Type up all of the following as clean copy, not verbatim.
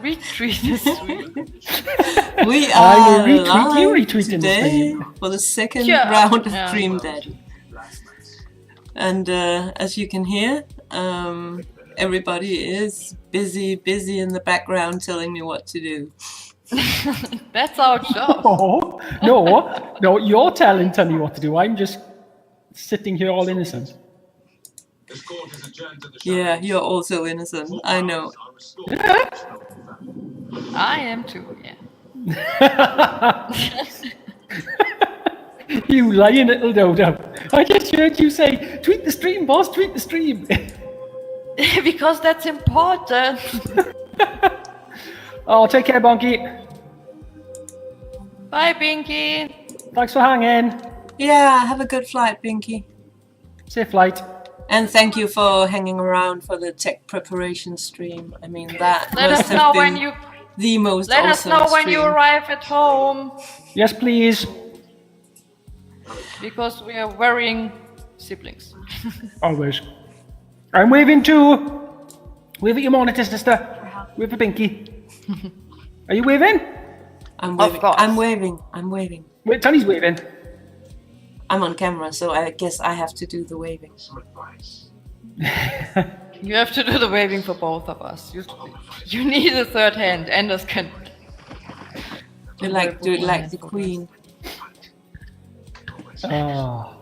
Retweet the stream. We I will are retweet you live retweeting the today stream. for the second Yeah. round of Yeah. Dream Daddy. And as you can hear, everybody is busy in the background telling me what to do. That's our job. Oh, no, you're telling me what to do. I'm just sitting here all innocent. Yeah, you're also innocent. I know. I am too, yeah. You lying little dodo. I just heard you say, tweet the stream, boss, tweet the stream. Because that's important. Oh, take care, Bonky. Bye, Binky. Thanks for hanging. Yeah, have a good flight, Binky. Safe flight. And thank you for hanging around for the tech preparation stream. I mean, that Let must us have know been when you the most let us awesome know when you stream. arrive at home, Yes, please. because we are worrying siblings. Always. I'm waving too. Wave at your monitor, sister. Wave at Binky. Are you waving? I'm Of waving. course. I'm waving. Wait, Tony's waving. I'm on camera, so I guess I have to do the waving. You have to do the waving for both of us. You need a third hand. Anders can. Do it like the Queen. Oh.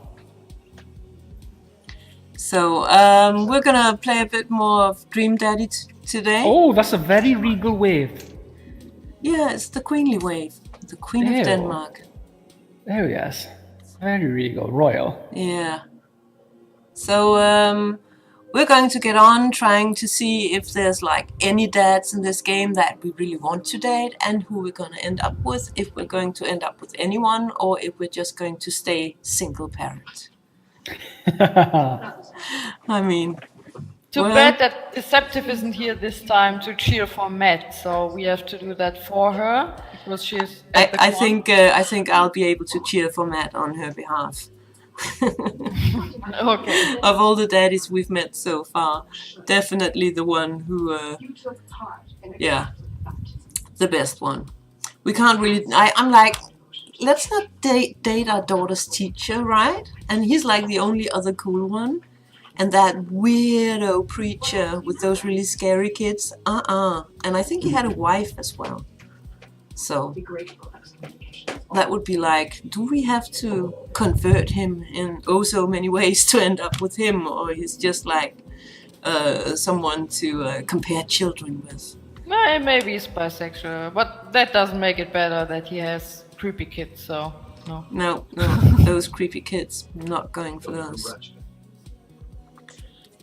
So we're gonna play a bit more of Dream Daddy today. Oh, that's a very regal wave. Yeah, it's the queenly wave, the Queen Ew. of Denmark. There he is. Very regal, royal. Yeah. So we're going to get on trying to see if there's like any dads in this game that we really want to date and who we're going to end up with, if we're going to end up with anyone or if we're just going to stay single parent. I mean, Too well, bad that Deceptive isn't here this time to cheer for Matt, so we have to do that for her because she's. At the I corner. think I'll be able to cheer for Matt on her behalf. Okay. Of all the daddies we've met so far, definitely the one who, yeah, the best one. We can't really. I'm like, let's not date our daughter's teacher, right? And he's like the only other cool one. And that weirdo preacher with those really scary kids, And I think he had a wife as well. So that would be like, do we have to convert him in oh so many ways to end up with him? Or he's just like someone to compare children with? Maybe he's bisexual, but that doesn't make it better that he has creepy kids, so no. No, those creepy kids, I'm not going for those.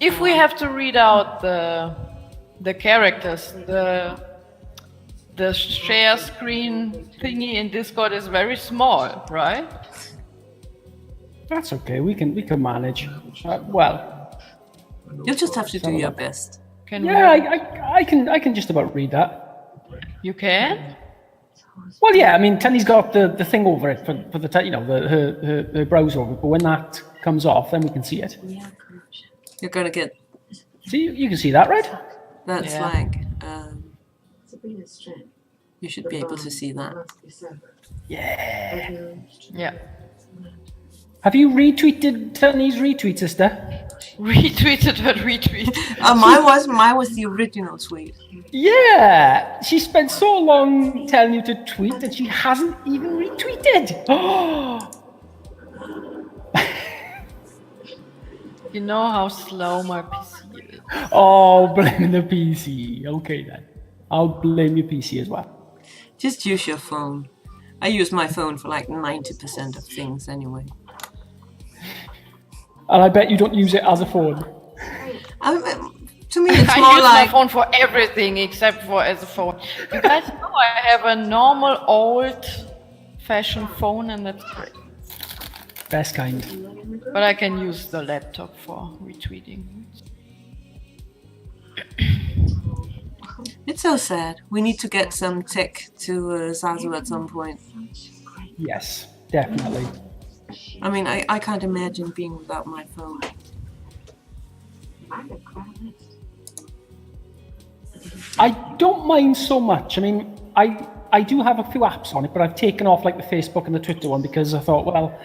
If we have to read out the characters, the share screen thingy in Discord is very small, right? That's okay. We can manage. Well, You just have to do your best. Can yeah, I can just about read that. You can? Well, yeah. I mean, Tenny's got the thing over it for the her browser over it. But when that comes off, then we can see it. You're gonna get. See, you can see that, right? That's Yeah. like. You should be able to see that. Yeah. Yeah. Have you retweeted Tenny's retweet, sister? Retweeted her retweet. Mine was the original tweet. Yeah. She spent so long telling you to tweet that she hasn't even retweeted. Oh. You know how slow my PC is. Oh, blame the PC. Okay then. I'll blame your PC as well. Just use your phone. I use my phone for like 90% of things anyway. And I bet you don't use it as a phone. To me, it's I more use like my phone for everything except for as a phone. You guys know I have a normal old-fashioned phone, and that's great. Best kind. But I can use the laptop for retweeting. it's so sad. We need to get some tech to Zazu at some point. Yes, definitely. I mean, I can't imagine being without my phone. I don't mind so much. I mean, I do have a few apps on it, but I've taken off like the Facebook and the Twitter one because I thought, well,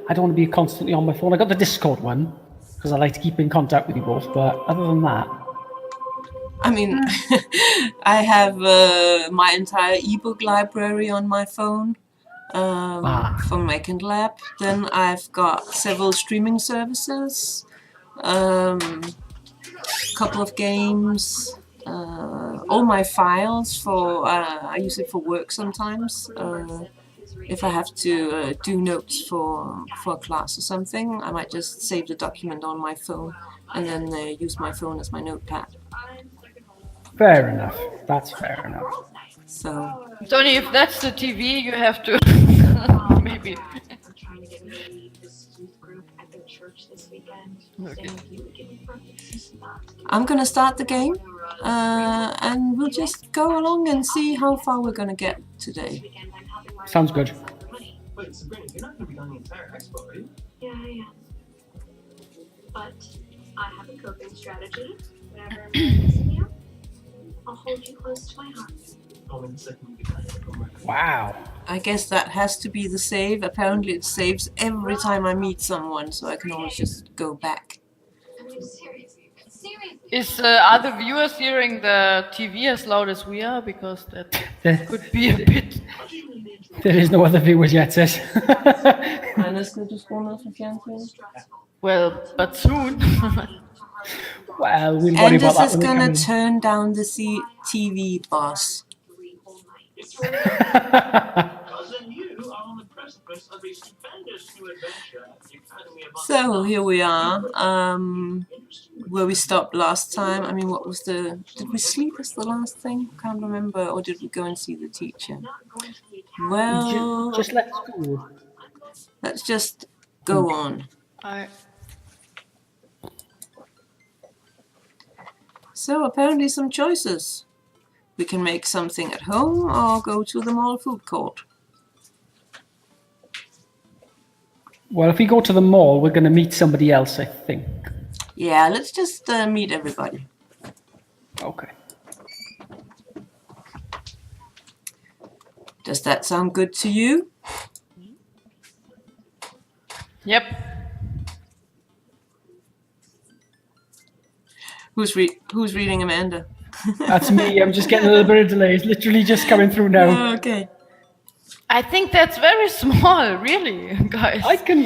I don't want to be constantly on my phone. I got the Discord one because I like to keep in contact with you both, but other than that, I mean, I have my entire ebook library on my phone from Mac Lab. Then I've got several streaming services, couple of games, all my files for I use it for work sometimes. If I have to do notes for a class or something, I might just save the document on my phone and then use my phone as my notepad. fair enough. That's fair enough. So Tony, if that's the TV, you have to maybe. Okay. I'm gonna start the game, and we'll just go along and see how far we're gonna get today. Sounds good. Wait, Sabrina, you're not going to be on the entire expo, are you? Yeah, I am. But I have a coping strategy. Whenever I'm missing you, I'll hold you close to my heart. Only the second you get back. Wow. I guess that has to be the save. Apparently it saves every time I meet someone, so I can always just go back. I mean, seriously. Is are the viewers hearing the TV as loud as we are? Because that could be a bit. There is no other viewers yet, sis. Well, but soon. Well, we'll worry Anders about that is when we gonna come in. turn down the TV boss. Cousin, you are on the precipice of a stupendous new adventure at the Academy of So here we are, where we stopped last time. I mean, what was the... Did we sleep as the last thing? Can't remember. Or did we go and see the teacher? Well, Just let's go. let's just go on. So apparently some choices. We can make something at home or go to the mall food court. Well, if we go to the mall, we're going to meet somebody else, I think. Yeah, let's just meet everybody. Okay. Does that sound good to you? Yep. Who's reading Amanda? That's me. I'm just getting a little bit of delay. It's literally just coming through now. Okay. I think that's very small, really, guys. I can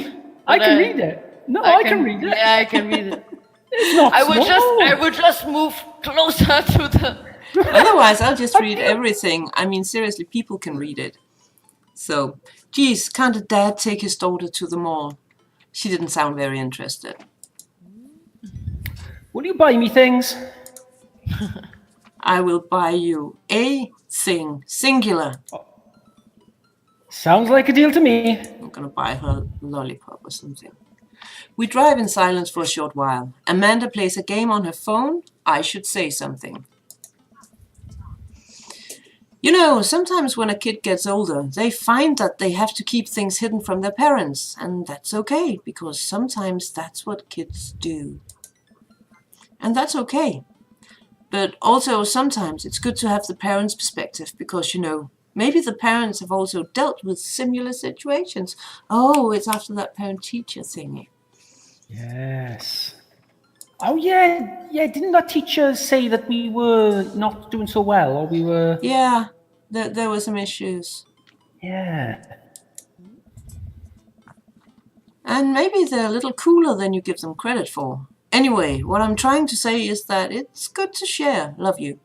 read it. No, I can read it. Yeah, I can read it. It's not I small. would just move closer to the. Otherwise, I'll just read everything. I mean, seriously, people can read it. So, geez, can't a dad take his daughter to the mall? She didn't sound very interested. Will you buy me things? I will buy you a thing, singular. Sounds like a deal to me. I'm gonna buy her a lollipop or something. We drive in silence for a short while. Amanda plays a game on her phone. I should say something. You know, sometimes when a kid gets older, they find that they have to keep things hidden from their parents. And that's okay, because sometimes that's what kids do. And that's okay. But also sometimes it's good to have the parents' perspective, because, you know, maybe the parents have also dealt with similar situations. Oh, it's after that parent-teacher thingy. Yes. Oh, yeah. Yeah, didn't our teacher say that we were not doing so well, or we were... Yeah, there were some issues. Yeah. And maybe they're a little cooler than you give them credit for. Anyway, what I'm trying to say is that it's good to share. Love you.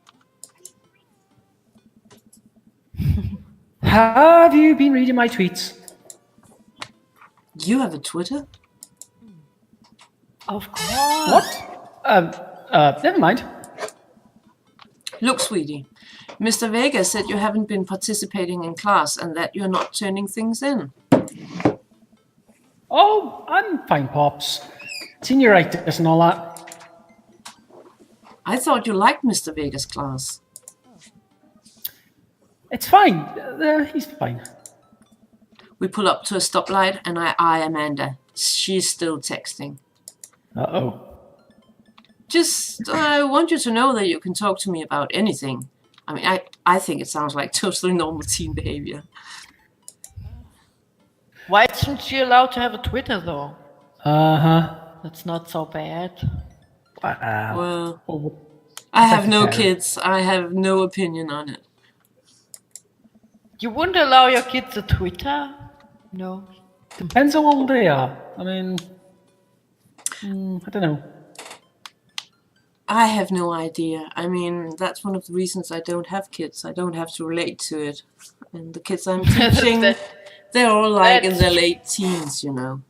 Have you been reading my tweets? You have a Twitter? Of course. What? Never mind. Look, sweetie, Mr. Vega said you haven't been participating in class and that you're not turning things in. Oh, I'm fine, Pops. Senioritis and all that. I thought you liked Mr. Vega's class. It's fine. He's fine. We pull up to a stoplight and I eye Amanda. She's still texting. Uh-oh. Just, I want you to know that you can talk to me about anything. I mean, I think it sounds like totally normal teen behavior. Why isn't she allowed to have a Twitter though? Uh-huh. That's not so bad. Wow. Well, Oh, I have no Secretary. kids. I have no opinion on it. You wouldn't allow your kids a Twitter? No. depends how old they are. I mean, I don't know. I have no idea. I mean, that's one of the reasons I don't have kids. I don't have to relate to it. And the kids I'm teaching, That- they're all like in that's- their late teens, you know.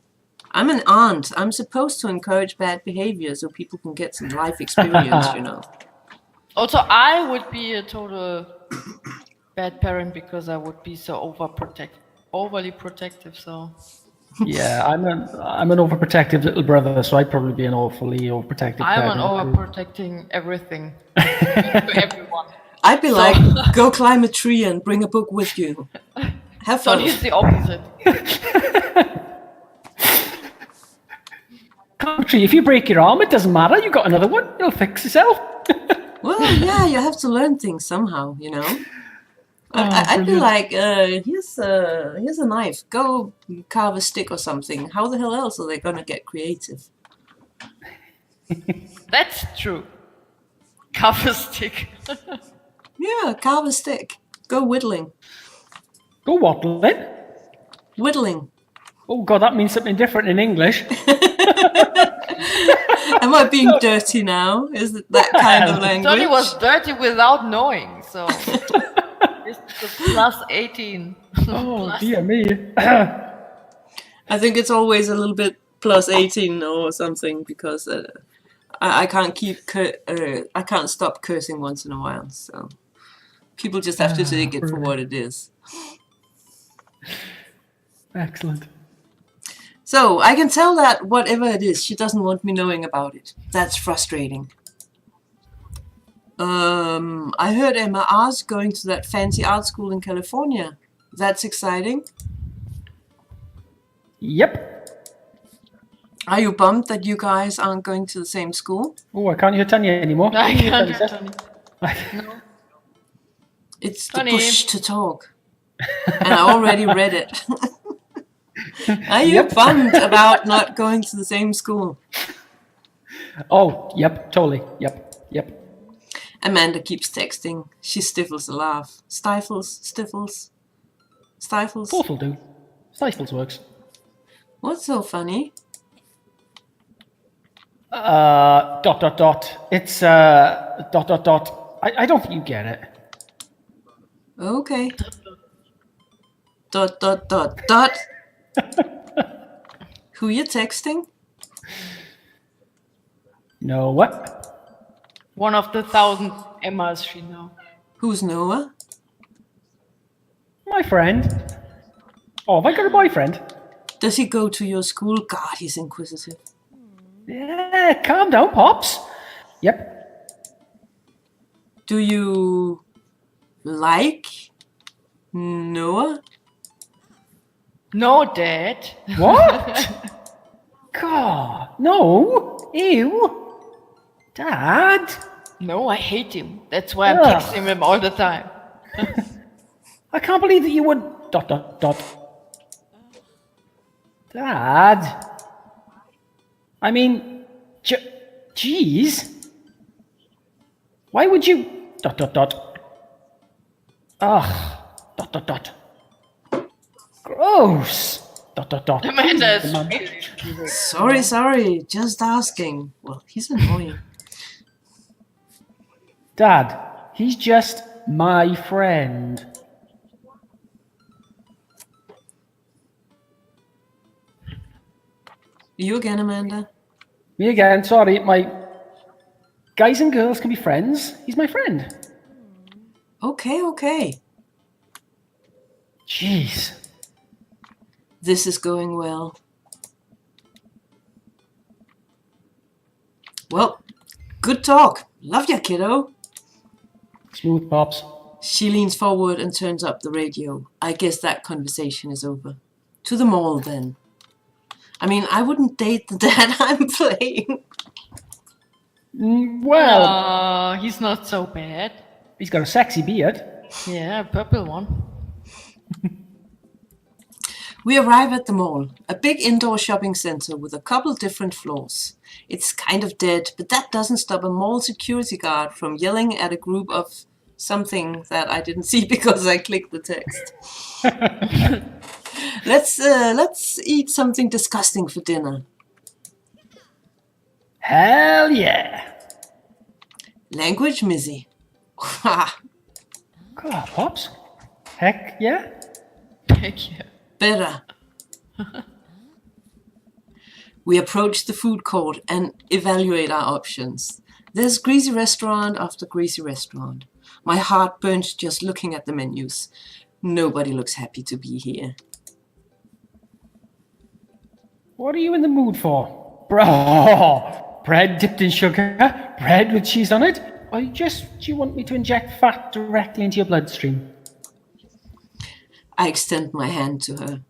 I'm an aunt. I'm supposed to encourage bad behavior so people can get some life experience, you know. Also, I would be a total bad parent because I would be so overly protective. So Yeah, I'm an overprotective little brother, so I'd probably be an awfully overprotective I'm an parent. overprotecting everything to everyone. I'd be like, go climb a tree and bring a book with you. Have So fun. he's the opposite. Country, if you break your arm, it doesn't matter. You got another one. It'll fix itself. Well, yeah, you have to learn things somehow, you know. I'd be like, here's a knife. Go carve a stick or something. How the hell else are they gonna get creative? That's true. Cover stick. Yeah, carve a stick. Go whittling. Go waddling. Whittling. Oh God, that means something different in English. Am I being dirty now? Is it that kind of language? Johnny was dirty without knowing, so this is a plus 18. Oh dear me. I think it's always a little bit plus 18 or something because I can't I can't stop cursing once in a while. So people just have to take it for what it is. Excellent. So I can tell that whatever it is, she doesn't want me knowing about it. That's frustrating. I heard Emma R's going to that fancy art school in California. That's exciting. Yep. Are you bummed that you guys aren't going to the same school? Oh, I can't hear Tanya anymore. I can't hear Johnny. It's the Honey. push to talk. And I already read it. Are you Yep. bummed about not going to the same school? Oh, yep, totally. Yep. Amanda keeps texting. She stifles a laugh. Stifles. Both will do. Stifles works. What's so funny? Dot. It's dot. I don't think you get it. Okay. Dot. Who you texting? No, what? One of the 1,000 Emmas she knows. Who's Noah? My friend. Oh, have I got a boyfriend? Does he go to your school? God, he's inquisitive. Yeah, calm down, Pops. Yep. Do you like Noah? No, Dad. What? God, no. Ew. Dad. No, I hate him. That's why I'm Ugh. texting him all the time. I can't believe that you would... Dot. Dad. I mean... Jeez. Why would you... Dot. Ugh. Dot. Gross. Dot. Amanda is really Sorry. Just asking. Well, he's annoying. Dad, he's just my friend. You again, Amanda? Me again, sorry. My guys and girls can be friends. He's my friend. Okay. Jeez. This is going well. Well, good talk. Love ya, kiddo. Smooth, Pops. She leans forward and turns up the radio. I guess that conversation is over. To the mall, then. I mean, I wouldn't date the dad I'm playing. Well, he's not so bad. He's got a sexy beard. Yeah, purple one. We arrive at the mall, a big indoor shopping center with a couple different floors. It's kind of dead, but that doesn't stop a mall security guard from yelling at a group of something that I didn't see because I clicked the text. Let's eat something disgusting for dinner. Hell yeah. Language, Mizzy. God, Pops. Heck yeah. Heck yeah. Better. We approach the food court and evaluate our options. There's greasy restaurant after greasy restaurant. My heart burns just looking at the menus. Nobody looks happy to be here. What are you in the mood for? Bro, bread dipped in sugar, bread with cheese on it? Or do you want me to inject fat directly into your bloodstream? I extend my hand to her.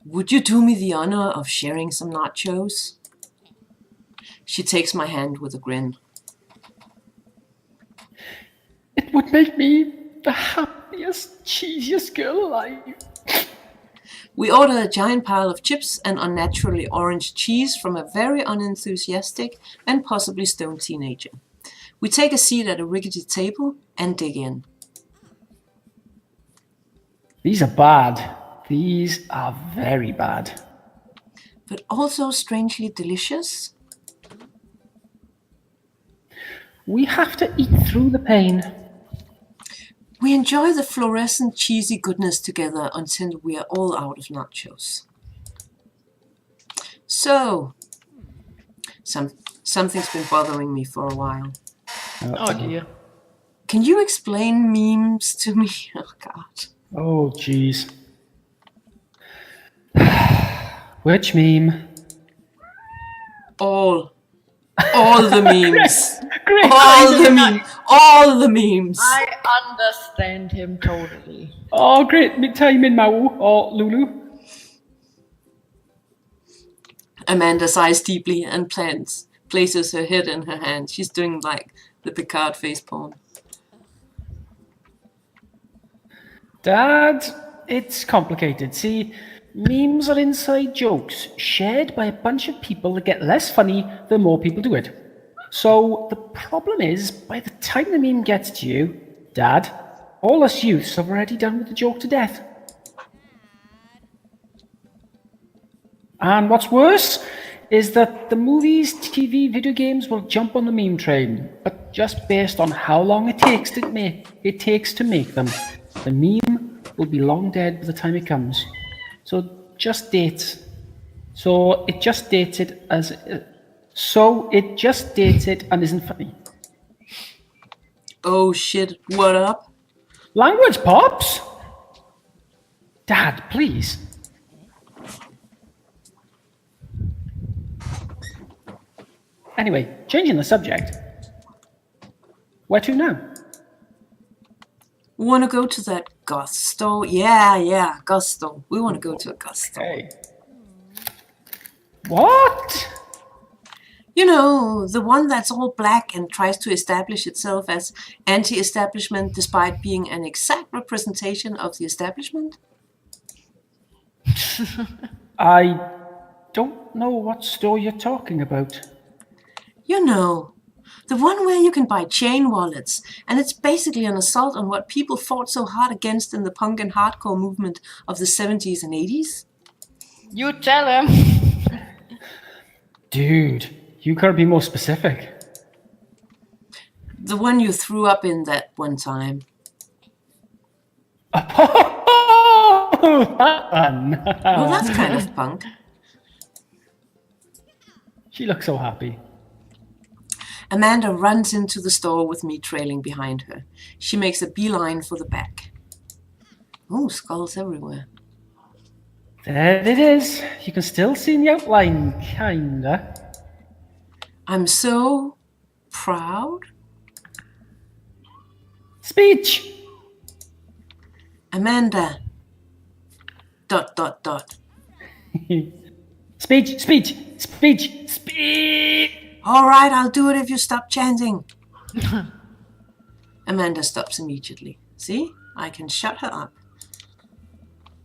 Would you do me the honor of sharing some nachos? She takes my hand with a grin. It would make me the happiest, cheesiest girl alive. We order a giant pile of chips and unnaturally orange cheese from a very unenthusiastic and possibly stoned teenager. We take a seat at a rickety table and dig in. These are bad. These are very bad. But also strangely delicious. We have to eat through the pain. We enjoy the fluorescent cheesy goodness together until we are all out of nachos. So, something's been bothering me for a while. Oh dear. Can you explain memes to me? Oh God. Oh, jeez. Which meme? All the memes. Great. All the memes. I understand him totally. Oh, great. Time in Mau or Lulu. Amanda sighs deeply and places her head in her hand. She's doing like the Picard face palm. Dad, it's complicated. See, memes are inside jokes shared by a bunch of people that get less funny the more people do it. So the problem is, by the time the meme gets to you, Dad, all us youths have already done with the joke to death. And what's worse is that the movies, TV, video games will jump on the meme train, but just based on how long it takes to make them. The meme will be long dead by the time it comes. So it just dates it and isn't funny. Oh shit, what up? Language, Pops! Dad, please. Anyway, changing the subject. Where to now? We want to go to that goth store. Yeah, goth store. We want to go to a goth store. Hey. What? You know, the one that's all black and tries to establish itself as anti-establishment despite being an exact representation of the establishment? I don't know what store you're talking about. You know, the one where you can buy chain wallets, and it's basically an assault on what people fought so hard against in the punk and hardcore movement of the 70s and 80s. You tell him. Dude, you gotta be more specific. The one you threw up in that one time. Oh, that one. Well, that's kind of punk. She looks so happy. Amanda runs into the store with me trailing behind her. She makes a beeline for the back. Oh, skulls everywhere. There it is. You can still see the outline, kinda. I'm so proud. Speech! Amanda. ... Speech! Speech! All right, I'll do it if you stop chanting. Amanda stops immediately. See? I can shut her up.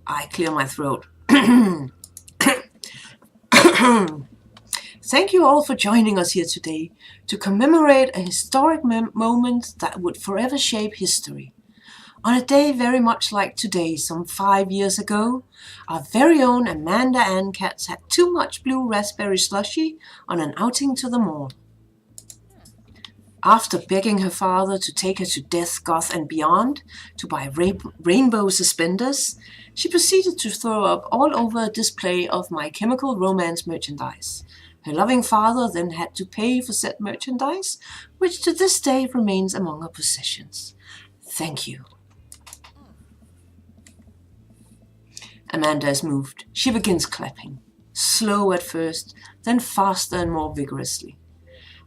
I clear my throat. Thank you all for joining us here today to commemorate a historic moment that would forever shape history. On a day very much like today, some 5 years ago, our very own Amanda Ann Katz had too much blue raspberry slushy on an outing to the mall. After begging her father to take her to Death, Goth and Beyond to buy rainbow suspenders, she proceeded to throw up all over a display of My Chemical Romance merchandise. Her loving father then had to pay for said merchandise, which to this day remains among her possessions. Thank you. Amanda is moved. She begins clapping, slow at first, then faster and more vigorously.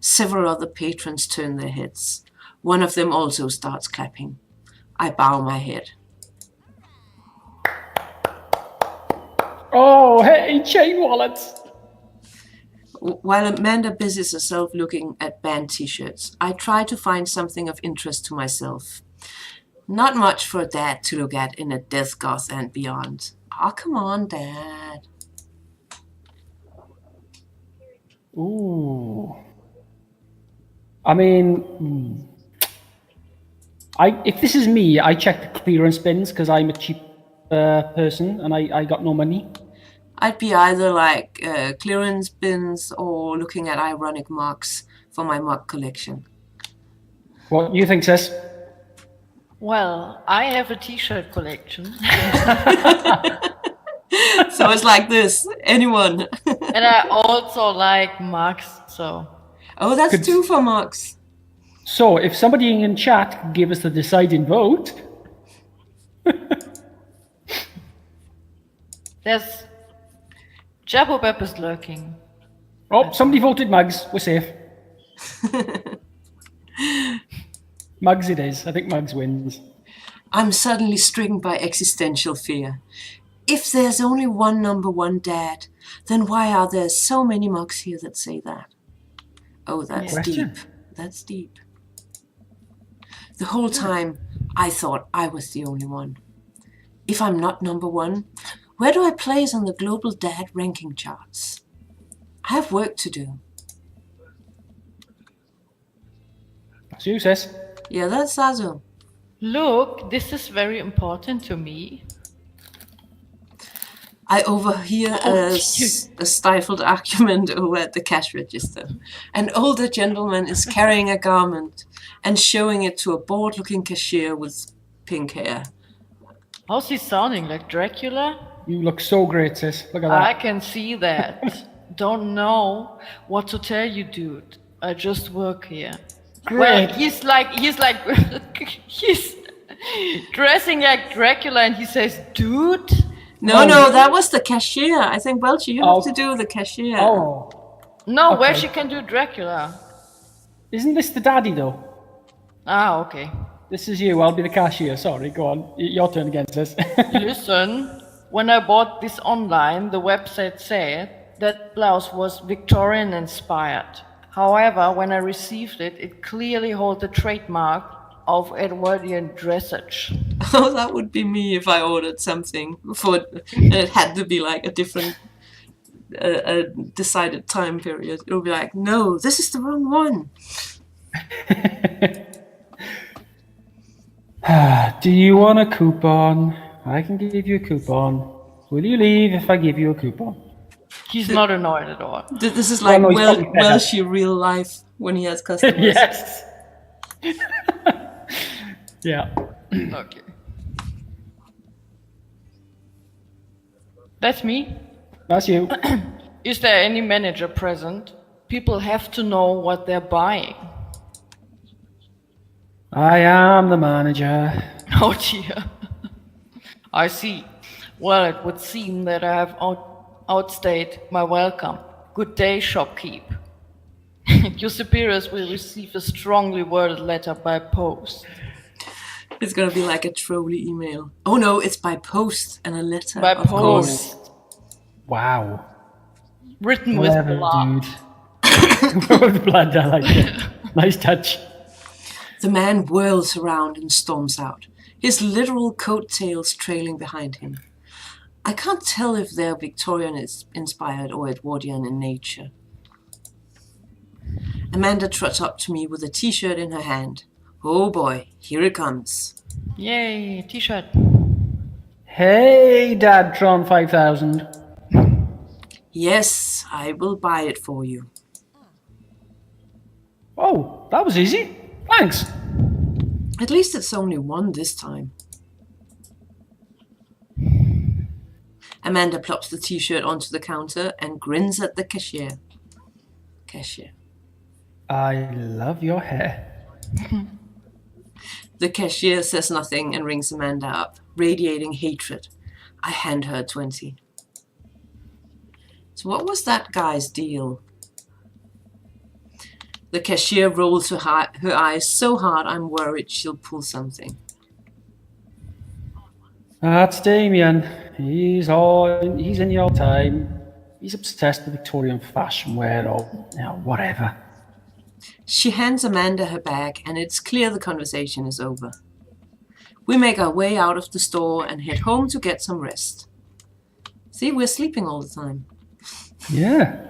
Several other patrons turn their heads. One of them also starts clapping. I bow my head. Oh, hey, chain wallets! While Amanda busies herself looking at band t-shirts, I try to find something of interest to myself. Not much for Dad to look at in a Death, Goth and Beyond. Oh, come on, Dad. Ooh. I mean, if this is me, I check the clearance bins because I'm a cheap person and I got no money. I'd be either like clearance bins or looking at ironic mugs for my mug collection. What do you think, sis? Well, I have a t-shirt collection. So it's like this, anyone. And I also like mugs, so... Oh, that's Good. 2 for mugs. So, if somebody in chat could give us the deciding vote. There's... Jabobeb is lurking. Oh, somebody voted Mugs. We're safe. Mugs it is. I think Mugs wins. I'm suddenly stricken by existential fear. If there's only one number one Dad, then why are there so many mugs here that say that? Oh, that's Question. deep. That's deep. The whole time, I thought I was the only one. If I'm not number one, where do I place on the global Dad ranking charts? I have work to do. That's you, sis. Yeah, that's Sazo. Look, this is very important to me. I overhear a stifled argument over at the cash register. An older gentleman is carrying a garment and showing it to a bored-looking cashier with pink hair. How's he sounding? Like Dracula? You look so great, sis. Look at I that. can see that. Don't know what to tell you, dude. I just work here. Well, Great. he's dressing like Dracula and he says, dude? No, Oh. no, that was the cashier. I think, Welcher, you have Oh. to do the cashier. Oh. No, where Okay. she can do Dracula. Isn't this the daddy, though? Ah, okay. This is you. I'll be the cashier. Sorry, go on. Your turn again, sis. Listen, when I bought this online, the website said that blouse was Victorian inspired. However, when I received it, it clearly holds the trademark of Edwardian dressage. Oh, that would be me if I ordered something for it had to be like a different a decided time period. It would be like, no, this is the wrong one. Do you want a coupon? I can give you a coupon. Will you leave if I give you a coupon? He's not annoyed at all. This is like no, he's probably fed up. Welshie real life when he has customers. Yes. Yeah. Okay. That's me. That's you. Is there any manager present? People have to know what they're buying. I am the manager. Oh dear. I see. Well, it would seem that I have outstayed my welcome. Good day, shopkeep. Your superiors will receive a strongly worded letter by post. It's gonna be like a trolley email. Oh no, it's by post and a letter. By of course. post. Wow. Written with Clever blood. dude. With blood, I like it. Nice touch. The man whirls around and storms out, his literal coattails trailing behind him. I can't tell if they're Victorian-inspired or Edwardian in nature. Amanda trots up to me with a t-shirt in her hand. Oh boy, here it comes. Yay, t-shirt. Hey, Dadtron 5000. Yes, I will buy it for you. Oh, that was easy. Thanks. At least it's only one this time. Amanda plops the t-shirt onto the counter and grins at the cashier. I love your hair. The cashier says nothing and rings Amanda up, radiating hatred. I hand her 20. So what was that guy's deal? The cashier rolls her eyes so hard I'm worried she'll pull something. That's Damien. He's in your time. He's obsessed with Victorian fashion wear or whatever. She hands Amanda her bag and it's clear the conversation is over. We make our way out of the store and head home to get some rest. See, we're sleeping all the time. Yeah.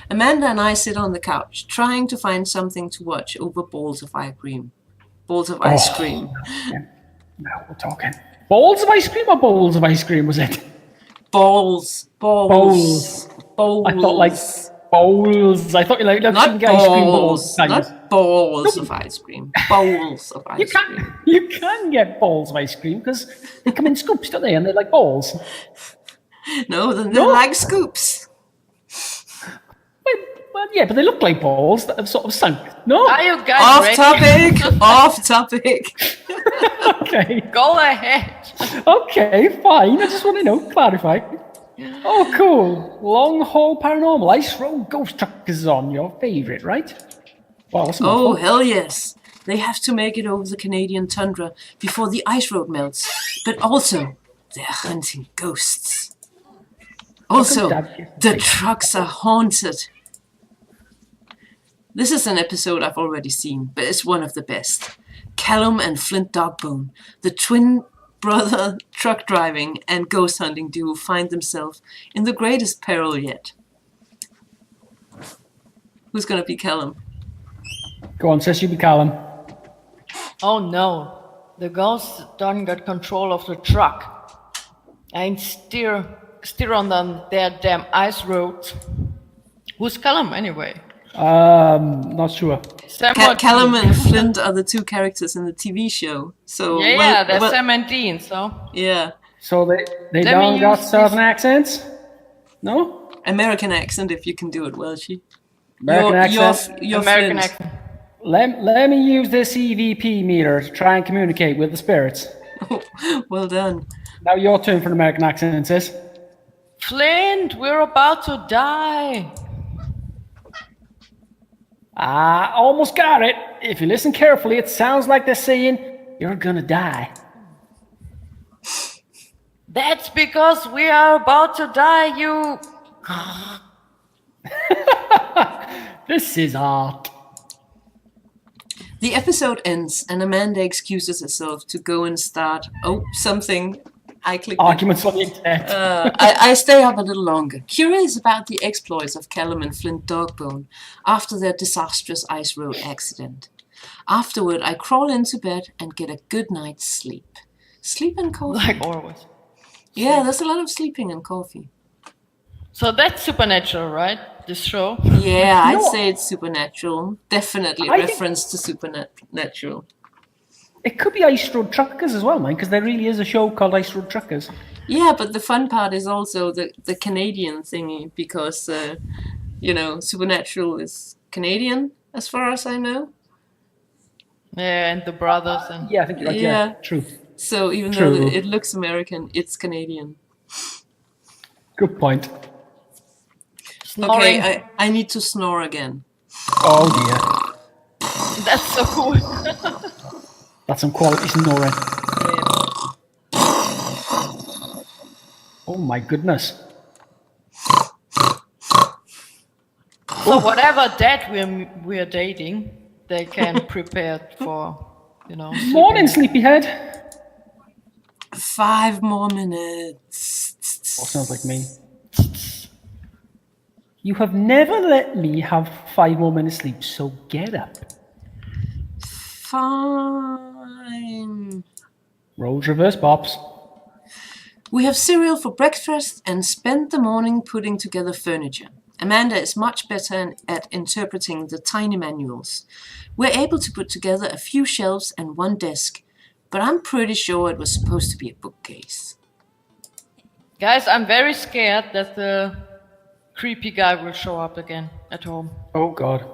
Amanda and I sit on the couch, trying to find something to watch over bowls of ice cream. Now we're talking. Balls of ice cream or bowls of ice cream, was it? Bowls. Bowls. I thought like bowls. I thought you like Not ice cream balls. bowls. Not balls of ice cream. Bowls of ice cream. You can get balls of ice cream because they come in scoops, don't they? And they're like balls. No, they're like scoops. Well, yeah, but they look like balls that have sort of sunk. No? Are you guys Off ready? topic. Off topic. Okay. Go ahead. Okay, fine. I just want to clarify. Oh, cool. Long haul paranormal. Ice road ghost truck is on your favourite, right? Well, that's not Oh, fun. hell yes. They have to make it over the Canadian tundra before the ice road melts. But also, they're hunting ghosts. Also, the trucks are haunted. This is an episode I've already seen, but it's one of the best. Callum and Flint Dogbone, the twin brother truck driving and ghost hunting duo, find themselves in the greatest peril yet. Who's going to be Callum? Go on, sis, you be Callum. Oh no, the ghost done got control of the truck and steer on their damn ice roads. Who's Callum anyway? Not sure. Sam or Callum Dean? and Flint are the two characters in the TV show. So Yeah, they're Sam and Dean, so. yeah, So they Let don't me got use southern accents? No? American accent if you can do it well, she. American accent? You're American Flint. accent. Let me use this EVP meter to try and communicate with the spirits. Well done. Now your turn for an American accent, sis. Flint, we're about to die. Ah, almost got it. If you listen carefully, it sounds like they're saying, you're gonna die. That's because we are about to die, you. This is art. The episode ends and Amanda excuses herself to go and start. Oh, something. I clicked. Arguments on the internet. I stay up a little longer, curious about the exploits of Callum and Flint Dogbone after their disastrous ice road accident. Afterward, I crawl into bed and get a good night's sleep. Sleep and coffee. Like always. Yeah, there's a lot of sleeping and coffee. So that's supernatural, right? This show? Yeah, I'd No. say it's supernatural. Definitely I think- reference to supernatural. It could be Ice Road Truckers as well, man, because there really is a show called Ice Road Truckers. Yeah, but the fun part is also the Canadian thingy because, Supernatural is Canadian as far as I know. Yeah, and the brothers and. Yeah, I think you're right. Yeah. Yeah, true. So even True. though it looks American, it's Canadian. Good point. Snoring. Okay, I need to snore again. Oh dear. That's so cool. That's some quality snoring. Oh my goodness. So whatever dad we're dating, they can prepare for, Morning, sleeping. sleepyhead. 5 more minutes. Oh, sounds like me. You have never let me have 5 more minutes sleep, so get up. Fine. Roles reverse bops. We have cereal for breakfast and spent the morning putting together furniture. Amanda is much better at interpreting the tiny manuals. We're able to put together a few shelves and one desk, but I'm pretty sure it was supposed to be a bookcase. Guys, I'm very scared that the creepy guy will show up again at home. Oh, God.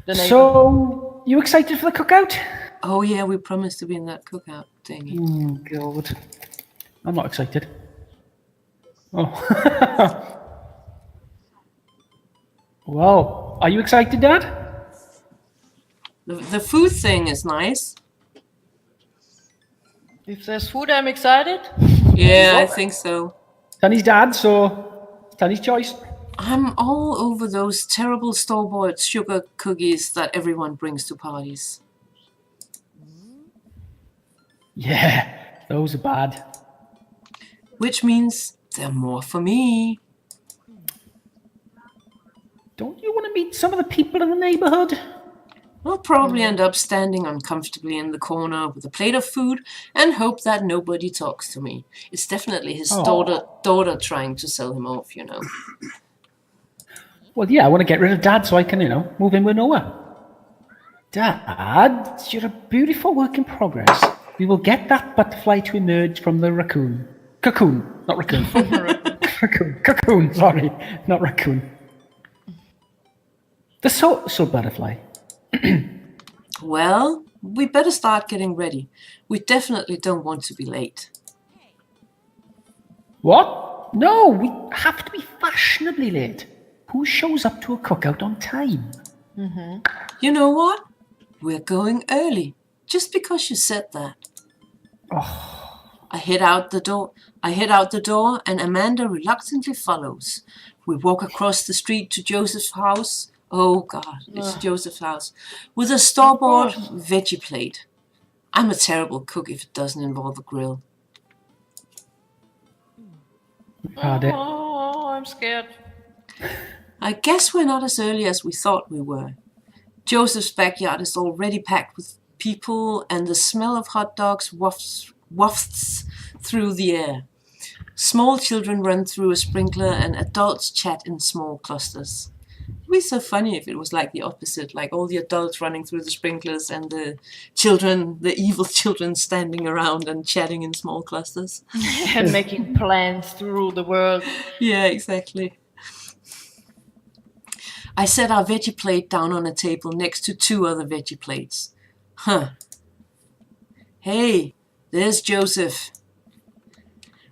The neighbor. So, you excited for the cookout? Oh yeah, we promised to be in that cookout thingy. Oh, God. I'm not excited. Oh. Well, are you excited, Dad? The food thing is nice. If there's food, I'm excited. Yeah, I think so. Danny's dad, so it's Danny's choice. I'm all over those terrible store-bought sugar cookies that everyone brings to parties. Yeah, those are bad. Which means they're more for me. Don't you want to meet some of the people in the neighborhood? I'll probably end up standing uncomfortably in the corner with a plate of food and hope that nobody talks to me. It's definitely his daughter trying to sell him off, Well, yeah, I want to get rid of Dad so I can, move in with Noah. Dad, you're a beautiful work in progress. We will get that butterfly to emerge from the raccoon. Cocoon, not raccoon. Cocoon, sorry, not raccoon. The soap butterfly. Well, we better start getting ready. We definitely don't want to be late. What? No, we have to be fashionably late. Who shows up to a cookout on time? You know what? We're going early, just because you said that. I head out the door, and Amanda reluctantly follows. We walk across the street to Joseph's house. Oh God, it's Joseph's house. With a store-bought veggie plate. I'm a terrible cook if it doesn't involve a grill. Oh, I'm scared. I guess we're not as early as we thought we were. Joseph's backyard is already packed with people, and the smell of hot dogs wafts through the air. Small children run through a sprinkler, and adults chat in small clusters. It would be so funny if it was like the opposite, like all the adults running through the sprinklers and the children, the evil children standing around and chatting in small clusters. And making plans to rule the world. Yeah, exactly. I set our veggie plate down on a table next to 2 other veggie plates. Hey, there's Joseph.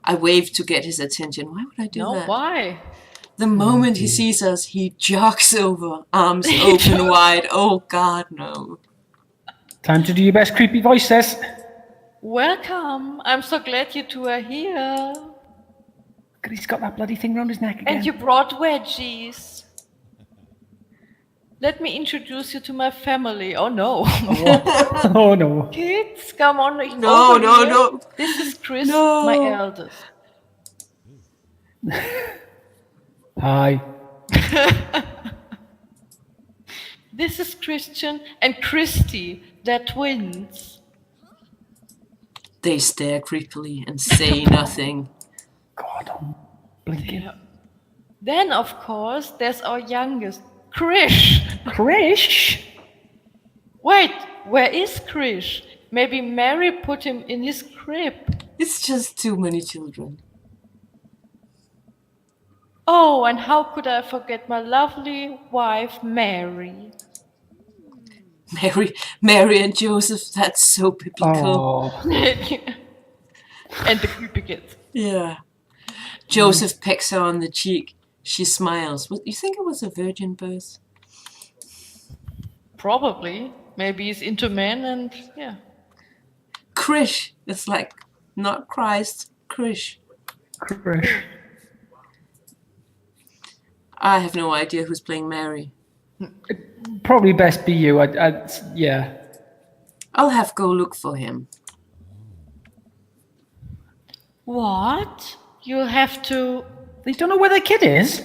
I waved to get his attention. Why would I do that? Why? The moment he sees us, he jogs over, arms open wide. Oh, God, no. Time to do your best creepy voice, Sis. Welcome. I'm so glad you two are here. He's got that bloody thing round his neck again. And you brought veggies. Let me introduce you to my family. Oh no. Oh no. Kids, come on. No, over no, here. no. This is Chris, No. my eldest. Hi. This is Christian and Christy. They're twins. They stare creepily and say nothing. God, I'm blinking. Yeah. Then, of course, there's our youngest, Krish. Krish? Wait, where is Krish? Maybe Mary put him in his crib. It's just too many children. Oh, and how could I forget my lovely wife, Mary? Mary and Joseph, that's so biblical. Oh. And the creepy kids. Yeah. Joseph pecks her on the cheek. She smiles. You think it was a virgin birth? Probably. Maybe he's into men and yeah. Krish. It's like, not Christ, Krish. Krish. I have no idea who's playing Mary. probably best be you. Yeah. I'll have go look for him. What? You have to. They don't know where their kid is.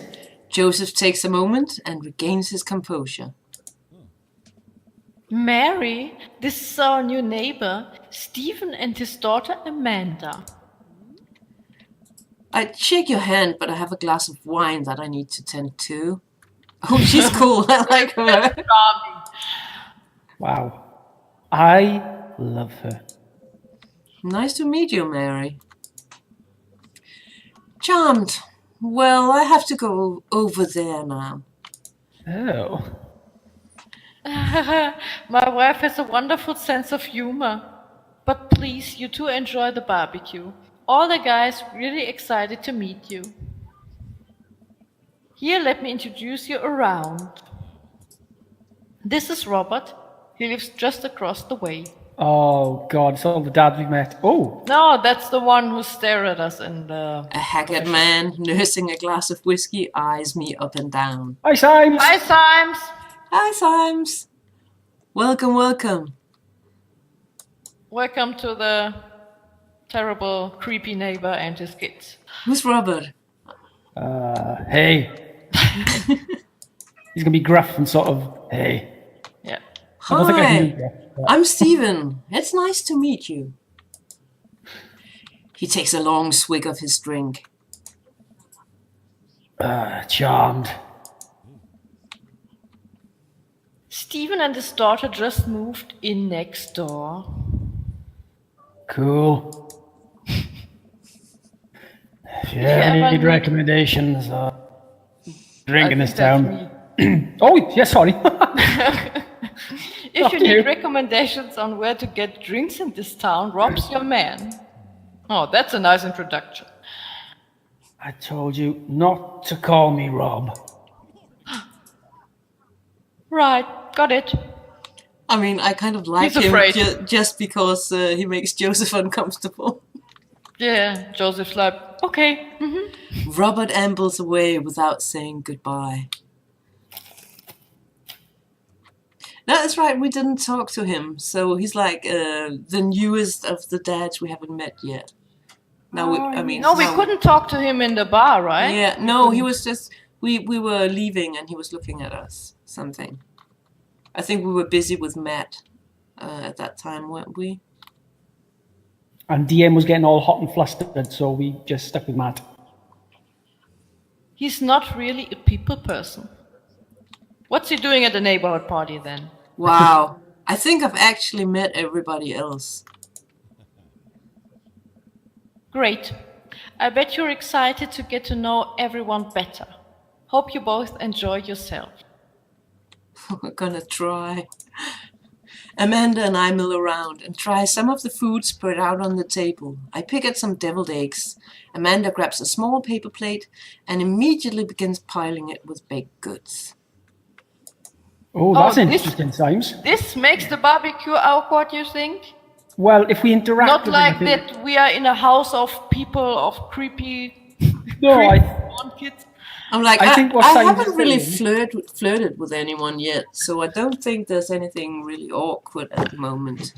Joseph takes a moment and regains his composure. Mary, this is our new neighbor, Stephen and his daughter Amanda. I'd shake your hand, but I have a glass of wine that I need to tend to. Oh, she's cool. I like her. Wow. I love her. Nice to meet you, Mary. Charmed. Well, I have to go over there now. Oh. My wife has a wonderful sense of humor. But please, you two enjoy the barbecue. All the guys really excited to meet you. Here, let me introduce you around. This is Robert. He lives just across the way. Oh, God. It's all the dads we've met. Oh. No, that's the one who stared at us in the... A haggard man, nursing a glass of whiskey, eyes me up and down. Hi, Symes. Hi, Symes! Hi, Symes. Welcome, welcome. Welcome to the terrible, creepy neighbor and his kids. Who's Robert? Hey. He's going to be gruff and sort of, hey. Yeah. I don't think I can do Hi, that. I'm Stephen. It's nice to meet you. He takes a long swig of his drink. Charmed. Stephen and his daughter just moved in next door. Cool. If you Yeah, ever need but- recommendations, drink in I this think town. that's Oh, yeah, sorry. If you Okay. need recommendations on where to get drinks in this town, Rob's your man. Oh, that's a nice introduction. I told you not to call me Rob. Right, got it. I mean, I kind of like He's him afraid. just because he makes Joseph uncomfortable. Yeah, Joseph's like, okay. Robert ambles away without saying goodbye. That's right, we didn't talk to him, so he's like the newest of the dads we haven't met yet. Now, No, we couldn't talk to him in the bar, right? Yeah, no, he was just we were leaving and he was looking at us. Something. I think we were busy with Matt at that time, weren't we? And DM was getting all hot and flustered, so we just stuck with Matt. He's not really a people person. What's he doing at the neighborhood party then? Wow. I think I've actually met everybody else. Great. I bet you're excited to get to know everyone better. Hope you both enjoy yourself. We're gonna try. Amanda and I mill around and try some of the food spread out on the table. I pick at some deviled eggs. Amanda grabs a small paper plate and immediately begins piling it with baked goods. Oh, that's Oh, this- interesting, Symes. This makes the barbecue awkward, you think? Well, if we interact Not with like them, I think- that we are in a house of people, of creepy No, kids. I'm like, I I, think what I Simon's haven't really saying- flirted with anyone yet, so I don't think there's anything really awkward at the moment.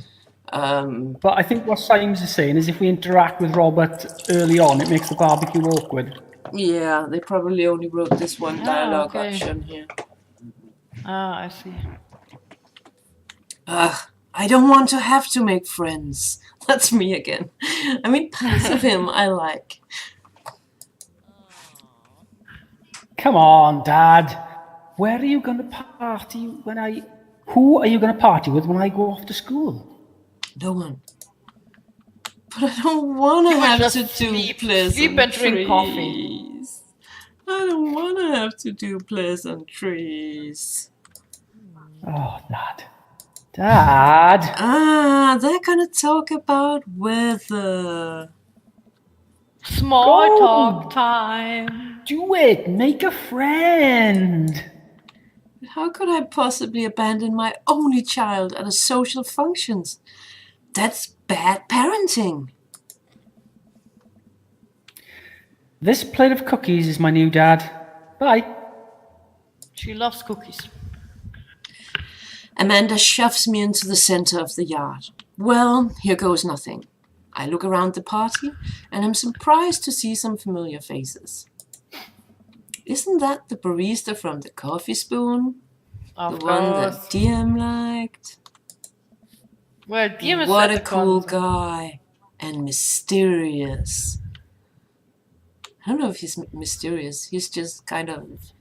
but I think what Symes is saying is if we interact with Robert early on, it makes the barbecue awkward. Yeah, they probably only wrote this one dialogue okay. option here. Ah, I see. Ugh, I don't want to have to make friends. That's me again. I mean, parts of him I like. Come on, Dad. Where are you going to party when I... Who are you going to party with when I go off to school? No one. But I don't want to would have just to do sleep pleasantries. and drink coffee. I don't want to have to do pleasantries. Oh, Dad. Dad. Ah, they're gonna talk about weather. Small Go. talk time. Do it. Make a friend. How could I possibly abandon my only child at a social functions? That's bad parenting. This plate of cookies is my new dad. Bye. She loves cookies. Amanda shoves me into the center of the yard. Well, here goes nothing. I look around the party and am surprised to see some familiar faces. Isn't that the barista from the Coffee Spoon? Of The one course. that DM liked? Well, Diem is What at a the cool concert. guy. And mysterious. I don't know if he's mysterious. He's just kind of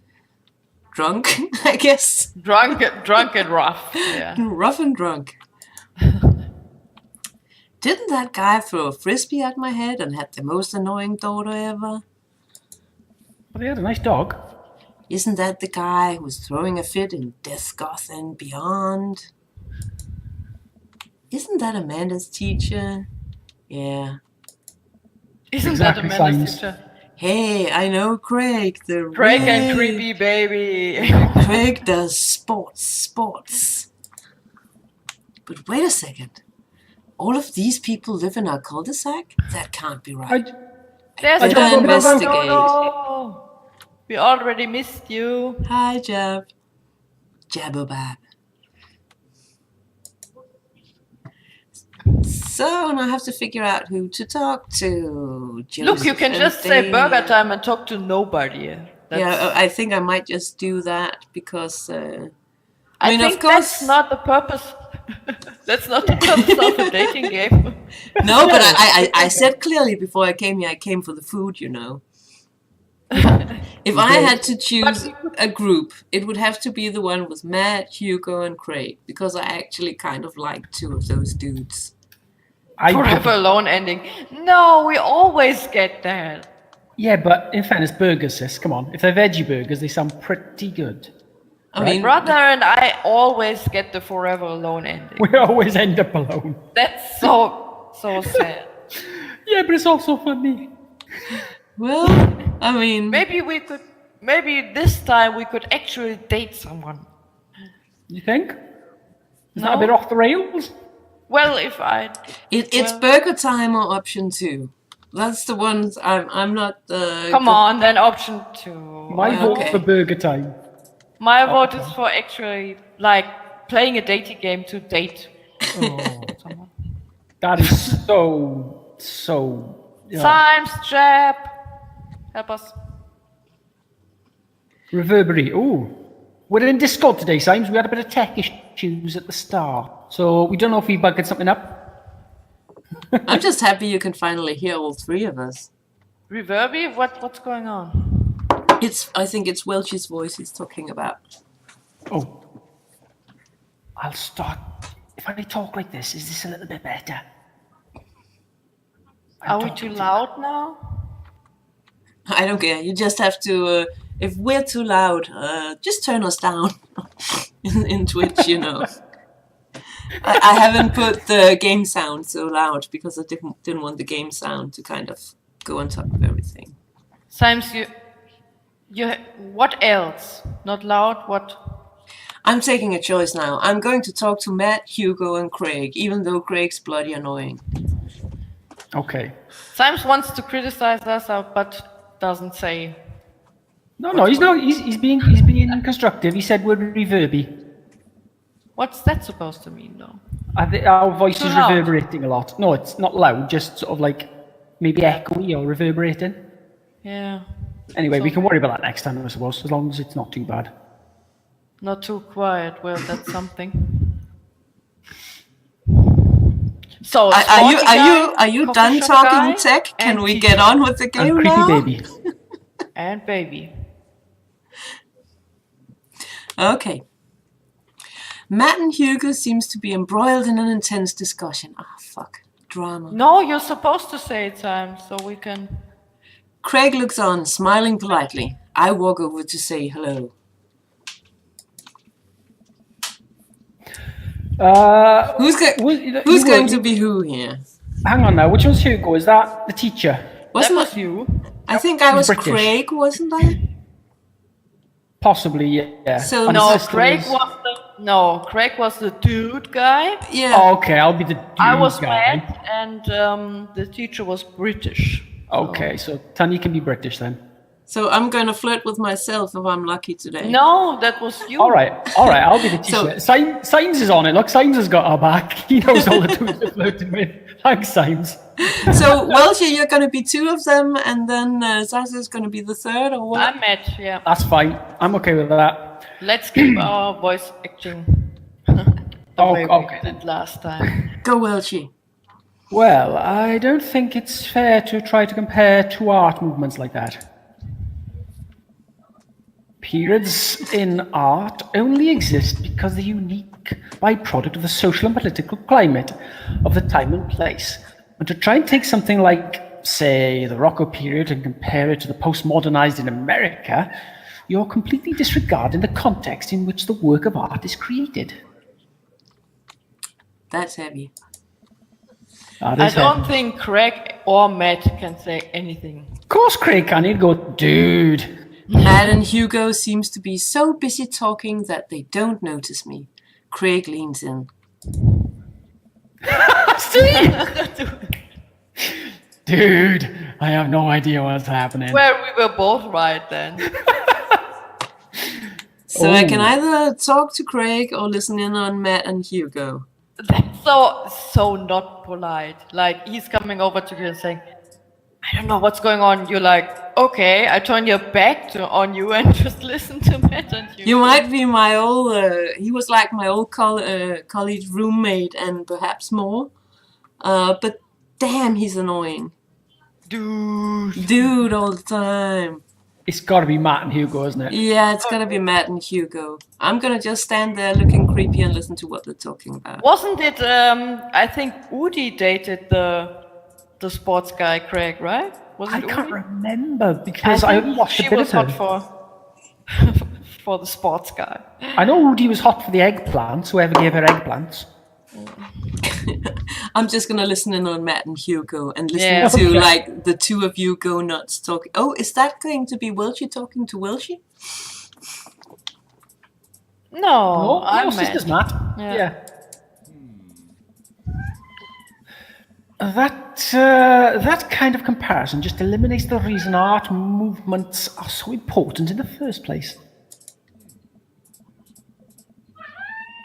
drunk, I guess. Drunk and rough. Yeah. Rough and drunk. Didn't that guy throw a frisbee at my head and had the most annoying daughter ever? But he had a nice dog. Isn't that the guy who was throwing a fit in Death Goth and Beyond? Isn't that Amanda's teacher? Yeah. Isn't Exactly, that a Amanda's Science. teacher? Hey, I know Craig, the Craig and red- creepy baby. Craig does sports. But wait a second. All of these people live in our cul-de-sac? That can't be right. There's I Better don't know. investigate. No. We already missed you. Hi, Jab. Jabobab. So now I have to figure out who to talk to. Look, you Joseph can and just say Dana. burger time and talk to nobody. Yeah, I think I might just do that because I mean, think of course- that's not the purpose. That's not the purpose of a dating game. no, but I said clearly before I came here, I came for the food, you know. If I had to choose a group, it would have to be the one with Matt, Hugo, and Craig, because I actually kind of like two of those dudes. Forever alone ending. No, we always get that. Yeah, but in fairness, burgers, sis, come on. If they're veggie burgers, they sound pretty good. I mean, Brother and I always get the forever alone ending. We always end up alone. That's so sad. Yeah, but it's also funny. well, I mean, Maybe this time we could actually date someone. You think? Is that a No. bit off the rails? Well, if I it's burger time or option 2. That's the ones I'm not. come on, then option 2. My vote okay. for burger time. My vote is for actually like playing a dating game to date someone. That is so. Yeah. Symes, Jab, help us. Reverberate. Ooh. We're in Discord today, Symes. We had a bit of tech issues at the start. So we don't know if we bugged something up. I'm just happy you can finally hear all three of us. Reverby, what's going on? I think it's Welch's voice he's talking about. Oh. I'll start. If I talk like this, is this a little bit better? Are we too loud now? I don't care. You just have to. If we're too loud, just turn us down in Twitch. You know. I haven't put the game sound so loud because I didn't want the game sound to kind of go on top of everything. Symes, you what else? Not loud, what? I'm taking a choice now. I'm going to talk to Matt, Hugo, and Craig, even though Craig's bloody annoying. Okay. Symes wants to criticize us, but doesn't say. No, he's not. He's being constructive. He said we're reverby. What's that supposed to mean, though? Our voice Too is loud. reverberating a lot. No, it's not loud. Just sort of like maybe echoey or reverberating. Yeah. Anyway, we So- can worry about that next time, I suppose, as long as it's not too bad. Not too quiet. Well, that's something. So, Are you coffee done shop talking guy, tech? Can and we teacher. get on with the And game creepy now? baby. And baby. Okay. Matt and Hugo seems to be embroiled in an intense discussion. Ah, fuck. Drama. No, you're supposed to say it, Symes, so we can. Craig looks on, smiling politely. I walk over to say hello. Who's going to be who here? Hang on now. Which one's Hugo? Is that the teacher? Wasn't that was it- you. I think I was British. Craig, wasn't I? Possibly, yeah. So And No, the sister Craig is- was the dude guy. Yeah. Oh, okay, I'll be the dude I was guy. Matt, and the teacher was British. Okay, so Tanya can be British then. So I'm gonna flirt with myself if I'm lucky today. No, that was you. All right, I'll be the So- teacher. Signs is on it. Look, Signs has got our back. He knows all the dudes we're flirting with. Thanks, Signs. So Welshie, you're gonna be two of them, and then Zaza's gonna be the third, or what? I met, yeah. That's fine. I'm okay with that. Let's keep our voice acting the way we okay. did last time. Go Welshie. Well, I don't think it's fair to try to compare two art movements like that. Periods in art only exist because they're unique byproduct of the social and political climate of the time and place. And to try and take something like, say, the Rococo period and compare it to the postmodernized in America, you're completely disregarding the context in which the work of art is created. That's heavy. That I is don't heavy. think Craig or Matt can say anything. Of course, Craig can. He'd go, dude. Matt and Hugo seems to be so busy talking that they don't notice me. Craig leans in. Dude, I have no idea what's happening. Well, we were both right then. So I can Oh. either talk to Craig or listen in on Matt and Hugo. That's so not polite. Like, he's coming over to you and saying, I don't know what's going on. You're like, okay, I turn your back on you and just listen to Matt and you. You might be my old, he was like my old college roommate and perhaps more. But damn, he's annoying. Dude all the time. It's got to be Matt and Hugo, isn't it? Yeah, it's gotta be Matt and Hugo. I'm gonna just stand there looking creepy and listen to what they're talking about. Wasn't it, I think Udi dated the sports guy, Craig, right? Was I it can't Udi? remember because I think only watched she a bit was of hot her. for the sports guy. I know Woody was hot for the eggplants, whoever gave her eggplants. I'm just gonna listen in on Matt and Hugo and listen Yeah. to Okay. like the two of you go nuts talking. Oh, is that going to be Welshie talking to Welshie? No, I'm your sister's Matt. Yeah. Yeah. That kind of comparison just eliminates the reason art movements are so important in the first place.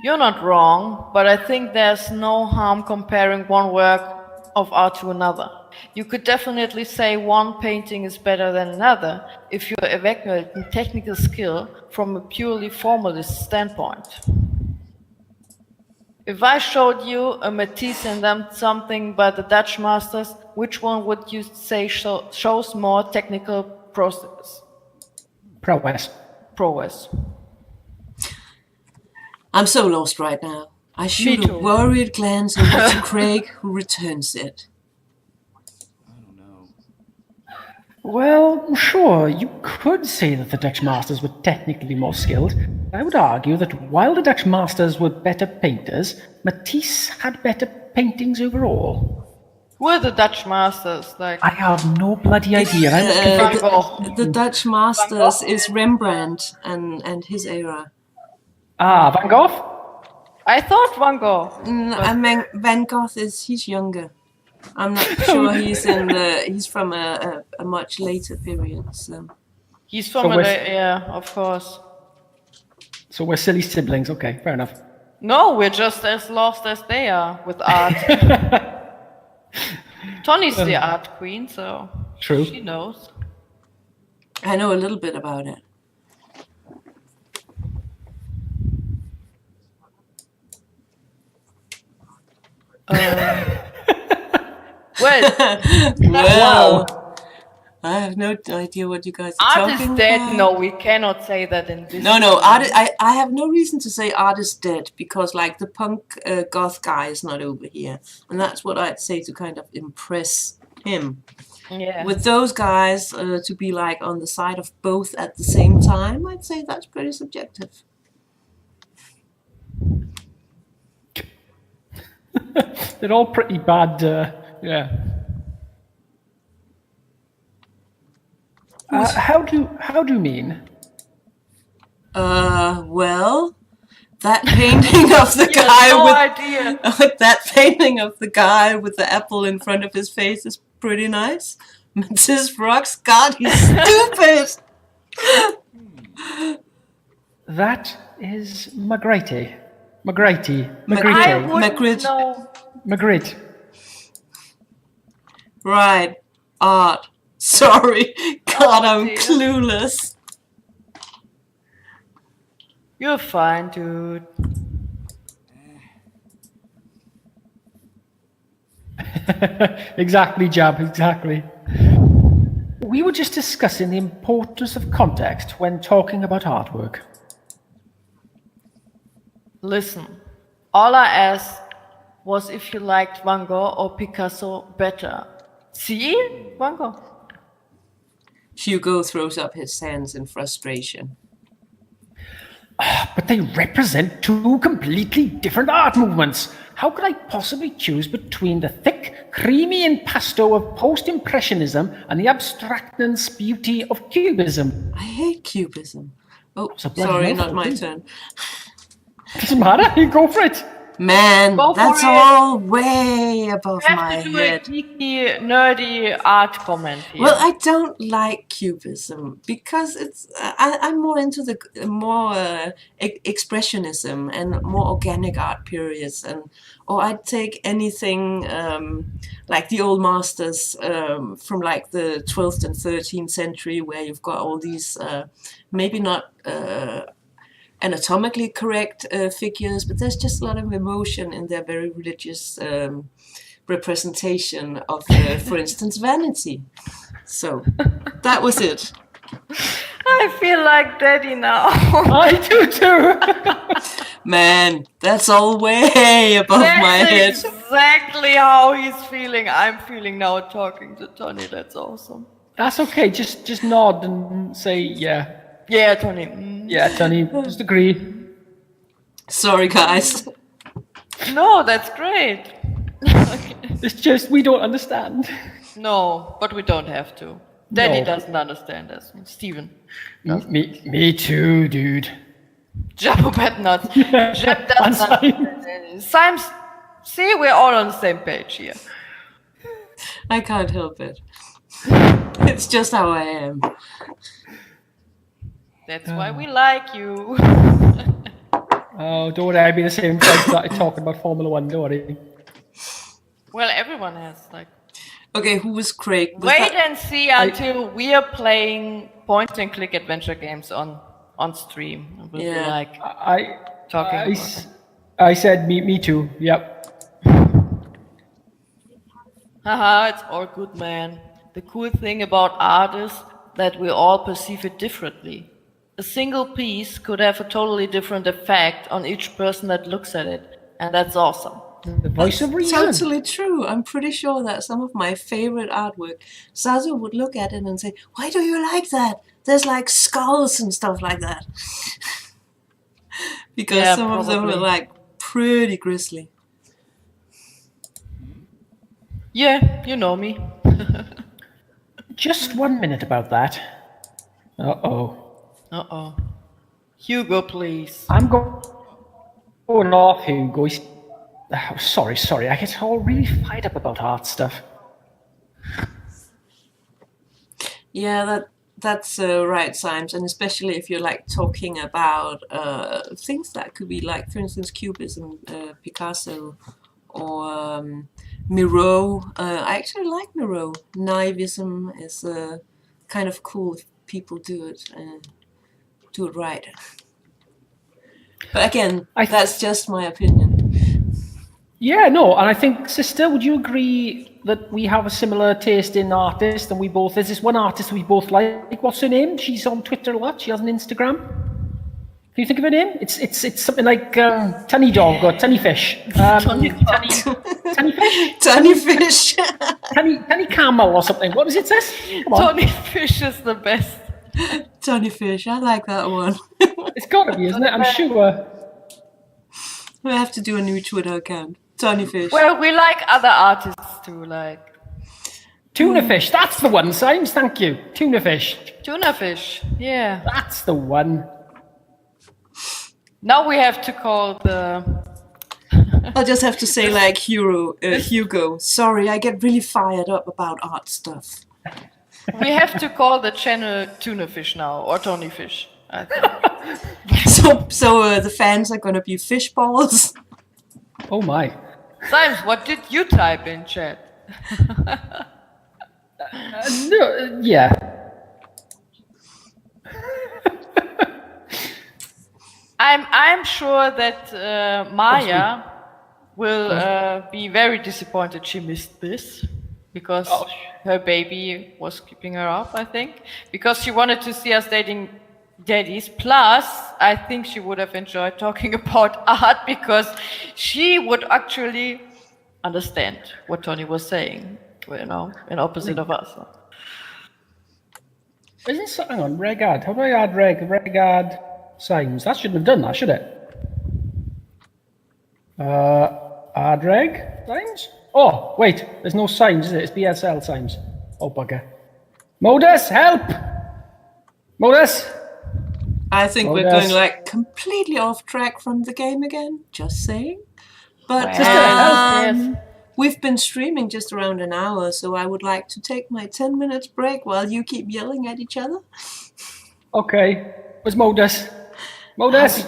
You're not wrong, but I think there's no harm comparing one work of art to another. You could definitely say one painting is better than another if you're evaluating technical skill from a purely formalist standpoint. If I showed you a Matisse and then something by the Dutch masters, which one would you say shows more technical prowess? Prowess. I'm so lost right now. I shoot a too. worried glance over to Craig, who returns it. Well, sure, you could say that the Dutch masters were technically more skilled. I would argue that while the Dutch masters were better painters, Matisse had better paintings overall. Who are the Dutch masters? Like, I have no bloody idea. I'm looking Van for- Gogh. The Dutch masters is Rembrandt and his era. Van Gogh? I thought Van Gogh. I mean, Van Gogh he's younger. I'm not sure he's from a much later period. So. He's from So a, we're- yeah, of course. So we're silly siblings. Okay, fair enough. No, we're just as lost as they are with art. Tony's the art queen, so True. she knows. I know a little bit about it. Well, Well, I have no idea what you guys are art is talking dead. about. No, we cannot say that in this. No, I have no reason to say art is dead because like the punk goth guy is not over here. And that's what I'd say to kind of impress him. Yeah. With those guys to be like on the side of both at the same time, I'd say that's pretty subjective. They're all pretty bad. Yeah. How do you mean? Well, that painting of the You have guy no with idea. that painting of the guy with the apple in front of his face is pretty nice. Mrs. Rocks, God, he's stupid! That is Magritte. Magritte. I Magritte. wouldn't Magritte. know. Magritte. Right. Art. Sorry. God, I'm dear. clueless. You're fine, dude. Exactly, Jab, exactly. We were just discussing the importance of context when talking about artwork. Listen, all I asked was if you liked Van Gogh or Picasso better. See? Van Gogh. Hugo throws up his hands in frustration. But they represent two completely different art movements. How could I possibly choose between the thick, creamy impasto of post-impressionism and the abstractness beauty of cubism? I hate cubism. Oh, a bloody sorry, mouthful, not my too. turn. Doesn't matter, you go for it. Man, Go for that's it. all way above You my have to do head. a geeky, nerdy art comment here. Well, I don't like cubism because I'm more into the more expressionism and more organic art periods, or I'd take anything like the old masters from like the 12th and 13th century, where you've got all these maybe not anatomically correct figures, but there's just a lot of emotion in their very religious representation of, for instance, vanity. So that was it. I feel like daddy now. I do too. Man, that's all way above my head. That's exactly how he's feeling. I'm feeling now talking to Tony. That's awesome. That's okay, just nod and say, yeah. Yeah, Tony. Mm. Yeah, Tony, just agree. Sorry, guys. No, that's great. It's just, we don't understand. No, but we don't have to. Daddy No. doesn't understand us. Steven. Me too, dude. Jabbo bet not. Jab And doesn't Simon. understand. Simon, see, we're all on the same page here. I can't help it. It's just how I am. That's why we like you. Oh, don't worry, I'll be the same if I started talking about Formula One, don't worry. Well, everyone has, like. Okay, who was Craig? Was Wait that- and see until we are playing point-and-click adventure games on stream. And we'll be Yeah. like I, talking I, about s- it. I said me too, yep. Haha, it's all good, man. The cool thing about art is that we all perceive it differently. A single piece could have a totally different effect on each person that looks at it, and that's awesome. The voice of reason. Totally true. I'm pretty sure that some of my favorite artwork, Sazu would look at it and say, "Why do you like that? There's like skulls and stuff like that." Because Yeah, some of them are probably. like pretty grisly. Yeah, you know me. Just 1 minute about that. Uh-oh. Uh-oh. Hugo, please. I'm going off, Hugo. Oh, sorry. I get all really fired up about art stuff. Yeah, that's right, Symes, and especially if you're like talking about things that could be like, for instance, Cubism, Picasso, or Miro. I actually like Miro. Naivism is kind of cool if people do it right. But again, that's just my opinion. Yeah, no, and I think, sister, would you agree that we have a similar taste in artists and we both, there's this one artist we both like, what's her name? She's on Twitter a lot, she has an Instagram. Can you think of her name? It's something like Tunny Dog or Tunny Fish. Tunny Fish? Tunny Fish! Tunny Camel or something. What does it say? Come on. Tony Fish is the best. Tunny Fish, I like that one. It's got to be, isn't it? I'm sure. We have to do a new Twitter account. Tunny Fish. Well, we like other artists too, like Tuna Fish, that's the one, Symes, thank you. Tuna Fish, Tuna Fish. Yeah. that's the one. Now we have to call the. I'll just have to say like Hugo, sorry, I get really fired up about art stuff. We have to call the channel Tuna Fish now, or Tony Fish, I think. So the fans are gonna be fish balls. Oh my. Symes, what did you type in chat? No, yeah. I'm sure that Maya will be very disappointed she missed this, because her baby was keeping her up, I think, because she wanted to see us dating daddies. Plus, I think she would have enjoyed talking about art, because she would actually understand what Tony was saying, you know, in opposite of us. Isn't so, hang on, regard. How do I add regard signs? That shouldn't have done that, should it? Add reg signs? Oh, wait, there's no signs, is it? It's BSL signs. Oh, bugger. Modus, help! Modus! I think we're yes. going like completely off track from the game again. Just saying. But Yes. we've been streaming just around an hour, so I would like to take my 10 minutes break while you keep yelling at each other. Okay, where's Modus? Modus!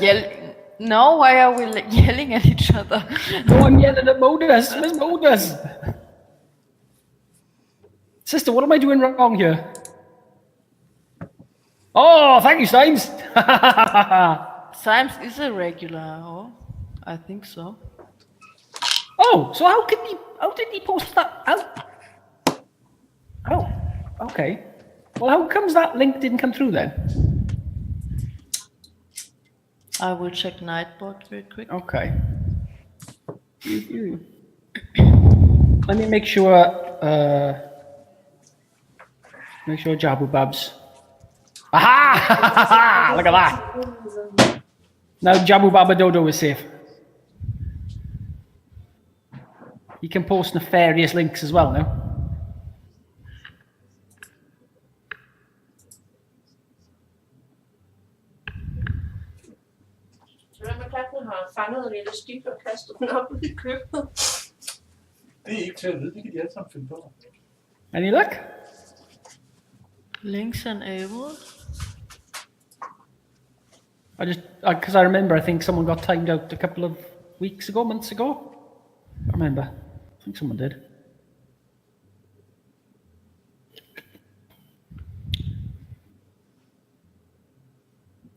No, why are we yelling at each other? No, I'm yelling at Modus. Where's Modus? Sister, what am I doing wrong here? Oh, thank you, Symes. Symes is a regular, oh, I think so. Oh, so how did he post that? Oh, okay. Well, how comes that link didn't come through then? I will check Nightbot real quick. Okay. Let me make sure. Make sure Jabu Babs. Aha! Look at that. Now Jabu Baba Dodo is safe. You can post nefarious links as well now. fanget en elastik og kastet den op i køkkenet. Det er ikke til at vide, det kan de alle sammen finde på. Any luck? Links enabled. Because I remember, I think someone got timed out a couple of weeks ago, months ago. I remember. I think someone did.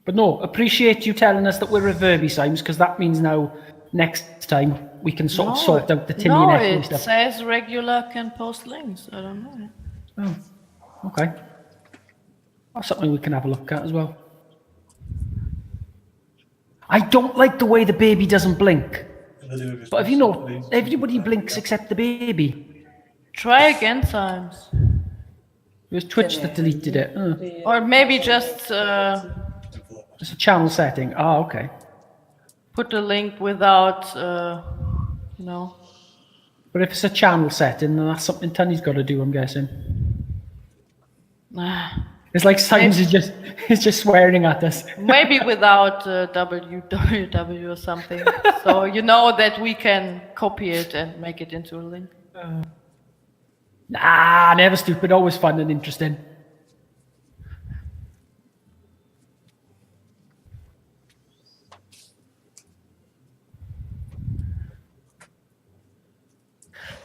But no, appreciate you telling us that we're reverby Symes, because that means now next time we can sort out the Timmy and Echo it stuff. says regular can post links. I don't know. Oh, okay. That's something we can have a look at as well. I don't like the way the baby doesn't blink. But have you know, everybody blinks except the baby. Try again, Symes. It was Twitch that deleted it. Or maybe just It's a channel setting. Ah, okay. put the link without, But if it's a channel setting, then that's something Tony's got to do, I'm guessing. It's like Symes is just swearing at us. Maybe without www or something. So you know that we can copy it and make it into a link. Nah, never stupid. Always fun and interesting.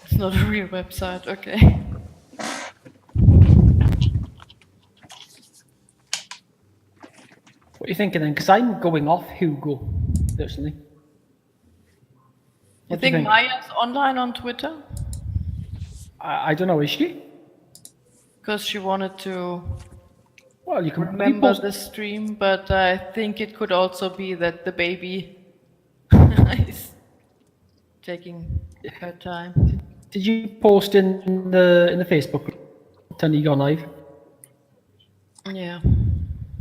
It's not a real website, okay. What are you thinking then? Because I'm going off Hugo, personally. You What do you think Maya's online on Twitter? I don't know, is she? Because she wanted to Well, you can remember repost. the stream, but I think it could also be that the baby is taking her time. Did you post in the Facebook group, Tony gone live? Yeah.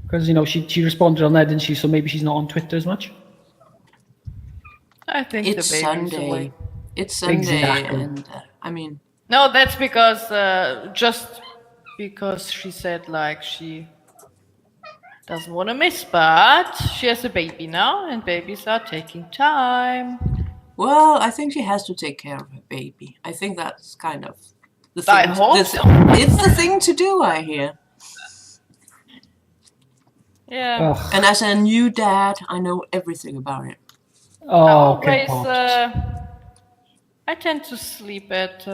Because she responded on there, didn't she? So maybe she's not on Twitter as much. I think It's the baby's Sunday. awake. It's Sunday, Exactly. and I mean, No, that's because just because she said like she doesn't want to miss, but she has a baby now, and babies are taking time. well, I think she has to take care of her baby. I think that's kind of The I thing, hope the- so. It's the thing to do, I hear. Yeah. Ugh. And as a new dad, I know everything about it. Oh, okay. Always, I tend to sleep at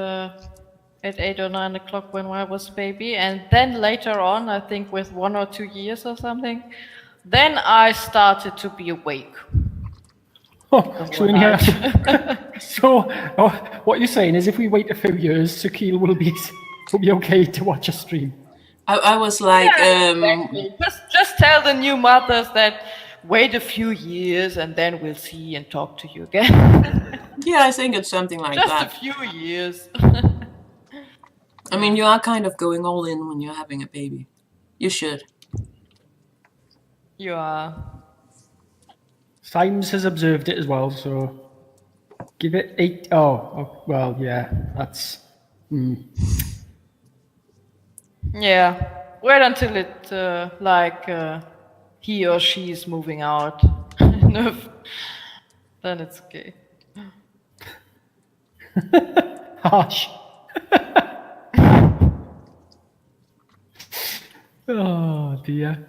8 or 9 o'clock when I was baby, and then later on, I think with 1 or 2 years or something, then I started to be awake. Oh, so in here, so what you're saying is, if we wait a few years, Sakil will be okay to watch a stream. I was like, Exactly. Just tell the new mothers that wait a few years and then we'll see and talk to you again. yeah, I think it's something like Just a that. few years. I mean, you are kind of going all in when you're having a baby. You should. You are. Symes has observed it as well, so give it 8. Oh, well, yeah, that's. Yeah. Wait until it he or she is moving out. No, then it's okay. Harsh. Oh dear.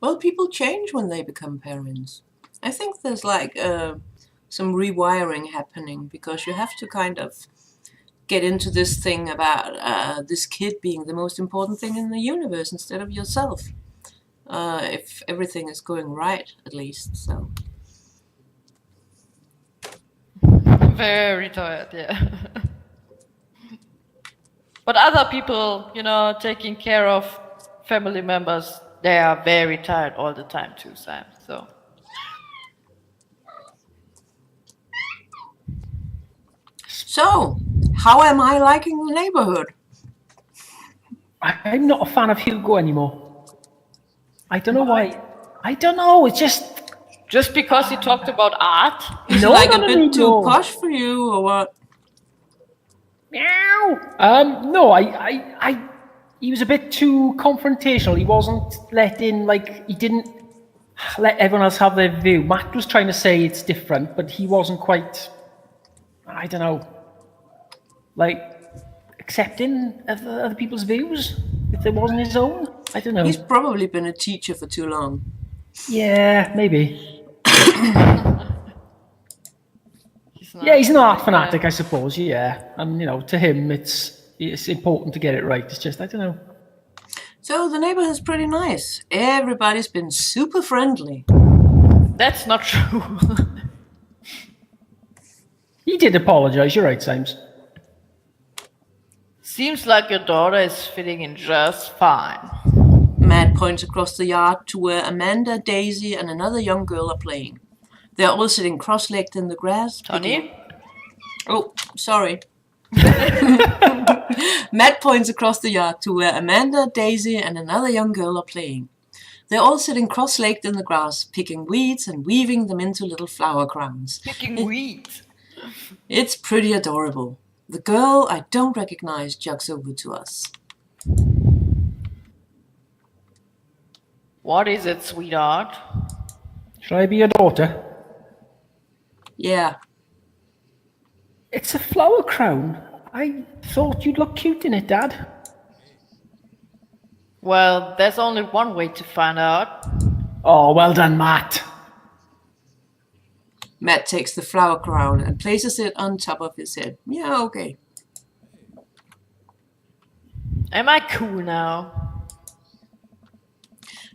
Well, people change when they become parents. I think there's like some rewiring happening because you have to kind of get into this thing about this kid being the most important thing in the universe instead of yourself. If everything is going right, at least. So Very tired, yeah. But other people, taking care of family members, they are very tired all the time too, Sam. So So, how am I liking the neighborhood? I'm not a fan of Hugo anymore. I don't know why. I don't know. It's just because he talked about art, Is No, it like no, a no, bit no, too no. posh for you, or what? meow. No, he was a bit too confrontational. He wasn't he didn't let everyone else have their view. Matt was trying to say it's different, but he wasn't quite, I don't know, accepting of other people's views if there wasn't his own. I don't know. He's probably been a teacher for too long. Yeah, maybe. he's not. Yeah, he's an art fanatic, I suppose. Yeah, and to him, it's important to get it right. It's just I don't know. So the neighborhood's pretty nice. Everybody's been super friendly. That's not true. He did apologise. You're right, Symes. Seems like your daughter is fitting in just fine. Matt points across the yard to where Amanda, Daisy, and another young girl are playing. They're all sitting cross-legged in the grass. Tony? Oh, sorry. Matt points across the yard to where Amanda, Daisy, and another young girl are playing. They're all sitting cross-legged in the grass, picking weeds and weaving them into little flower crowns. Picking weeds. It's pretty adorable. The girl I don't recognize jogs over to us. What is it, sweetheart? Shall I be your daughter? Yeah, It's a flower crown. I thought you'd look cute in it, Dad. Well, there's only one way to find out. Oh, well done, Matt. Matt takes the flower crown and places it on top of his head. Yeah, okay. Am I cool now?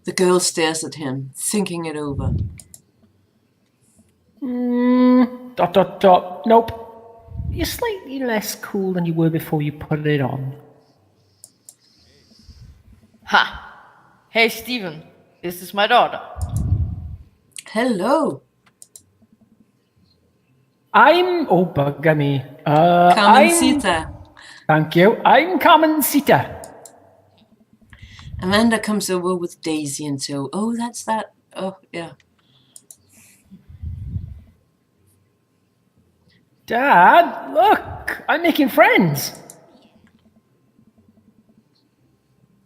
The girl stares at him, thinking it over. ... Nope. You're slightly less cool than you were before you put it on. Ha! Hey, Steven, this is my daughter. Hello. Oh, bugger me. Carmencita. Thank you. I'm Carmencita. Amanda comes over with Daisy in tow. Oh, that's that. Oh, yeah. Dad, look, I'm making friends.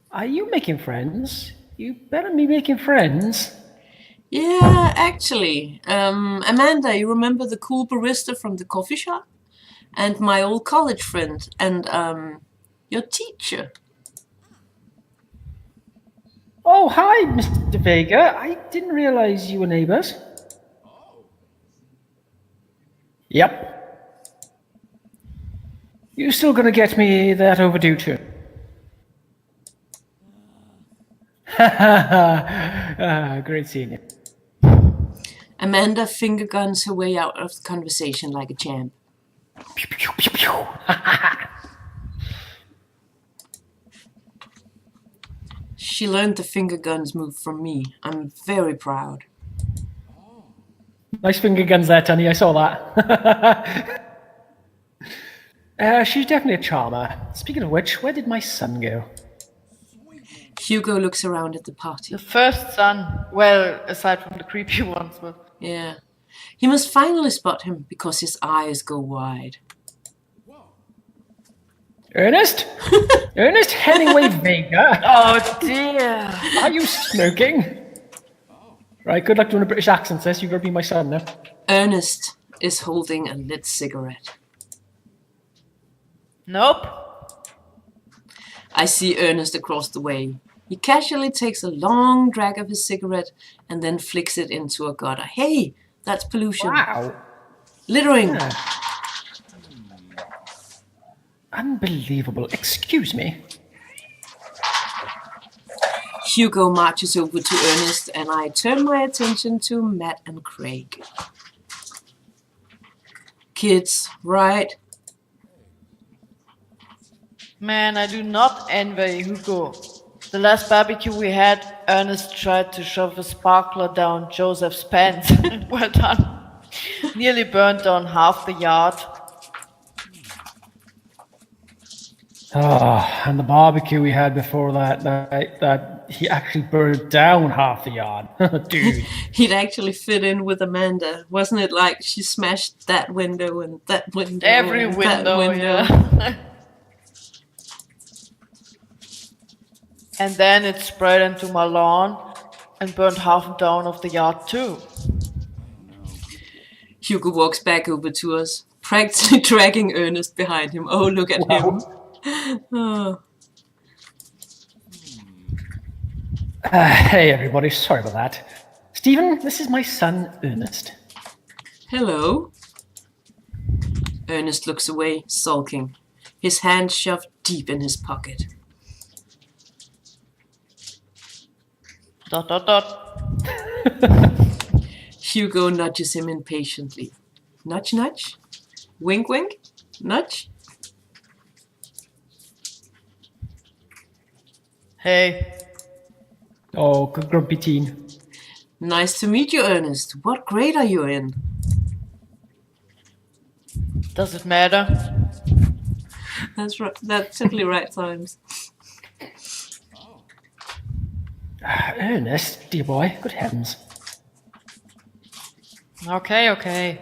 Are you making friends? You better be making friends. Yeah, actually. Amanda, you remember the cool barista from the coffee shop? and my old college friend, and your teacher. Oh, hi, Mr. Vega. I didn't realize you were neighbors. Yep. You still gonna get me that overdue tune? Great seeing you. Amanda finger guns her way out of the conversation like a champ. Pew, pew, pew, pew. She learned the finger guns move from me. I'm very proud. Nice finger guns there, Tony. I saw that. She's definitely a charmer. Speaking of which, where did my son go? Hugo looks around at the party. The first son, well, aside from the creepy ones, but Yeah. He must finally spot him because his eyes go wide. Ernest? Ernest Hemingway Vega? oh dear. Are you smoking? Right, good luck doing a British accent, sis. You're gonna be my son now. Ernest is holding a lit cigarette. Nope. I see Ernest across the way. He casually takes a long drag of his cigarette and then flicks it into a gutter. Hey, that's pollution. Wow. Littering. Yeah. Unbelievable. Excuse me. Hugo marches over to Ernest and I turn my attention to Matt and Craig. Kids, right? Man, I do not envy Hugo. The last barbecue we had, Ernest tried to shove a sparkler down Joseph's pants. Well done. Nearly burned down half the yard. Oh, and the barbecue we had before that he actually burned down half the yard. Dude. He'd actually fit in with Amanda. Wasn't it like she smashed that window and that window Every and window, that window? yeah. And then it spread into my lawn and burned half down of the yard too. Hugo walks back over to us, practically dragging Ernest behind him. Oh, look at him. Oh. Hey, everybody. Sorry about that. Stephen, this is my son, Ernest. Hello. Ernest looks away, sulking, his hand shoved deep in his pocket. ... Hugo nudges him impatiently. Nudge, nudge? Wink, wink? Nudge? Hey, Oh, good grumpy teen. Nice to meet you, Ernest. What grade are you in? does it matter? That's right. That's simply right times. Ernest, dear boy, good heavens. Okay.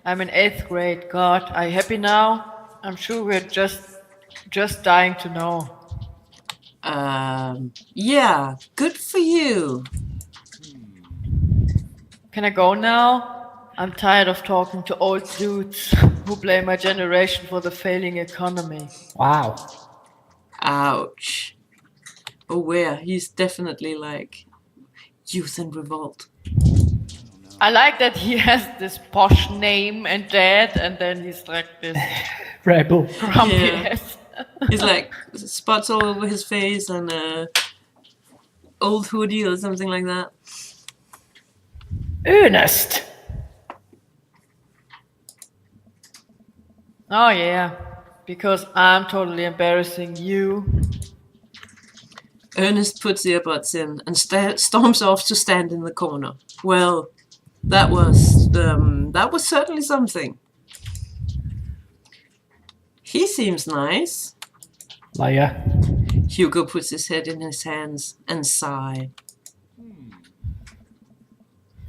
I'm in 8th grade. God, are you happy now? I'm sure we're just dying to know. Yeah, good for you. Can I go now? I'm tired of talking to old dudes who blame my generation for the failing economy. Wow. Ouch. Oh, where? He's definitely like youth in revolt. I like that he has this posh name and dad, and then he's like this Rebel. grumpy Yeah. ass. He's like spots all over his face and old hoodie or something like that. Ernest! Oh yeah, because I'm totally embarrassing you. Ernest puts earbuds in and storms off to stand in the corner. Well, that was certainly something. He seems nice. Liar. Hugo puts his head in his hands and sigh.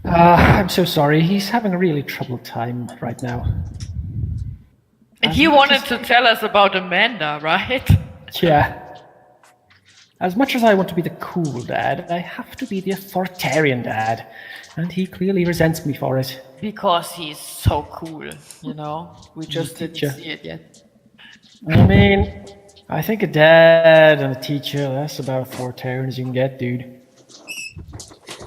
I'm so sorry. He's having a really troubled time right now. And he wanted to tell us about Amanda, right? Yeah. As much as I want to be the cool dad, I have to be the authoritarian dad. And he clearly resents me for it. Because he's so cool, you know? We just didn't teacher. see it yet. I mean, I think a dad and a teacher, that's about authoritarian as you can get, dude.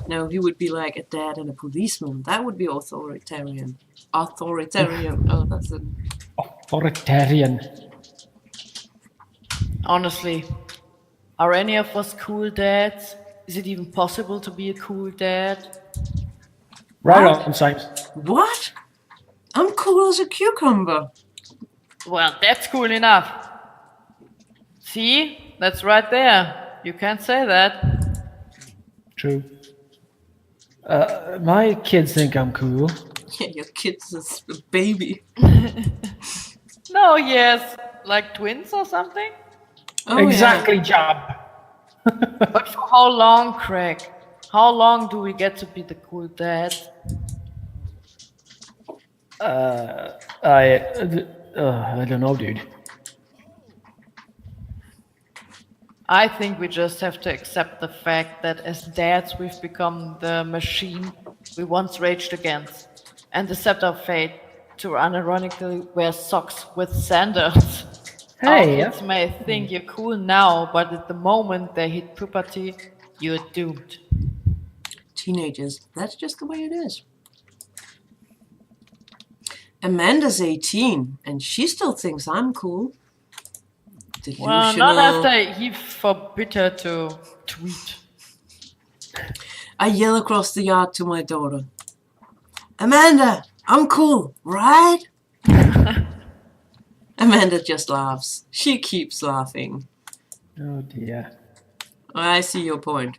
No, he would be like a dad and a policeman. That would be authoritarian. Authoritarian. Oh, that's it. Authoritarian. Honestly, are any of us cool dads? Is it even possible to be a cool dad? Right What? on, Symes. What? I'm cool as a cucumber. Well, that's cool enough. See? That's right there. You can't say that. True. My kids think I'm cool. Yeah, your kid's a baby. No, yes. Like twins or something? Oh, Exactly, Jab. But for how long, Craig? How long do we get to be the cool dad? I don't know, dude. I think we just have to accept the fact that as dads we've become the machine we once raged against, and accept our fate to unironically wear socks with sandals. Hey, Our kids may think you're cool now, but at the moment they hit puberty, you're doomed. Teenagers. That's just the way it is. Amanda's 18, and she still thinks I'm cool. Delusional. Well, not after he forbid her to tweet. I yell across the yard to my daughter. Amanda, I'm cool, right? Amanda just laughs. She keeps laughing. Oh dear. I see your point.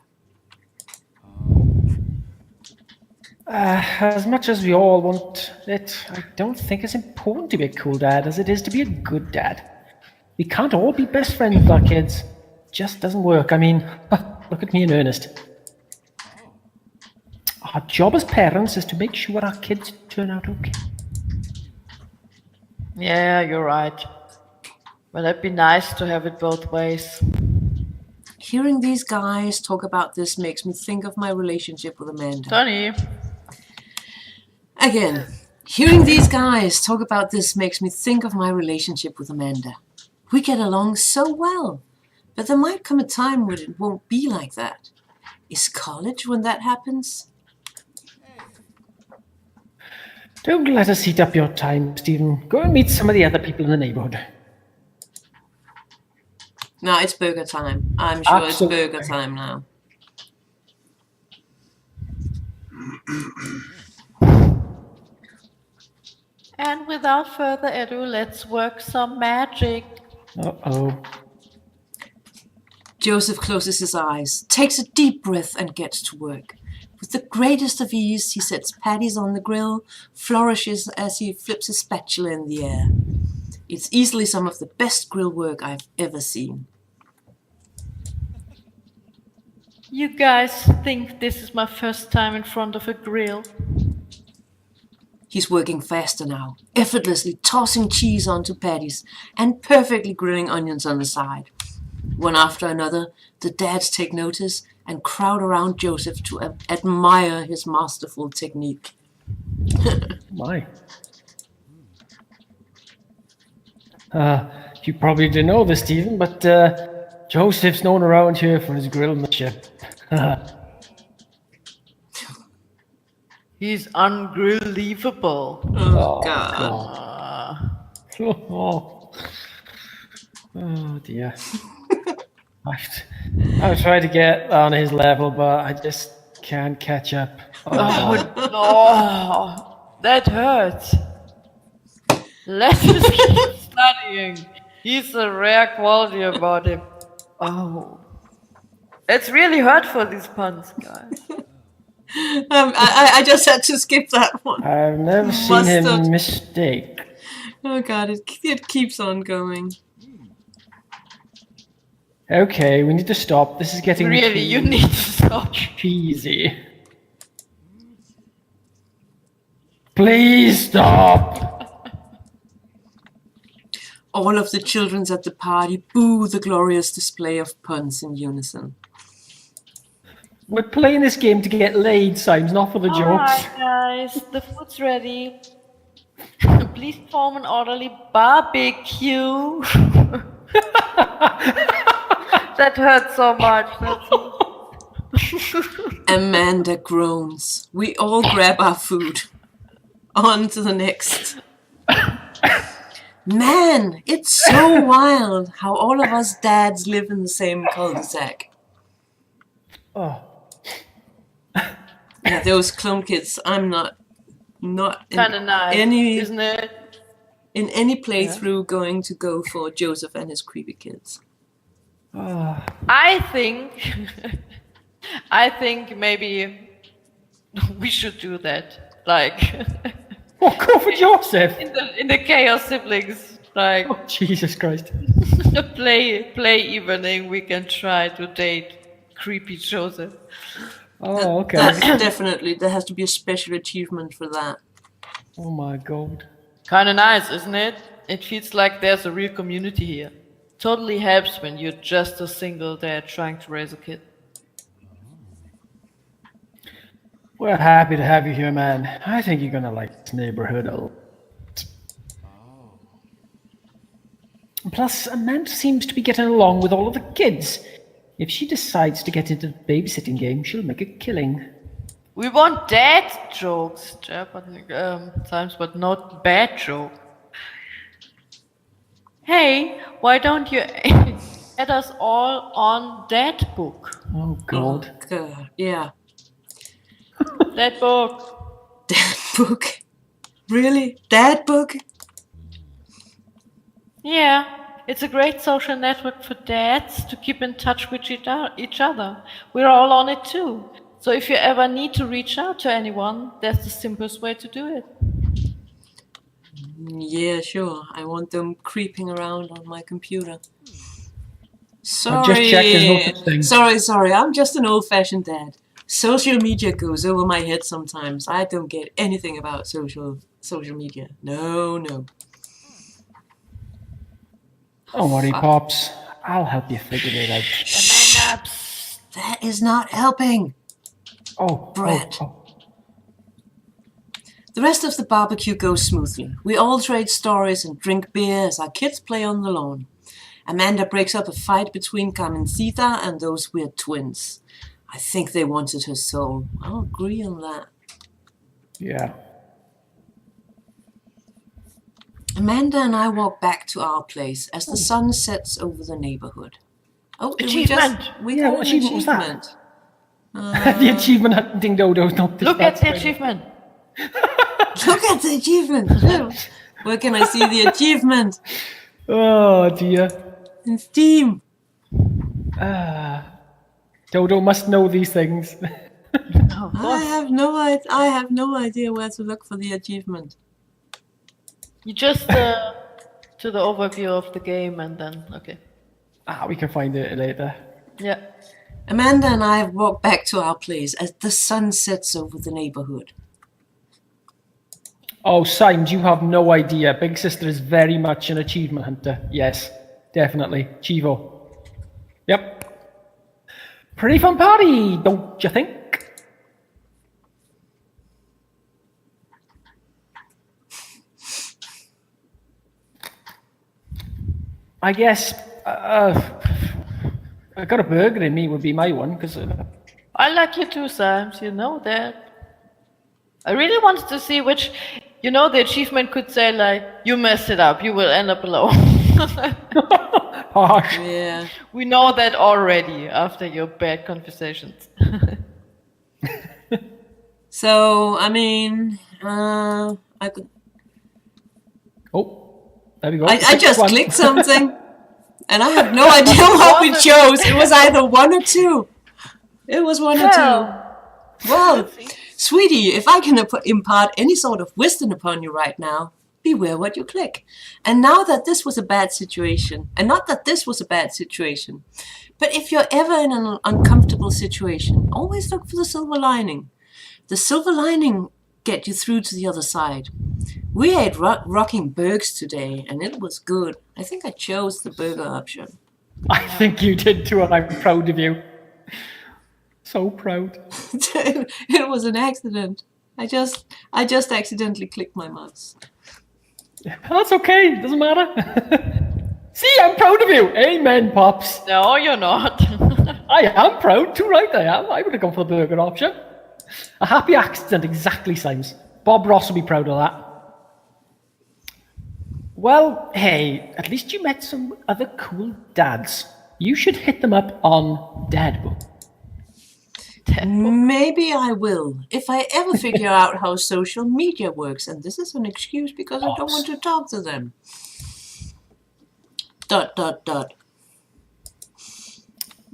As much as we all want it, I don't think it's important to be a cool dad as it is to be a good dad. We can't all be best friends with our kids. It just doesn't work. I mean, look at me in earnest. Our job as parents is to make sure our kids turn out okay. Yeah, you're right. But it'd be nice to have it both ways. Hearing these guys talk about this makes me think of my relationship with Amanda. Tony, Again, hearing these guys talk about this makes me think of my relationship with Amanda. We get along so well, but there might come a time when it won't be like that. Is college when that happens? Don't let us eat up your time, Stephen. Go and meet some of the other people in the neighborhood. No, it's burger time. I'm sure Absolutely. it's burger time now. and without further ado, let's work some magic. Uh-oh. Joseph closes his eyes, takes a deep breath, and gets to work. With the greatest of ease, he sets patties on the grill, flourishes as he flips his spatula in the air. It's easily some of the best grill work I've ever seen. You guys think this is my first time in front of a grill? He's working faster now, effortlessly tossing cheese onto patties and perfectly grilling onions on the side. One after another, the dads take notice and crowd around Joseph to admire his masterful technique. My. You probably didn't know this, Stephen, but Joseph's known around here for his grillmanship. He's unbelievable. Oh, God. Oh dear. I've tried to get on his level, but I just can't catch up. Oh, that hurts. Let's just keep studying. He's a rare quality about him. Oh. It's really hurtful, these puns, guys. I just had to skip that one. I've never seen Mustard. him mistake. Oh, God, it keeps on going. Okay, we need to stop. This is getting Really, you need to stop. cheesy. Please stop. All of the children at the party boo the glorious display of puns in unison. We're playing this game to get laid, Symes, not for the jokes. Alright, guys, the food's ready. Please form an orderly barbecue. That hurt so much. Amanda groans. We all grab our food. On to the next. Man, it's so wild how all of us dads live in the same cul-de-sac. Oh, Yeah, those clone kids, I'm not Kind of nice, isn't it? in any playthrough going to go for Joseph and his creepy kids. I think maybe we should do that. Like oh, go for Joseph! in the Chaos Siblings, like Oh, Jesus Christ. a play evening, we can try to date creepy Joseph. Oh, okay. That's definitely, there has to be a special achievement for that. Oh my god. Kind of nice, isn't it? It feels like there's a real community here. Totally helps when you're just a single dad trying to raise a kid. We're happy to have you here, man. I think you're gonna like this neighborhood a lot. Plus, Amanda seems to be getting along with all of the kids. If she decides to get into the babysitting game, she'll make a killing. We want dad jokes, times, but not bad joke. Hey, why don't you add us all on that book? Oh god. God, yeah. That book. That book? Really? That book? Yeah, it's a great social network for dads to keep in touch with each other. We're all on it too. So if you ever need to reach out to anyone, that's the simplest way to do it. Yeah, sure. I want them creeping around on my computer. I just checked, there's no such thing. Sorry. I'm just an old-fashioned dad. Social media goes over my head sometimes. I don't get anything about social media. No. Don't worry, Pops. I'll help you figure it out. Amanda, psst. That is not helping. Oh, Brett. Oh. The rest of the barbecue goes smoothly. We all trade stories and drink beer as our kids play on the lawn. Amanda breaks up a fight between Carmencita and those weird twins. I think they wanted her soul. I'll agree on that. Yeah. Amanda and I walk back to our place as the sun sets over the neighborhood. Oh, did Achievement! We Yeah, got what an achievement was that? achievement. The achievement hunting dodos, not this. Look at the that's- achievement. Look at the achievement! Where can I see the achievement? Oh dear. In Steam. Dodo must know these things. I have no idea where to look for the achievement. You just to the overview of the game and then okay. We can find it later. Yeah. Amanda and I walk back to our place as the sun sets over the neighborhood. Oh, Symes, you have no idea. Big Sister is very much an achievement hunter. Yes, definitely. Chivo. Yep. Pretty fun party, don't you think? I guess I got a burger in me would be my one, because I like you too, Symes, you know that. I really wanted to see which, the achievement could say like, you messed it up, you will end up alone. harsh. Yeah. We know that already after your bad conversations. So, I mean, I could. Oh, there we go. I just One. clicked something, and I have no idea what we chose. It was either 1 or 2. It was 1 or 2. Well, sweetie, if I can impart any sort of wisdom upon you right now, beware what you click. And now that this was a bad situation, and not that this was a bad situation, but if you're ever in an uncomfortable situation, always look for the silver lining. The silver lining get you through to the other side. We ate rocking burgers today, and it was good. I think I chose the burger option. I think you did too, and I'm proud of you. So proud. It was an accident. I just accidentally clicked my mouse. That's okay. Doesn't matter. See, I'm proud of you. Amen, Pops. No, you're not. I am proud. Too right I am. I would have gone for the burger option. A happy accident, exactly, Sims. Bob Ross will be proud of that. Well, hey, at least you met some other cool dads. You should hit them up on Dadbook. Maybe I will, if I ever figure out how social media works, and this is an excuse because I don't want to talk to them. ...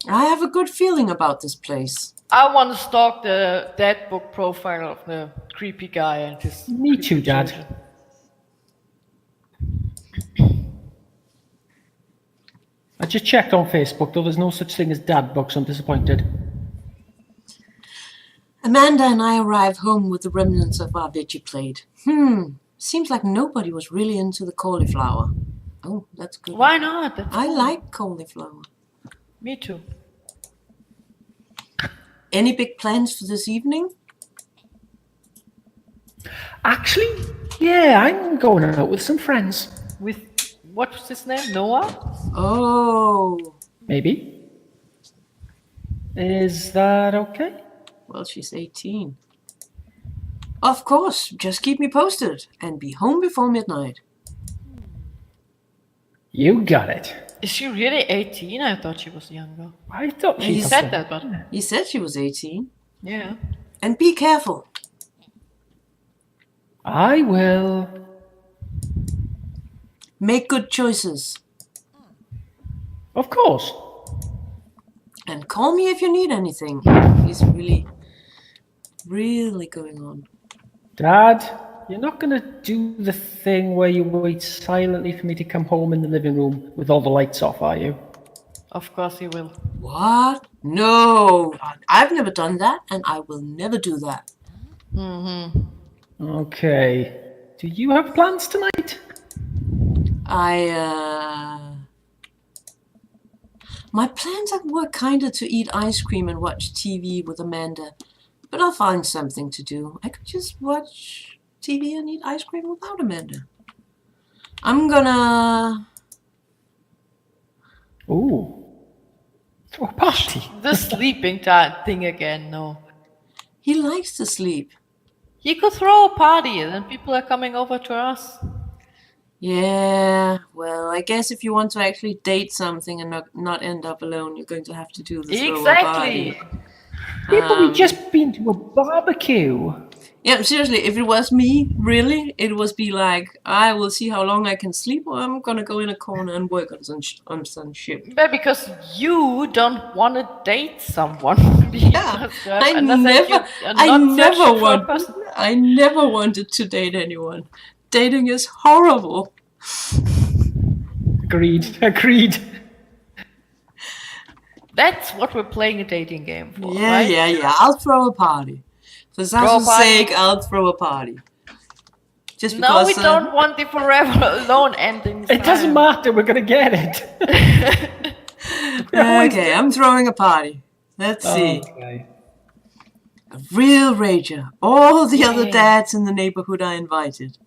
I have a good feeling about this place. I want to stalk the dead book profile of the creepy guy and his. Me too, creepy Dad. children. I just checked on Facebook, though there's no such thing as Dadbooks. I'm disappointed. Amanda and I arrive home with the remnants of our veggie plate. Seems like nobody was really into the cauliflower. Oh, that's good. Why not? That's I cool. like cauliflower. Me too. Any big plans for this evening? Actually, yeah, I'm going out with some friends. With what's his name? Noah? Oh, Maybe. Is that okay? well, she's 18. Of course, just keep me posted and be home before midnight. You got it. Is she really 18? I thought she was younger. I thought He He was said that, but He said she was 18. yeah. And be careful. I will. Make good choices. Of course. And call me if you need anything. He's really going on. Dad, you're not going to do the thing where you wait silently for me to come home in the living room with all the lights off, are you? Of course he will. What? No, I've never done that, and I will never do that. Okay. Do you have plans tonight? My plans were kinda to eat ice cream and watch TV with Amanda, but I'll find something to do. I could just watch TV and eat ice cream without Amanda. I'm gonna... Ooh. Throw a party. The sleeping thing again, no. He likes to sleep. He could throw a party and then people are coming over to us. Yeah, well, I guess if you want to actually date something and not end up alone, you're going to have to do this. Exactly. Yeah, but we've just been to a barbecue. Yeah, seriously, if it was me, really, it would be like, I will see how long I can sleep, or I'm gonna go in a corner and work on some shit. But because you don't want to date someone. Yeah, I never wanted to date anyone. Dating is horrible. Agreed. That's what we're playing a dating game for, Yeah, right? yeah. I'll throw a party. For Sasha's sake, I'll throw a party. Just because. No, we don't want the forever alone ending. It doesn't matter, we're going to get it. Okay, I'm throwing a party. Let's see. Okay. A real rager. All the other dads in the neighborhood are invited.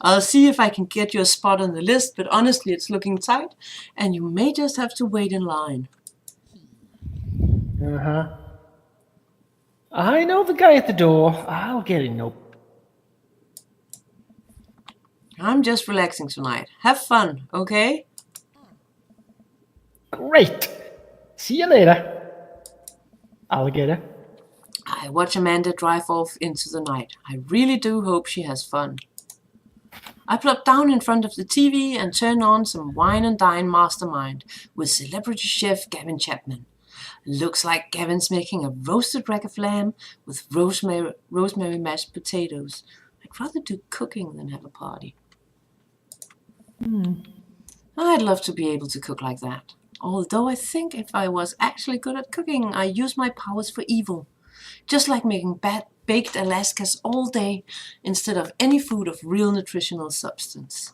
I'll see if I can get you a spot on the list, but honestly, it's looking tight, and you may just have to wait in line. Uh-huh. I know the guy at the door. I'll get him, no. I'm just relaxing tonight. Have fun, okay? Great. See you later, alligator. I watch Amanda drive off into the night. I really do hope she has fun. I plop down in front of the TV and turn on some Wine and Dine Mastermind with celebrity chef Gavin Chapman. Looks like Gavin's making a roasted rack of lamb with rosemary mashed potatoes. I'd rather do cooking than have a party. I'd love to be able to cook like that. Although I think if I was actually good at cooking, I use my powers for evil. Just like making baked Alaskas all day instead of any food of real nutritional substance.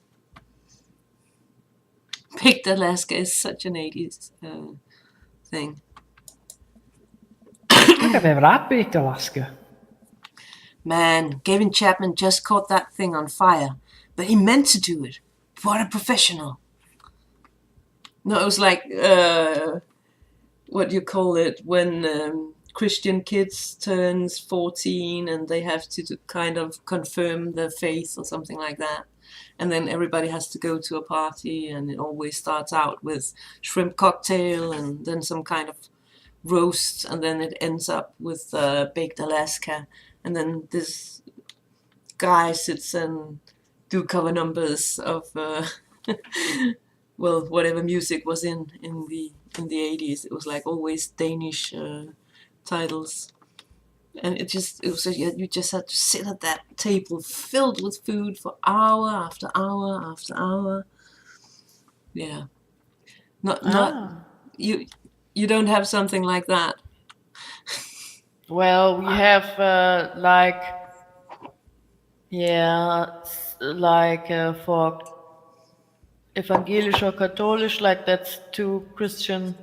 Baked Alaska is such an 80s thing. I think I've never had baked Alaska. Man, Gavin Chapman just caught that thing on fire, but he meant to do it. What a professional. No, it was like, what do you call it, when Christian kids turns 14 and they have to kind of confirm their faith or something like that. And then everybody has to go to a party, and it always starts out with shrimp cocktail and then some kind of roast, and then it ends up with baked Alaska. And then this guy sits and do cover numbers of well, whatever music was in the 80s. It was like always Danish titles, and it was you just had to sit at that table filled with food for hour after hour after hour. Yeah, not you don't have something like that. Well, we have for evangelisch or katholisch, like that's two Christian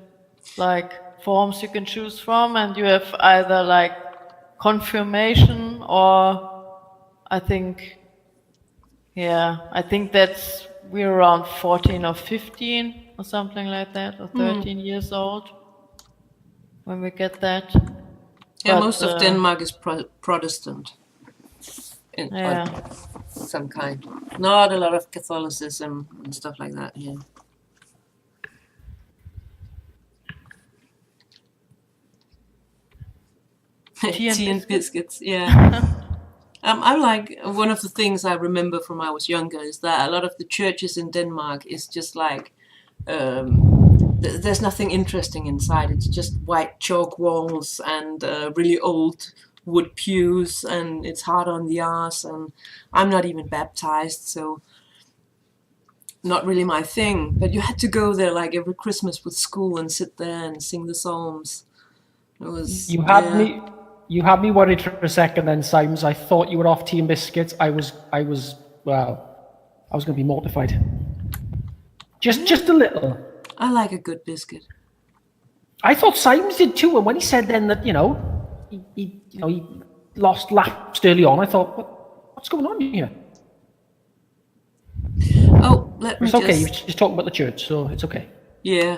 like forms you can choose from, and you have either like confirmation or I think that's we're around 14 or 15 or something like that, or 13 years old when we get that. Yeah, But, most of Denmark is Protestant Yeah. of some kind. Not a lot of Catholicism and stuff like that here. Tea and biscuits, yeah. I'm like, one of the things I remember from when I was younger is that a lot of the churches in Denmark is just like, there's nothing interesting inside. It's just white chalk walls and really old wood pews, and it's hard on the arse, and I'm not even baptized, so not really my thing. But you had to go there like every Christmas with school and sit there and sing the psalms. It was You had me worried for a second then, Symes. I thought you were off tea and biscuits. I was going to be mortified. Just a little. I like a good biscuit. I thought Symes did too, and when he said then that, he lost lapsed early on, I thought, what's going on here? Oh, let me It's okay, you're just talking about the church, so it's okay. Yeah.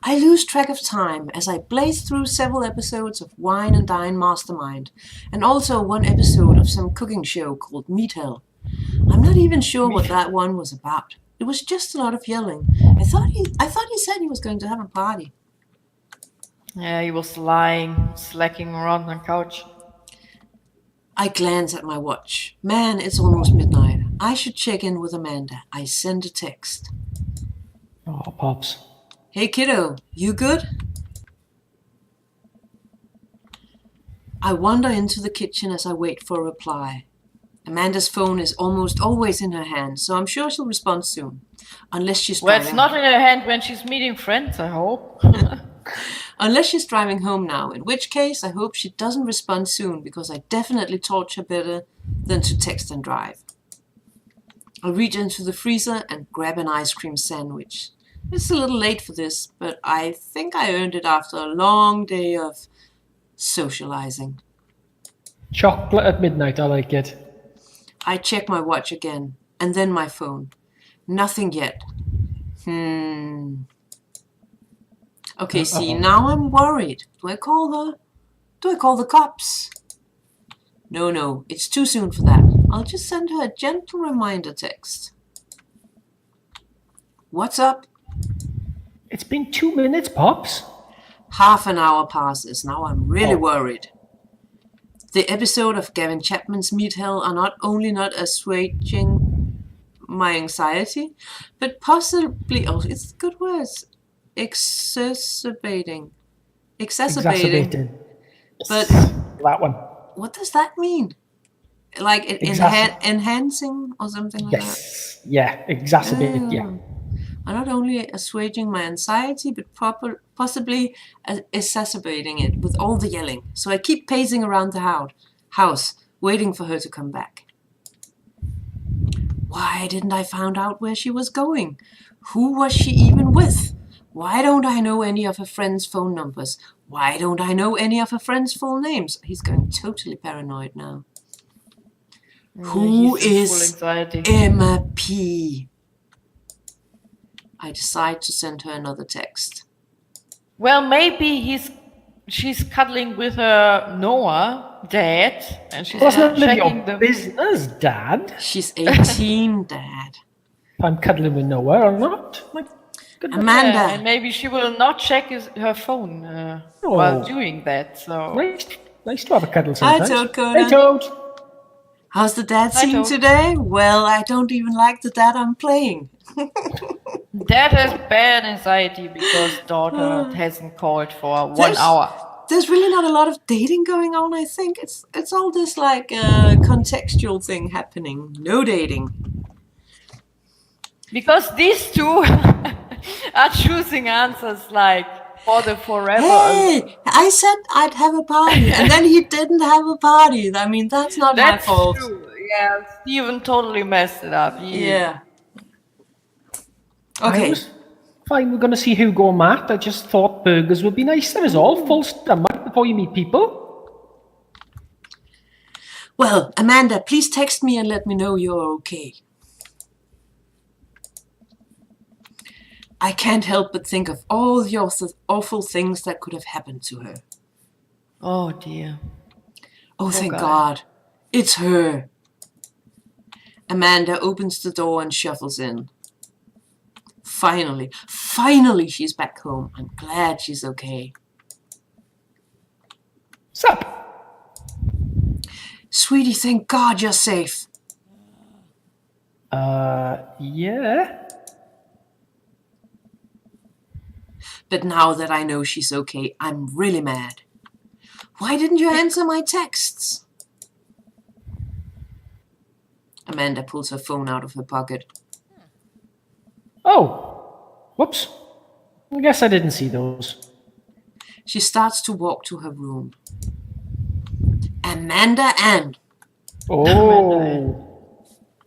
I lose track of time as I blaze through several episodes of Wine and Dine Mastermind, and also one episode of some cooking show called Meat Hell. I'm not even sure what that one was about. It was just a lot of yelling. I thought he said he was going to have a party. Yeah, he was lying, slacking around on the couch. I glance at my watch. Man, it's almost midnight. I should check in with Amanda. I send a text. Oh, Pops. Hey kiddo, you good? I wander into the kitchen as I wait for a reply. Amanda's phone is almost always in her hand, so I'm sure she'll respond soon. Unless she's Well, driving. it's not in her hand when she's meeting friends, I hope. Unless she's driving home now, in which case I hope she doesn't respond soon, because I definitely torture better than to text and drive. I'll reach into the freezer and grab an ice cream sandwich. It's a little late for this, but I think I earned it after a long day of socializing. Chocolate at midnight, I like it. I check my watch again, and then my phone. Nothing yet. Okay, see, now I'm worried. Do I call her? Do I call the cops? No, it's too soon for that. I'll just send her a gentle reminder text. What's up? It's been 2 minutes, Pops. Half an hour passes. Now I'm really worried. The episode of Gavin Chapman's Meat Hell are not only not assuaging my anxiety, but possibly, it's good words, exacerbating. But that one. what does that mean? Like enhancing or something like that? Yes. Yeah, exacerbate, yeah. are not only assuaging my anxiety, but possibly exacerbating it with all the yelling. So I keep pacing around the house, waiting for her to come back. Why didn't I find out where she was going? Who was she even with? Why don't I know any of her friends' phone numbers? Why don't I know any of her friends' full names? He's going totally paranoid now. Who He's in full is anxiety. Emma P? I decide to send her another text. Well, maybe she's cuddling with her Noah dad, and she's That's none of checking your the business, Dad. She's 18, Dad. If I'm cuddling with Noah or not. My goodness. Amanda. Yeah, and maybe she will not check her phone while doing that. So Nice to have a cuddle Hi, sometimes. Toad Coda. Hey, Toad. How's the dad Hi, scene Toad. today? Well, I don't even like the dad I'm playing. Dad has bad anxiety because daughter hasn't called for 1 There's- hour. There's really not a lot of dating going on, I think. It's all this like contextual thing happening. No dating. Because these two are choosing answers like for the forever. Hey, I said I'd have a party, and then he didn't have a party. I mean, that's not That's my fault. true. Yeah, Steven totally messed it up. Yeah. I Okay. was fine, we're going to see Hugo and Matt. I just thought burgers would be nice. That was all. Full stomach before you meet people. Well, Amanda, please text me and let me know you're okay. I can't help but think of all the awful things that could have happened to her. Oh dear. Oh, thank God. God. It's her. Amanda opens the door and shuffles in. Finally she's back home. I'm glad she's okay. Sup? Sweetie, thank God you're safe. Yeah. But now that I know she's okay, I'm really mad. Why didn't you answer my texts? Amanda pulls her phone out of her pocket. Oh. Whoops. I guess I didn't see those. She starts to walk to her room. Amanda Ann. Oh.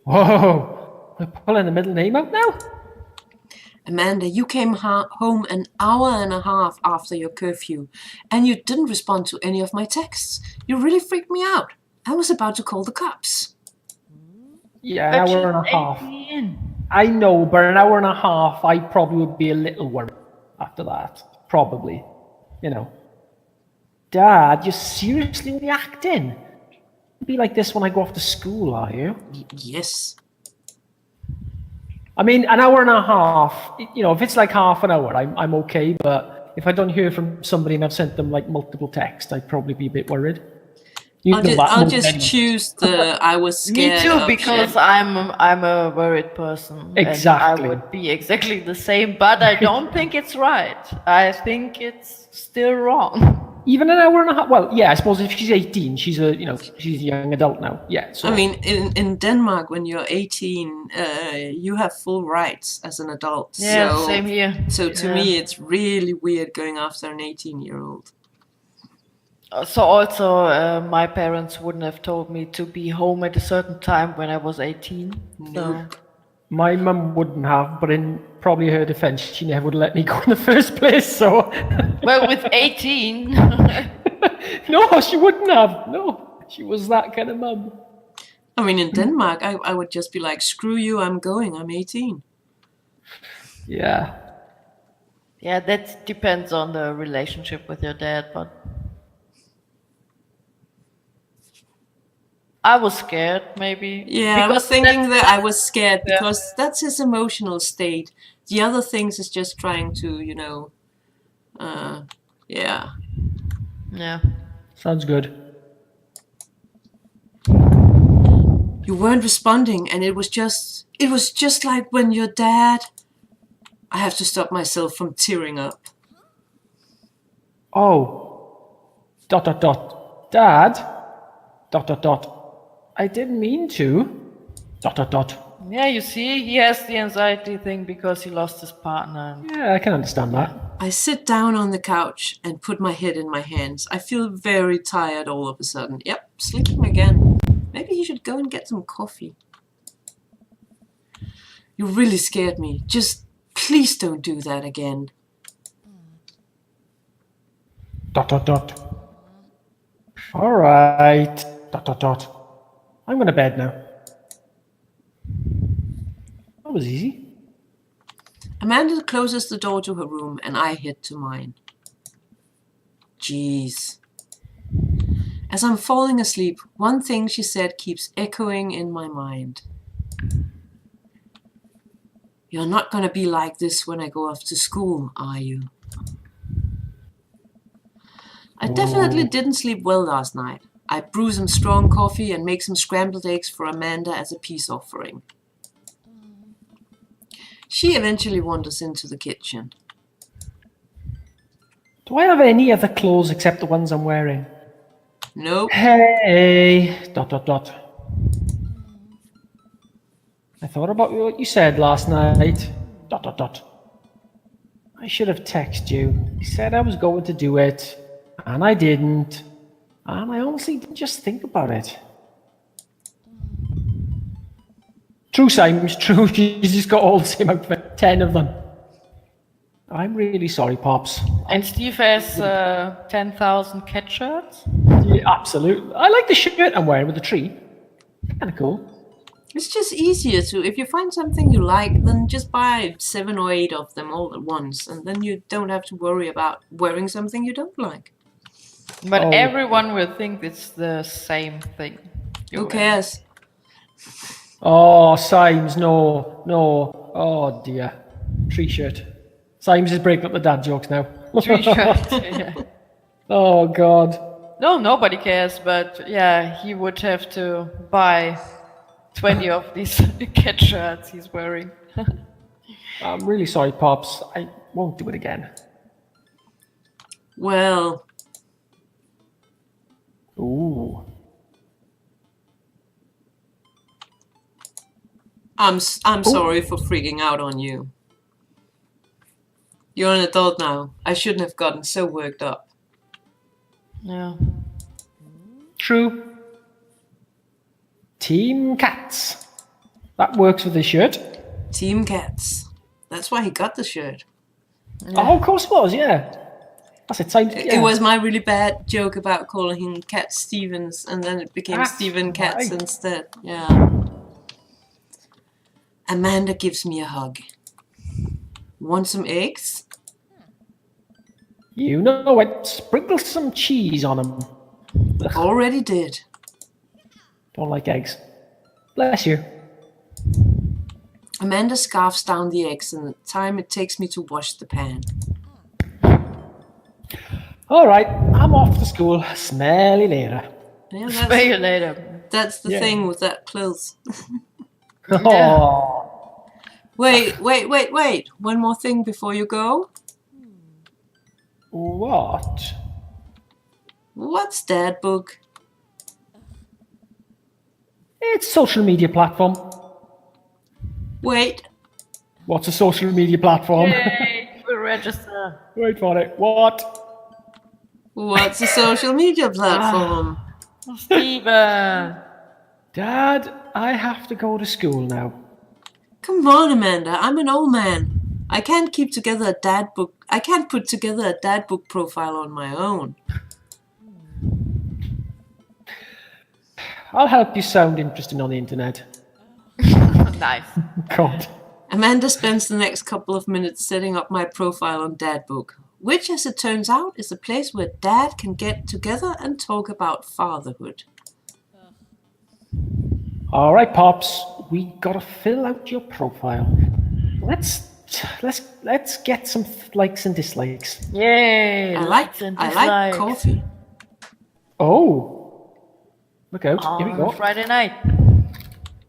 Whoa. We're pulling the middle name out now? Amanda, you came home an hour and a half after your curfew, and you didn't respond to any of my texts. You really freaked me out. I was about to call the cops. Yeah, an But hour and a she's half. 18. I know, but an hour and a half, I probably would be a little worried after that. Probably. You know. Dad, you're seriously reacting? You'll be like this when I go off to school, are you? Yes. I mean, an hour and a half, you know, if it's like half an hour, I'm okay, but if I don't hear from somebody and I've sent them like multiple texts, I'd probably be a bit worried. You know that I'll more than just anyone. choose the I was Me scared too, of because shit. I'm a worried person. Exactly. And I would be exactly the same, but I don't think it's right. I think it's still wrong. Even an hour and a half, well, yeah, I suppose if she's 18, she's a young adult now. Yeah, so I mean, in Denmark, when you're 18, you have full rights as an adult. Yeah, so, same here. So to Yeah. me, it's really weird going after an 18-year-old. So also, my parents wouldn't have told me to be home at a certain time when I was 18. So. my mum wouldn't have, but in probably her defense, she never would let me go in the first place, so... Well, with 18. No, she wouldn't have. No, she was that kind of mum. I mean, in Denmark, I would just be like, screw you, I'm going, I'm 18. Yeah. Yeah, that depends on the relationship with your dad, but I was scared, maybe. Yeah, I was Because thinking that's- that I was scared Yeah. because that's his emotional state. The other things is just trying to, yeah. Yeah. Sounds good. You weren't responding, and it was just like when your dad. I have to stop myself from tearing up. Oh. ... Dad? ... I didn't mean to. ... Yeah, you see, he has the anxiety thing because he lost his partner. Yeah, I can understand that. I sit down on the couch and put my head in my hands. I feel very tired all of a sudden. Yep, sleeping again. Maybe he should go and get some coffee. You really scared me. Just please don't do that again. ... All right. ... I'm going to bed now. That was easy. Amanda closes the door to her room and I head to mine. Jeez. As I'm falling asleep, one thing she said keeps echoing in my mind. You're not gonna be like this when I go off to school, are you? I definitely didn't sleep well last night. I brew some strong coffee and make some scrambled eggs for Amanda as a peace offering. She eventually wanders into the kitchen. Do I have any other clothes except the ones I'm wearing? Nope. Hey... ... I thought about what you said last night. ... I should have texted you. You said I was going to do it, and I didn't. And I honestly didn't just think about it. True, Simon's true. She's just got all the same outfit. 10 of them. I'm really sorry, Pops. And Steve has 10,000 cat shirts. Yeah, absolutely. I like the shirt I'm wearing with the tree. Kind of cool. It's just easier to, if you find something you like, then just buy 7 or 8 of them all at once, and then you don't have to worry about wearing something you don't like. But Oh. everyone will think it's the same thing. Who cares? Oh, Symes, no. Oh, dear. Tree shirt. Symes is breaking up the dad jokes now. Tree shirts. Yeah. Oh, God. No, nobody cares, but yeah, he would have to buy 20 of these cat shirts he's wearing. I'm really sorry, Pops. I won't do it again. Well, Ooh. I'm sorry for freaking out on you. You're an adult now. I shouldn't have gotten so worked up. Yeah. True. Team Cats. That works with the shirt. Team Cats. That's why he got the shirt. Oh, of course it was, yeah. That's it. Symes, yeah. It was my really bad joke about calling him Cat Stevens, and then it became That's Steven Katz right. instead. Yeah. Amanda gives me a hug. Want some eggs? You know it. Sprinkle some cheese on them. Already did. Don't like eggs. Bless you. Amanda scarfs down the eggs and the time it takes me to wash the pan. All right, I'm off to school. Smell you later. Yeah, See you later. that's the Yeah. thing with that clothes. Oh, Wait. One more thing before you go. what? What's Dad Book? It's a social media platform. Wait, What's a social media platform? Yay, we register. Wait for it. What? what's a social media platform? Steven. Dad, I have to go to school now. Come on, Amanda. I'm an old man. I can't keep together a dad book. I can't put together a dad book profile on my own. I'll help you sound interesting on the internet. Nice. God. Amanda spends the next couple of minutes setting up my profile on Dad Book, which, as it turns out, is a place where Dad can get together and talk about fatherhood. All right, Pops. We gotta fill out your profile. Let's get some likes and dislikes. Yay. I likes and like dislikes. coffee. Oh, look out! Here we On go. Friday night.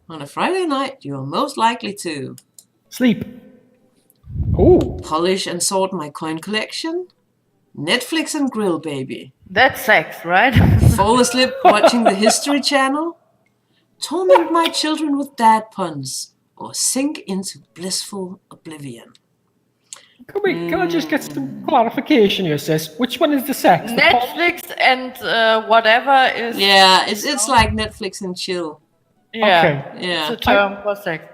On a Friday night, you are most likely to Sleep. Oh, polish and sort my coin collection, Netflix and grill, baby, That's sex, right? fall asleep watching the History Channel, torment my children with dad puns, or sink into blissful oblivion? Can I just get some clarification here, sis? Which one is the sex? The Netflix and whatever is. Yeah, it's like Netflix and chill. Yeah. Okay. Yeah. It's a term for sex.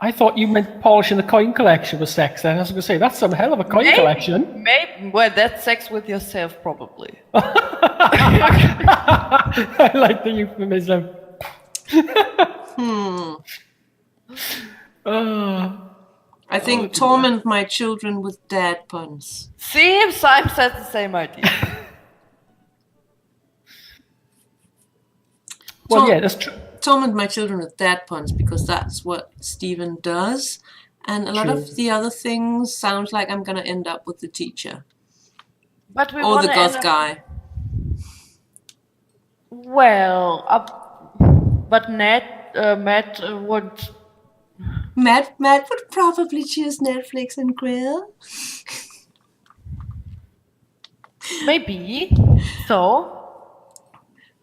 I thought you meant polishing the coin collection was sex. Then I was going to say that's some hell of a coin collection. Maybe. Well, that's sex with yourself, probably. I like the euphemism. I think torment my children with dad puns. See if Simon says the same idea. Well, So- yeah, that's true. Torment my children with dad puns because that's what Stephen does. And a lot True. of the other things sounds like I'm gonna end up with the teacher But we or the wanna goth end up- guy. Well, but Matt would. Matt would probably choose Netflix and grill. Maybe. So.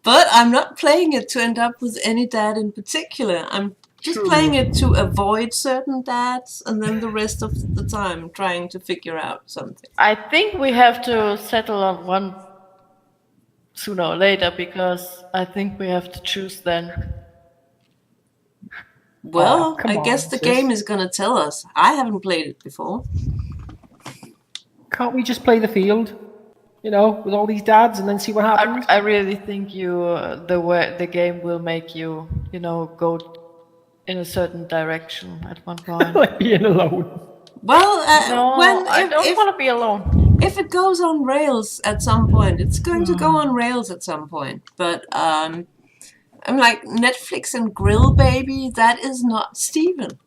But I'm not playing it to end up with any dad in particular. I'm just playing it to avoid certain dads and then the rest of the time trying to figure out something. I think we have to settle on one sooner or later because I think we have to choose then. Well, come I on, guess the sis. game is gonna tell us. I haven't played it before. Can't we just play the field? You know, with all these dads and then see what happens? I really think the game will make you, go in a certain direction at one point. Like being alone. Well, No, I don't want to be alone. if it goes on rails at some point, it's going to go on rails at some point. But I'm like Netflix and grill, baby. That is not Steven.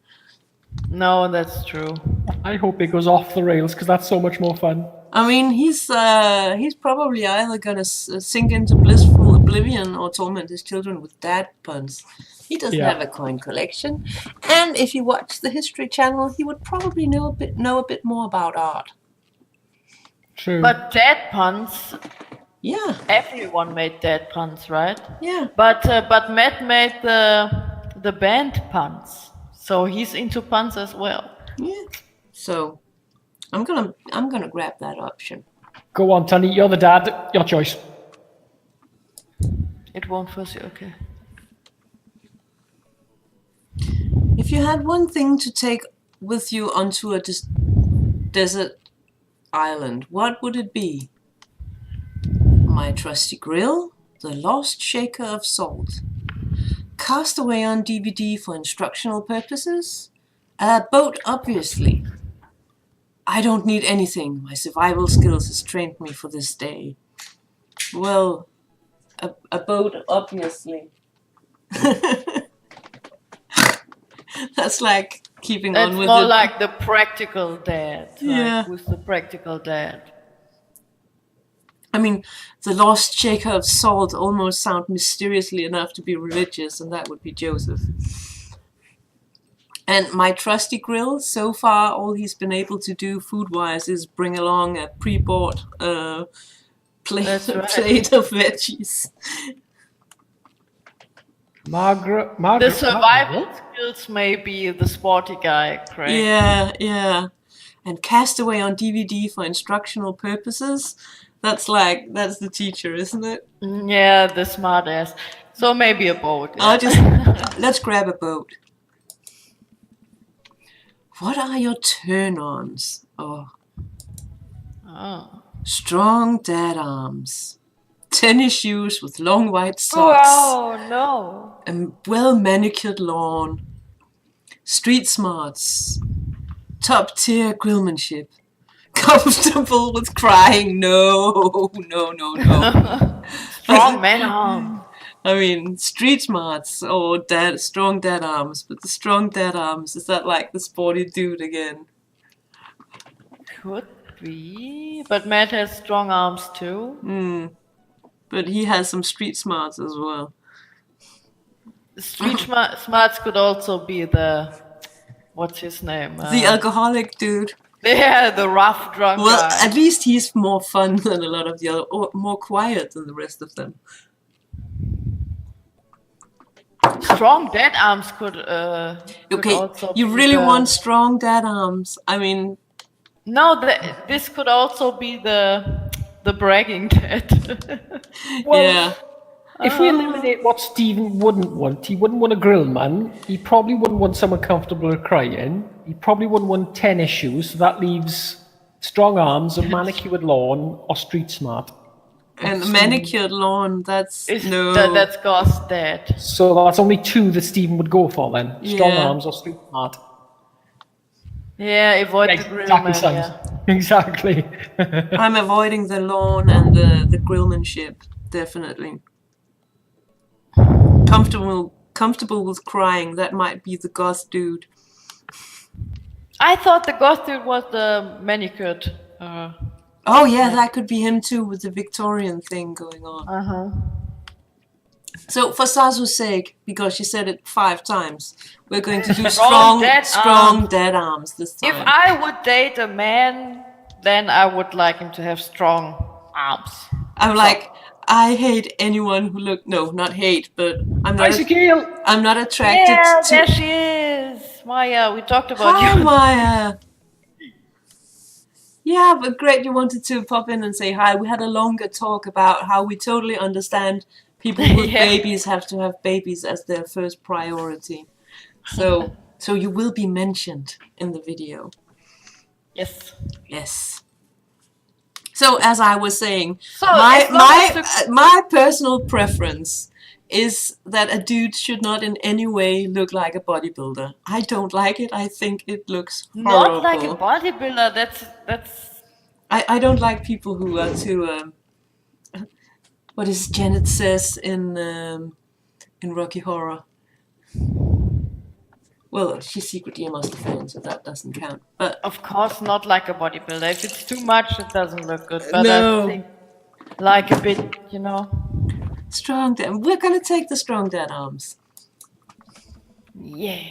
No, that's true. I hope it goes off the rails because that's so much more fun. I mean, he's probably either gonna sink into blissful oblivion or torment his children with dad puns. He doesn't Yeah. have a coin collection, and if you watch the History Channel, he would probably know a bit more about art. True. But dead puns, Yeah, everyone made dead puns, right? yeah. But Matt made the band puns, so he's into puns as well. Yeah. So I'm gonna grab that option. Go on, Tony. You're the dad. Your choice. It won't force you, okay? If you had one thing to take with you onto a desert island, what would it be? My trusty grill, the lost shaker of salt. Castaway on DVD for instructional purposes? A boat, obviously. I don't need anything. My survival skills has trained me for this day. Well, a boat, obviously. That's like keeping It's on with more it. like the practical dad. Like, Yeah. who's the practical dad? I mean, the lost shaker of salt almost sound mysteriously enough to be religious, and that would be Joseph. And my trusty grill, so far, all he's been able to do food-wise is bring along a pre-bought plate, That's right. plate of veggies. Margaret. The survival skills may be the sporty guy, Craig. Yeah, yeah. And Castaway on DVD for instructional purposes. That's the teacher, isn't it? Yeah, the smart ass. So maybe a boat. yeah. I'll just let's grab a boat. What are your turn-ons? Oh, Oh. strong dad arms, tennis shoes with long white socks, Oh no. a well-manicured lawn, street smarts, top-tier grillmanship, comfortable with crying. No. Strong man arm. I mean, street smarts or strong dad arms, but the strong dad arms, is that like the sporty dude again? Could be. But Matt has strong arms too. But he has some street smarts as well. Street smarts could also be the. What's his name? The alcoholic dude. Yeah, the rough drunk Well, guy. at least he's more fun than a lot of the other, or more quiet than the rest of them. Strong dead arms could Okay, also you be really the- want strong dad arms. I mean, No, this could also be the bragging dead. yeah. If we eliminate what Stephen wouldn't want, he wouldn't want a grill man. He probably wouldn't want someone comfortable or crying. He probably wouldn't want 10 issues. So that leaves strong arms, a manicured lawn, or street smart. And manicured lawn, that's no. That's Goss dead. So that's only 2 that Stephen would go for then. Strong Yeah. arms or street smart. Yeah, avoid the grill man. Sons. Yeah. Exactly. I'm avoiding the lawn and the grillmanship, definitely. Comfortable with crying, that might be the goth dude. I thought the Goth dude was the manicured. Oh yeah, that could be him too, with the Victorian thing going on. Uh-huh. So for Sazu's sake, because she said it 5 times, we're going to do Strong strong dead dead, arms. arms this time. If I would date a man, then I would like him to have strong arms. I'm like, I hate anyone who not hate, but I'm not Bicycle! I'm not attracted Yeah, to there she is. Maya, we talked about Hi, you. Maya. Yeah, but great you wanted to pop in and say hi. We had a longer talk about how we totally understand people with Yeah. babies have to have babies as their first priority. So you will be mentioned in the video. Yes. Yes. So as I was saying, So, as long as my personal preference is that a dude should not in any way look like a bodybuilder. I don't like it. I think it looks horrible. Not like a bodybuilder. That's. I don't like people who are too. What is Janet says in Rocky Horror? Well, she's secretly a Monster fan, so that doesn't count. But Of course, not like a bodybuilder. If it's too much, it doesn't look good. But No. I think like a bit, you know. strong dad. We're gonna take the strong dad arms. Yeah.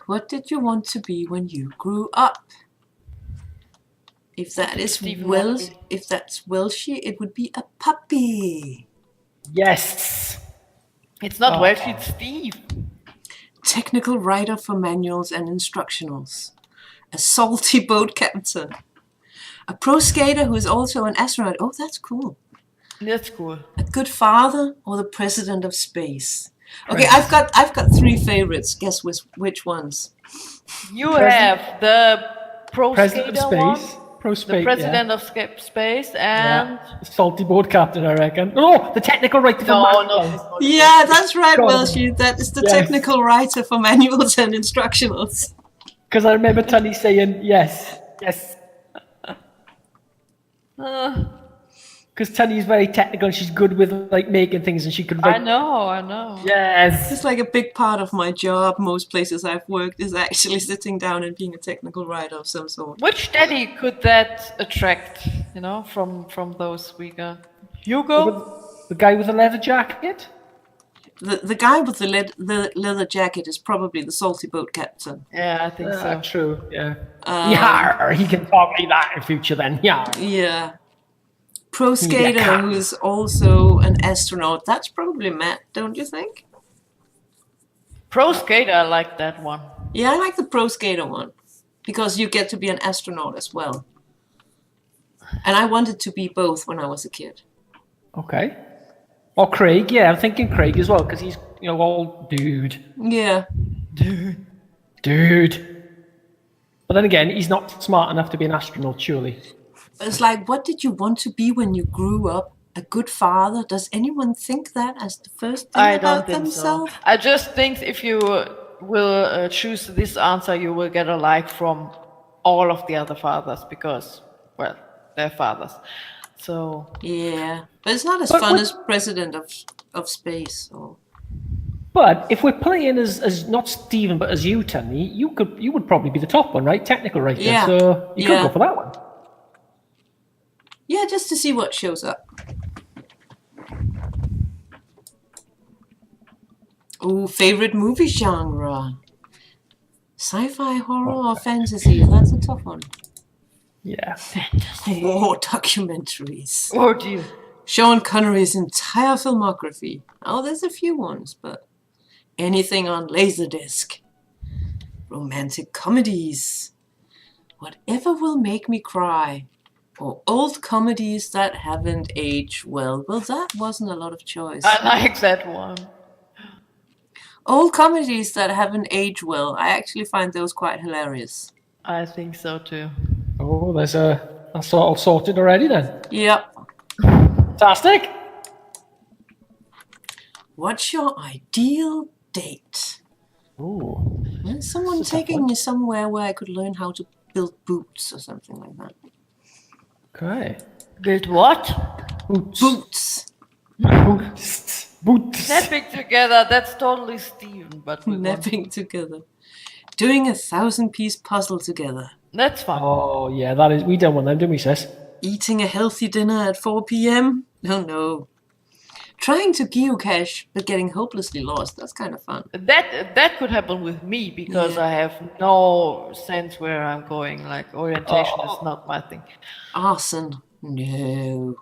What did you want to be when you grew up? If that is Stephen Welsh, Hawking. if that's Welshy, it would be a puppy. Yes. It's not Oh. Welsh, it's Steve. Technical writer for manuals and instructionals. A salty boat captain. A pro skater who is also an astronaut. Oh, that's cool. That's cool. A good father or the president of space. Okay, I've got 3 favorites. Guess which ones? You have the pro President skater of one, Space. Pro the Space. president of space, and Yeah. Salty boat captain, I reckon. Oh, the technical writer for no, manuals. no. Yeah, that's right, God. Welshie. That is the Yes. technical writer for manuals and instructionals. Because I remember Tunny saying yes, yes. Because Tunny's very technical and she's good with like making things and she could I write. know. Yes. It's like a big part of my job. Most places I've worked is actually sitting down and being a technical writer of some sort. Which daddy could that attract? You know, from those we got. Hugo. The guy with the leather jacket. The guy with the leather jacket is probably the salty boat captain. Yeah, I think so. True. Yeah. Yar, he can talk like that in future then. Yar. Yeah. Pro skater Yeah. who is also an astronaut. That's probably Matt, don't you think? Pro skater, I like that one. Yeah, I like the pro skater one. Because you get to be an astronaut as well. And I wanted to be both when I was a kid. Okay. Or Craig. Yeah, I'm thinking Craig as well because he's all dude. Yeah. Dude. But then again, he's not smart enough to be an astronaut, surely. It's like, what did you want to be when you grew up? A good father? Does anyone think that as the first thing I about don't think themselves? so. I just think if you will choose this answer, you will get a like from all of the other fathers because, well, they're fathers. So Yeah, but it's not as But fun what- as president of space. Or But if we're playing as not Stephen but as you, Tunny, you would probably be the top one, right? Technical writer. Yeah. So you Yeah. could go for that one. yeah, just to see what shows up. Oh, favorite movie genre? Sci-fi, horror, or fantasy? That's a tough one. Yeah. War documentaries. oh dear. Sean Connery's entire filmography. Oh, there's a few ones, but anything on Laserdisc, romantic comedies, whatever will make me cry, or old comedies that haven't aged well. Well, that wasn't a lot of choice. I like that one. Old comedies that haven't aged well, I actually find those quite hilarious. I think so too. Oh, that's all sorted already then. Yep. Fantastic. What's your ideal date? Ooh. Is someone That's a tough taking one. me somewhere where I could learn how to build boots or something like that? Okay. Build what? Boots. Boots. Boots. Boots. Napping together, that's totally Steven, but we want- Napping together. Doing a 1,000-piece puzzle together. That's fun. Oh, yeah, that is. We done one of them, didn't we, sis? Eating a healthy dinner at 4 p.m.? Oh no. Trying to geocache but getting hopelessly lost. That's kind of fun. That could happen with me because Yeah. I have no sense where I'm going. Like orientation is not my thing. Arson? No.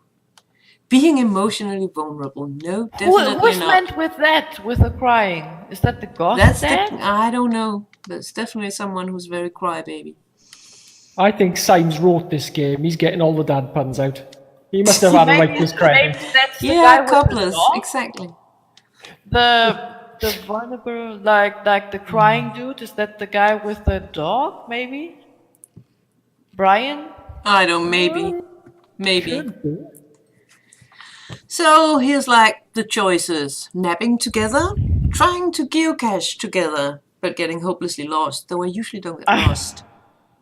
Being emotionally vulnerable? No, definitely Who's not. meant with that? With the crying? Is that the ghost That's dad? I don't know. That's definitely someone who's very crybaby. I think Symes wrote this game. He's getting all the dad puns out. He must have had to write this credit. Maybe that's the guy Yeah, with the couplers. dog? Exactly. The vulnerable, like the crying dude. Is that the guy with the dog? Maybe. Brian. I don't. Maybe. So here's like the choices: napping together, trying to geocache together, but getting hopelessly lost. Though I usually don't get lost.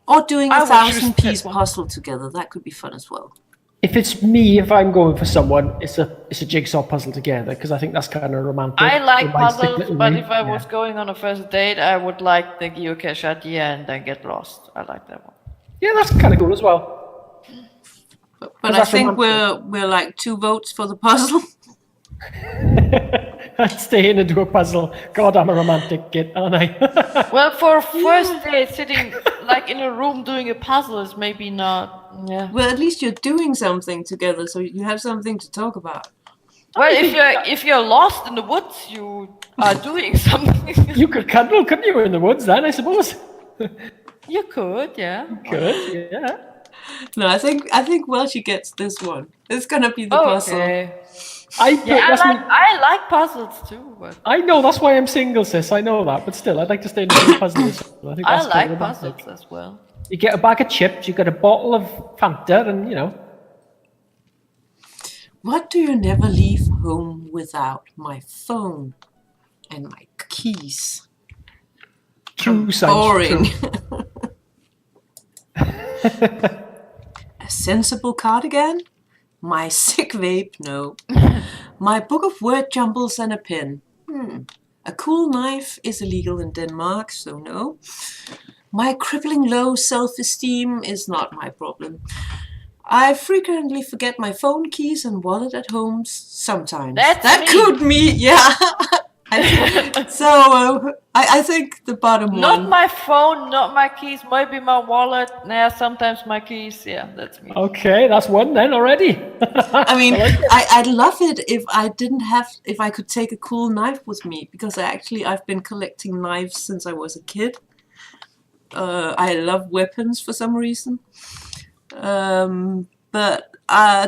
Or doing I a would choose 1,000-piece that one. puzzle together. That could be fun as well. If it's me, if I'm going for someone, it's a jigsaw puzzle together because I think that's kind of romantic. I like romantic puzzles, little but way. if I Yeah. was going on a first date, I would like the geocache idea and then get lost. I like that one. Yeah, that's kind of cool as well. But I that's think romantic. we're like 2 votes for the puzzle. I'd stay in and do a puzzle. God, I'm a romantic kid, aren't I? Well, for a first date, sitting like in a room doing a puzzle is maybe not. Yeah. Well, at least you're doing something together, so you have something to talk about. Well, if you're lost in the woods, you are doing something. You could cuddle, couldn't you, in the woods then, I suppose? You could, yeah. Could, yeah. No, I think Welchie gets this one. It's gonna be the puzzle. Okay. Yeah, I like puzzles too, but I know, that's why I'm single, sis. I know that, but still, I'd like to stay in the puzzles. I think I that's like kind of puzzles romantic. as well. You get a bag of chips, you get a bottle of Fanta, and, you know. What do you never leave home without? My phone and my keys. True, Symes, Boring. true. A sensible cardigan? My sick vape? No. My book of word jumbles and a pen? A cool knife is illegal in Denmark, so no. My crippling low self-esteem is not my problem. I frequently forget my phone, keys, and wallet at home sometimes. That's that me. could me, yeah. I think the bottom Not one. my phone, not my keys, maybe my wallet. Nah, sometimes my keys. Yeah, that's me. Okay, that's one then already. I mean, I'd love it if I could take a cool knife with me, because I've been collecting knives since I was a kid. I love weapons for some reason. But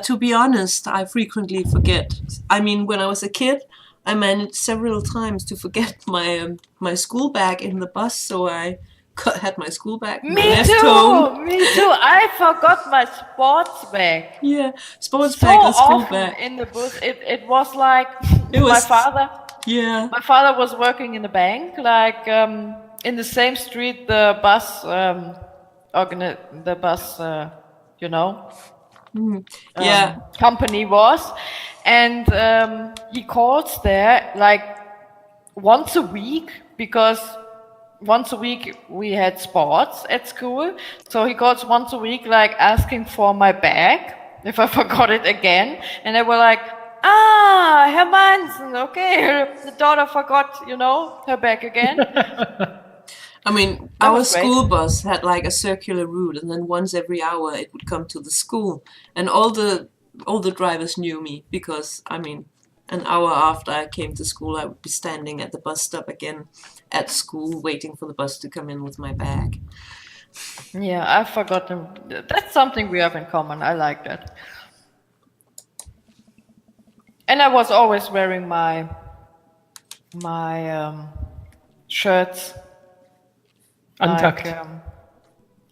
to be honest, I frequently forget. I mean, when I was a kid, I managed several times to forget my school bag in the bus, so I had my school bag Me left too. home. Me too. I forgot my sports bag. Yeah, sports So bag or school often bag. in the bus, it was like It was- My father was working in a bank, like in the same street the bus, Yeah. company was, and he calls there like once a week because once a week we had sports at school. So he calls once a week, like asking for my bag if I forgot it again, and they were like, Herr Mansen, okay, the daughter forgot, her bag again. I mean, That our was great. school bus had like a circular route, and then once every hour it would come to the school, and all the drivers knew me because, I mean, an hour after I came to school, I would be standing at the bus stop again at school, waiting for the bus to come in with my bag. Yeah, I've forgotten. That's something we have in common. I like that. And I was always wearing my shirts Untucked. like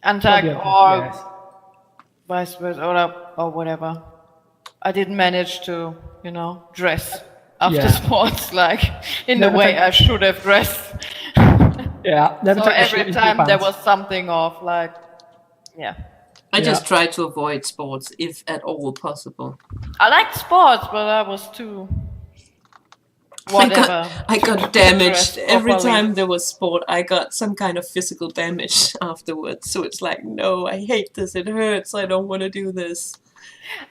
untucked Probably or yes. vice versa or whatever. I didn't manage to, dress after Yeah. sports like in the Never way took- I should have dressed. Yeah, never So took a every shit into your time there pants. was something off, like, yeah. I just Yeah. try to avoid sports if at all possible. I liked sports, but I was too whatever. I to got dress damaged every properly. time there was sport. I got some kind of physical damage afterwards. So it's like, no, I hate this. It hurts. I don't want to do this.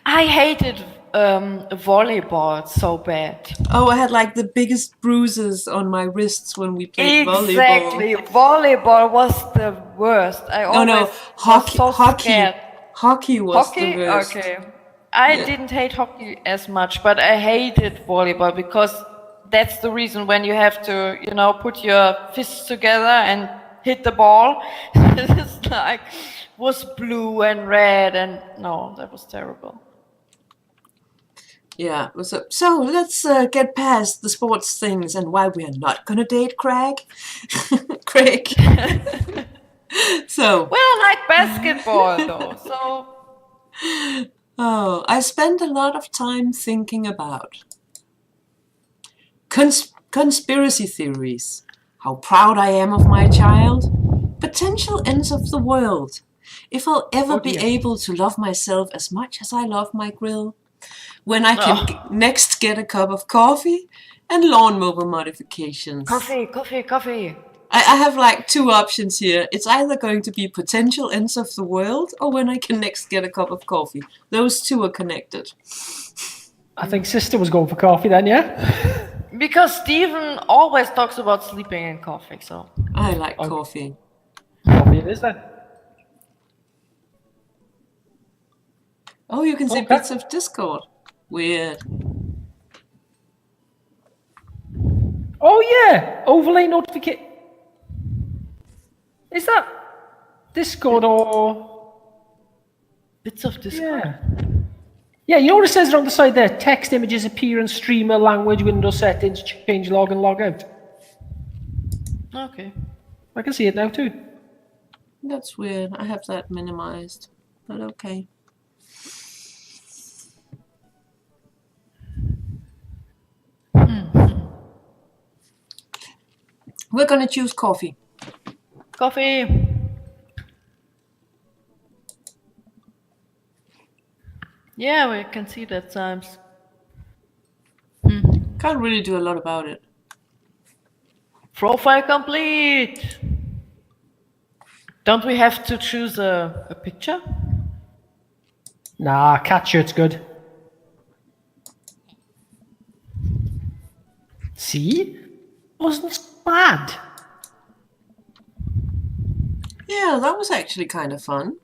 I hated volleyball so bad. Oh, I had like the biggest bruises on my wrists when we played volleyball. Exactly. Volleyball was the worst. I No, always no, was hockey. so Hockey. scared. Hockey was Hockey? the worst. Okay. I Yeah. didn't hate hockey as much, but I hated volleyball because that's the reason when you have to, put your fists together and hit the ball. It's like, was blue and red and no, that was terrible. Yeah. So let's get past the sports things and why we are not gonna date Craig. Craig. So. Well, I like basketball though, so Oh, I spend a lot of time thinking about conspiracy theories, how proud I am of my child, potential ends of the world, if I'll ever be dear. able to love myself as much as I love my grill, when I can next get a cup of coffee, and lawnmower modifications. coffee. I have like two options here. It's either going to be potential ends of the world or when I can next get a cup of coffee. Those two are connected. I think sister was going for coffee then, yeah? Because Stephen always talks about sleeping and coffee, so I like coffee. Coffee it is then. Oh, you can see Okay. bits of Discord. Weird. Oh yeah, overlay notification. Is that Discord or bits of this. yeah? Yeah, you know what it says on the side there? Text, images, appearance, streamer, language, window settings, change log and log out. Okay. I can see it now too. That's weird. I have that minimized. But okay. We're gonna choose coffee. Coffee. Yeah, we can see that times. Can't really do a lot about it. Profile complete. Don't we have to choose a picture? Nah, cat shirt's good. See? Wasn't bad. Yeah, that was actually kind of fun.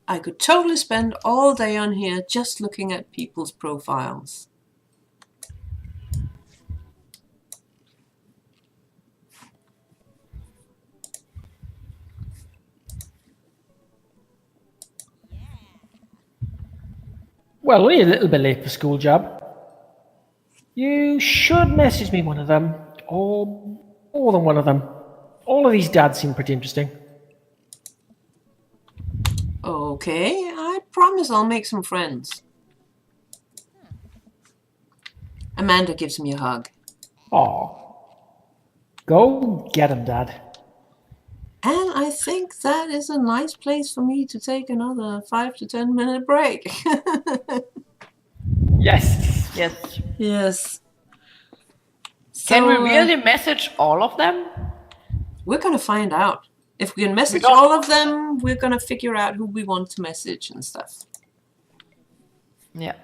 I could totally spend all day on here just looking at people's profiles. Well, we're a little bit late for school, Jab. You should message me one of them, or more than one of them. All of these dads seem pretty interesting. Okay, I promise I'll make some friends. Amanda gives me a hug. Aw. Go get him, Dad. And I think that is a nice place for me to take another 5 to 10 minute break. Yes. Yes. Yes. Can we So, really message all of them? we're gonna find out. If we can message don't- all of them, we're gonna figure out who we want to message and stuff. Yeah.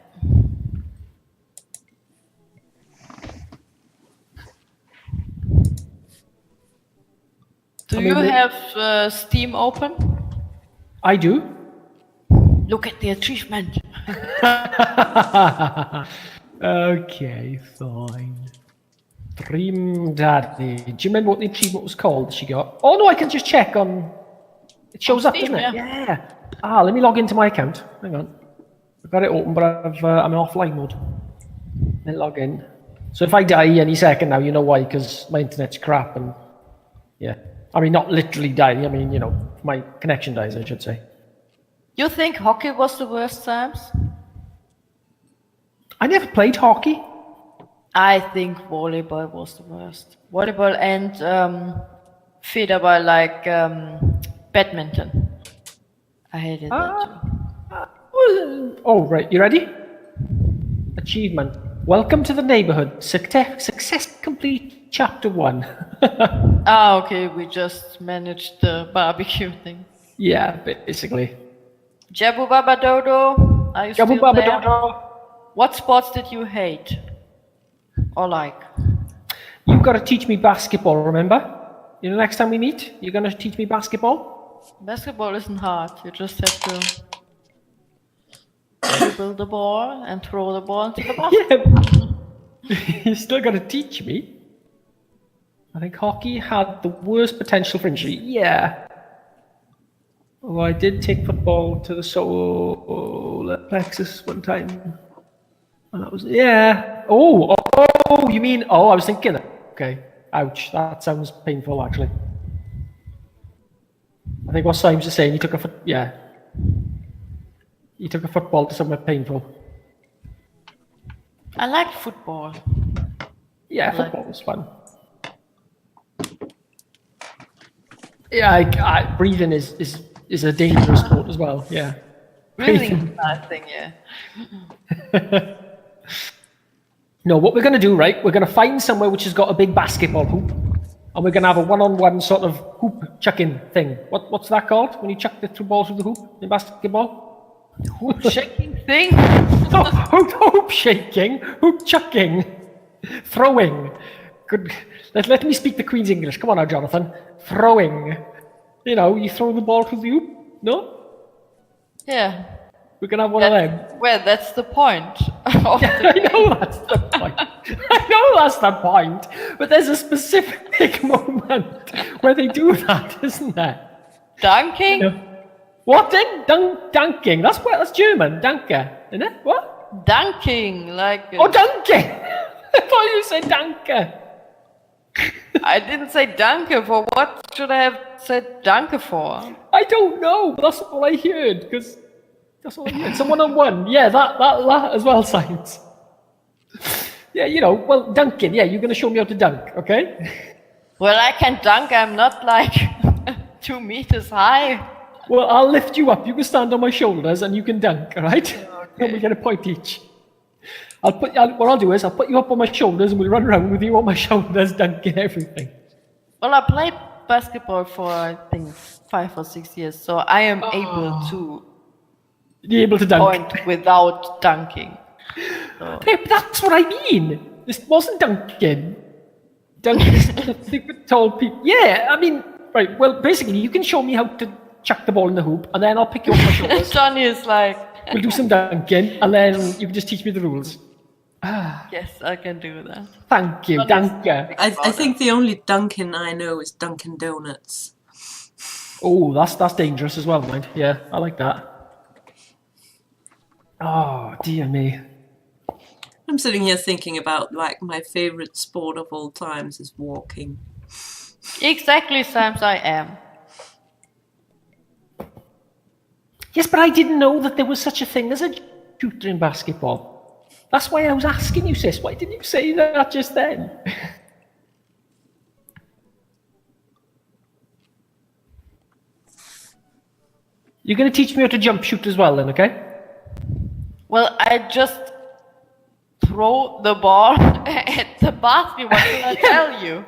Do I mean, you we- have Steam open? I do. Look at the achievement. Okay, fine. Dream Daddy. Do you remember what the achievement was called that she got? Oh no, I can just check on. It shows On up, Steam, doesn't it? yeah. Yeah. Ah, let me log into my account. Hang on. I've got it open, but I'm in offline mode. Then log in. So if I die any second now, you know why? Because my internet's crap and yeah. I mean, not literally die. I mean, you know, my connection dies, I should say. You think hockey was the worst, Sams? I never played hockey. I think volleyball was the worst. Volleyball and Federball, like badminton. I hated that too. Oh, right. You ready? Achievement. Welcome to the neighborhood. Success complete chapter 1. Ah, okay, we just managed the barbecue thing. Yeah, basically. Jabu Baba Dodo, are you still Jabu Baba there? Dodo. What sports did you hate? Or like? You've got to teach me basketball, remember? You know, next time we meet, you're going to teach me basketball? Basketball isn't hard. You just have to dribble the ball and throw the ball into the basket. Yeah. You still got to teach me. I think hockey had the worst potential for injury. Yeah. Oh, I did take football to the solar plexus one time. And that was, yeah. Oh, you mean, I was thinking, okay. Ouch, that sounds painful actually. I think what Symes is saying, he took a football to somewhere painful. I like football. Yeah, football was fun. Yeah, breathing is a dangerous sport as well. Yeah. Really bad thing, yeah. No, what we're going to do, right? We're going to find somewhere which has got a big basketball hoop, and we're going to have a one-on-one sort of hoop chucking thing. What's that called when you chuck the two balls through the hoop in basketball? Hoop shaking thing? No, hoop shaking, hoop chucking, throwing. Good. Let me speak the Queen's English. Come on now, Jonathan. Throwing. You know, you throw the ball through the hoop. No? Yeah. We're going to have one of them. Well, that's the point. I know that's the point. I know that's the point. But there's a specific moment where they do that, isn't there? Dunking? What then? Dunking. That's German. Danke. Isn't it? What? Dunking, like... Oh, danke. I thought you said danke. I didn't say danke. For what should I have said danke for? I don't know. But that's what I heard. Because that's what I heard. So one-on-one. Yeah, that as well, science. Yeah, you know, well, dunking. Yeah, you're going to show me how to dunk, okay? Well, I can dunk. I'm not like 2 meters high. Well, I'll lift you up. You can stand on my shoulders and you can dunk, all right? Okay. And we get a point each. What I'll do is I'll put you up on my shoulders and we'll run around with you on my shoulders, dunking everything. Well, I played basketball for, I think, 5 or 6 years, so I am able to You're able to dunk. point without dunking. So. Hey, but that's what I mean. This wasn't dunking. Dunking is the thing with tall people. Yeah, I mean, right, well, basically, you can show me how to chuck the ball in the hoop, and then I'll pick you up my shoulders. Johnny is like... We'll do some dunking, and then you can just teach me the rules. Yes, I can do that. Thank you, danke. I think the only Dunkin' I know is Dunkin' Donuts. Oh, that's dangerous as well, mind. Yeah, I like that. Oh, dear me. I'm sitting here thinking about, like, my favorite sport of all times is walking. Exactly, Sams, I am. Yes, but I didn't know that there was such a thing as a shooter in basketball. That's why I was asking you, sis. Why didn't you say that just then? You're going to teach me how to jump shoot as well then, okay? Well, I just throw the ball at the basket. What can I tell you?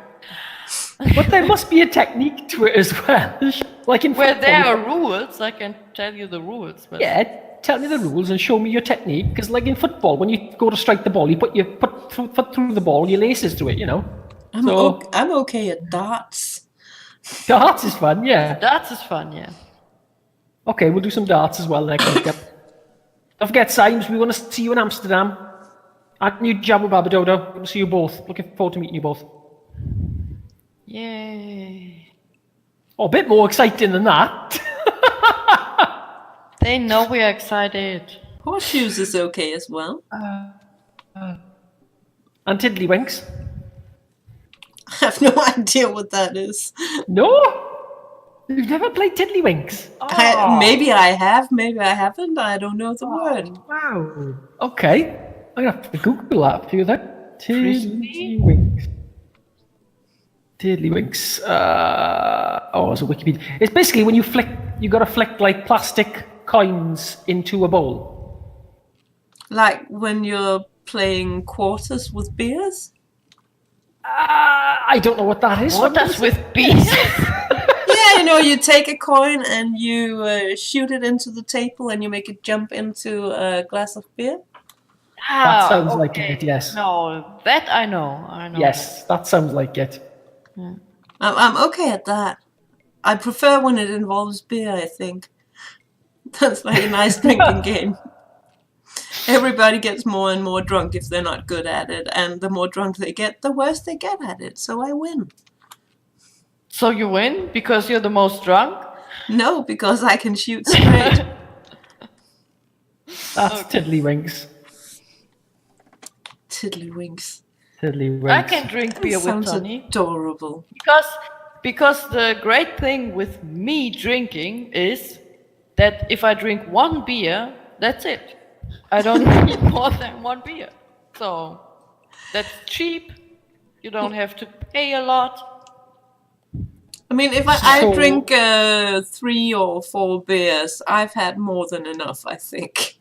But there must be a technique to it as well. Like in Where football. there are rules, I can tell you the rules. But Yeah, tell me the rules and show me your technique. Because like in football, when you go to strike the ball, you put your foot through the ball, your laces to it, you know? I'm okay at darts. Darts is fun, yeah. Darts is fun, yeah. Okay, we'll do some darts as well next week. Don't forget, Symes, we want to see you in Amsterdam. And you, Jabu Babadodo. Good to see you both. Looking forward to meeting you both. Yay. Oh, a bit more exciting than that. They know we're excited. Horseshoes is okay as well. And Tiddlywinks. I have no idea what that is. No? You've never played Tiddlywinks? Maybe I have, maybe I haven't. I don't know the word. Wow. Okay. I'm going to have to Google that for you then. Tiddlywinks. Tiddlywinks. It's a Wikipedia. It's basically when you flick, you got to flick like plastic coins into a bowl. Like when you're playing quarters with beers? I don't know what that is. What does with bees? Yeah, you take a coin and you shoot it into the table and you make it jump into a glass of beer. That sounds like it, yes. No, that I know. Yes, that sounds like it. I'm okay at that. I prefer when it involves beer, I think. That's like a nice drinking game. Everybody gets more and more drunk if they're not good at it, and the more drunk they get, the worse they get at it, so I win. So you win because you're the most drunk? No, because I can shoot straight. That's Tiddlywinks. Tiddlywinks. Tiddlywinks. I can drink beer with Sounds Tony. adorable. Because the great thing with me drinking is that if I drink one beer, that's it. I don't need more than one beer. So that's cheap. You don't have to pay a lot. I mean, if I drink 3 or 4 beers, I've had more than enough, I think.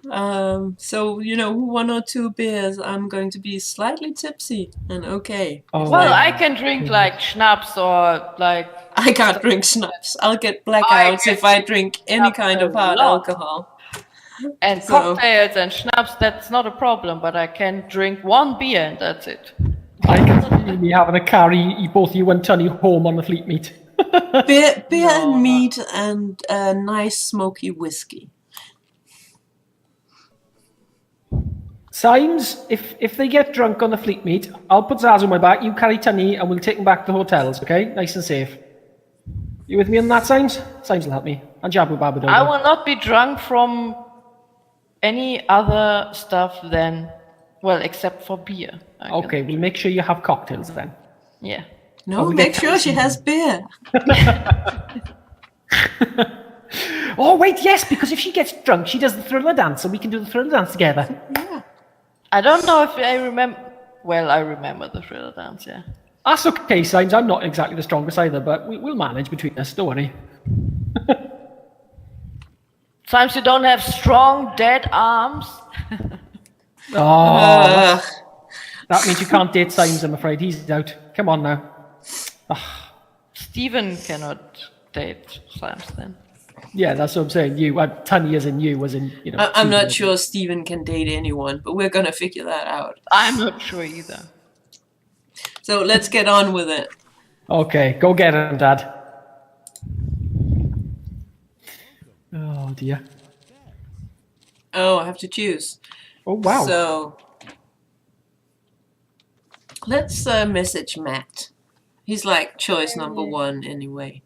So, 1 or 2 beers, I'm going to be slightly tipsy and okay. Oh, Well, I can drink like schnapps or like... I can't drink schnapps. I'll get blackouts if I drink any kind of hard alcohol. And cocktails and schnapps, that's not a problem, but I can drink one beer and that's it. I can see me having to carry both you and Tony home on the fleet meat. Beer and meat and a nice smoky whiskey. Symes, if they get drunk on the fleet meat, I'll put Zaz on my back, you carry Tony, and we'll take them back to the hotels, okay? Nice and safe. You with me on that, Symes? Symes will help me. And Jabu Babadogo. I will not be drunk from any other stuff than, well, except for beer. Okay, we'll make sure you have cocktails then. Yeah. No, we make get sure she has beer. Oh, wait, yes, because if she gets drunk, she does the Thriller dance, and we can do the Thriller dance together. Yeah. I don't know if I remember... Well, I remember the Thriller dance, yeah. That's okay, Symes. I'm not exactly the strongest either, but we'll manage between us, don't worry. Sometimes you don't have strong, dead arms. Oh, that means you can't date Symes, I'm afraid. He's out. Come on now. Stephen cannot date Symes then. Yeah, that's what I'm saying. You, 10 years in you was in, I'm not sure Stephen can date anyone, but we're going to figure that out. I'm not sure either. So let's get on with it. Okay, go get him, Dad. Oh, dear. Oh, I have to choose. Oh, wow. So let's message Matt. He's like choice number 1 anyway.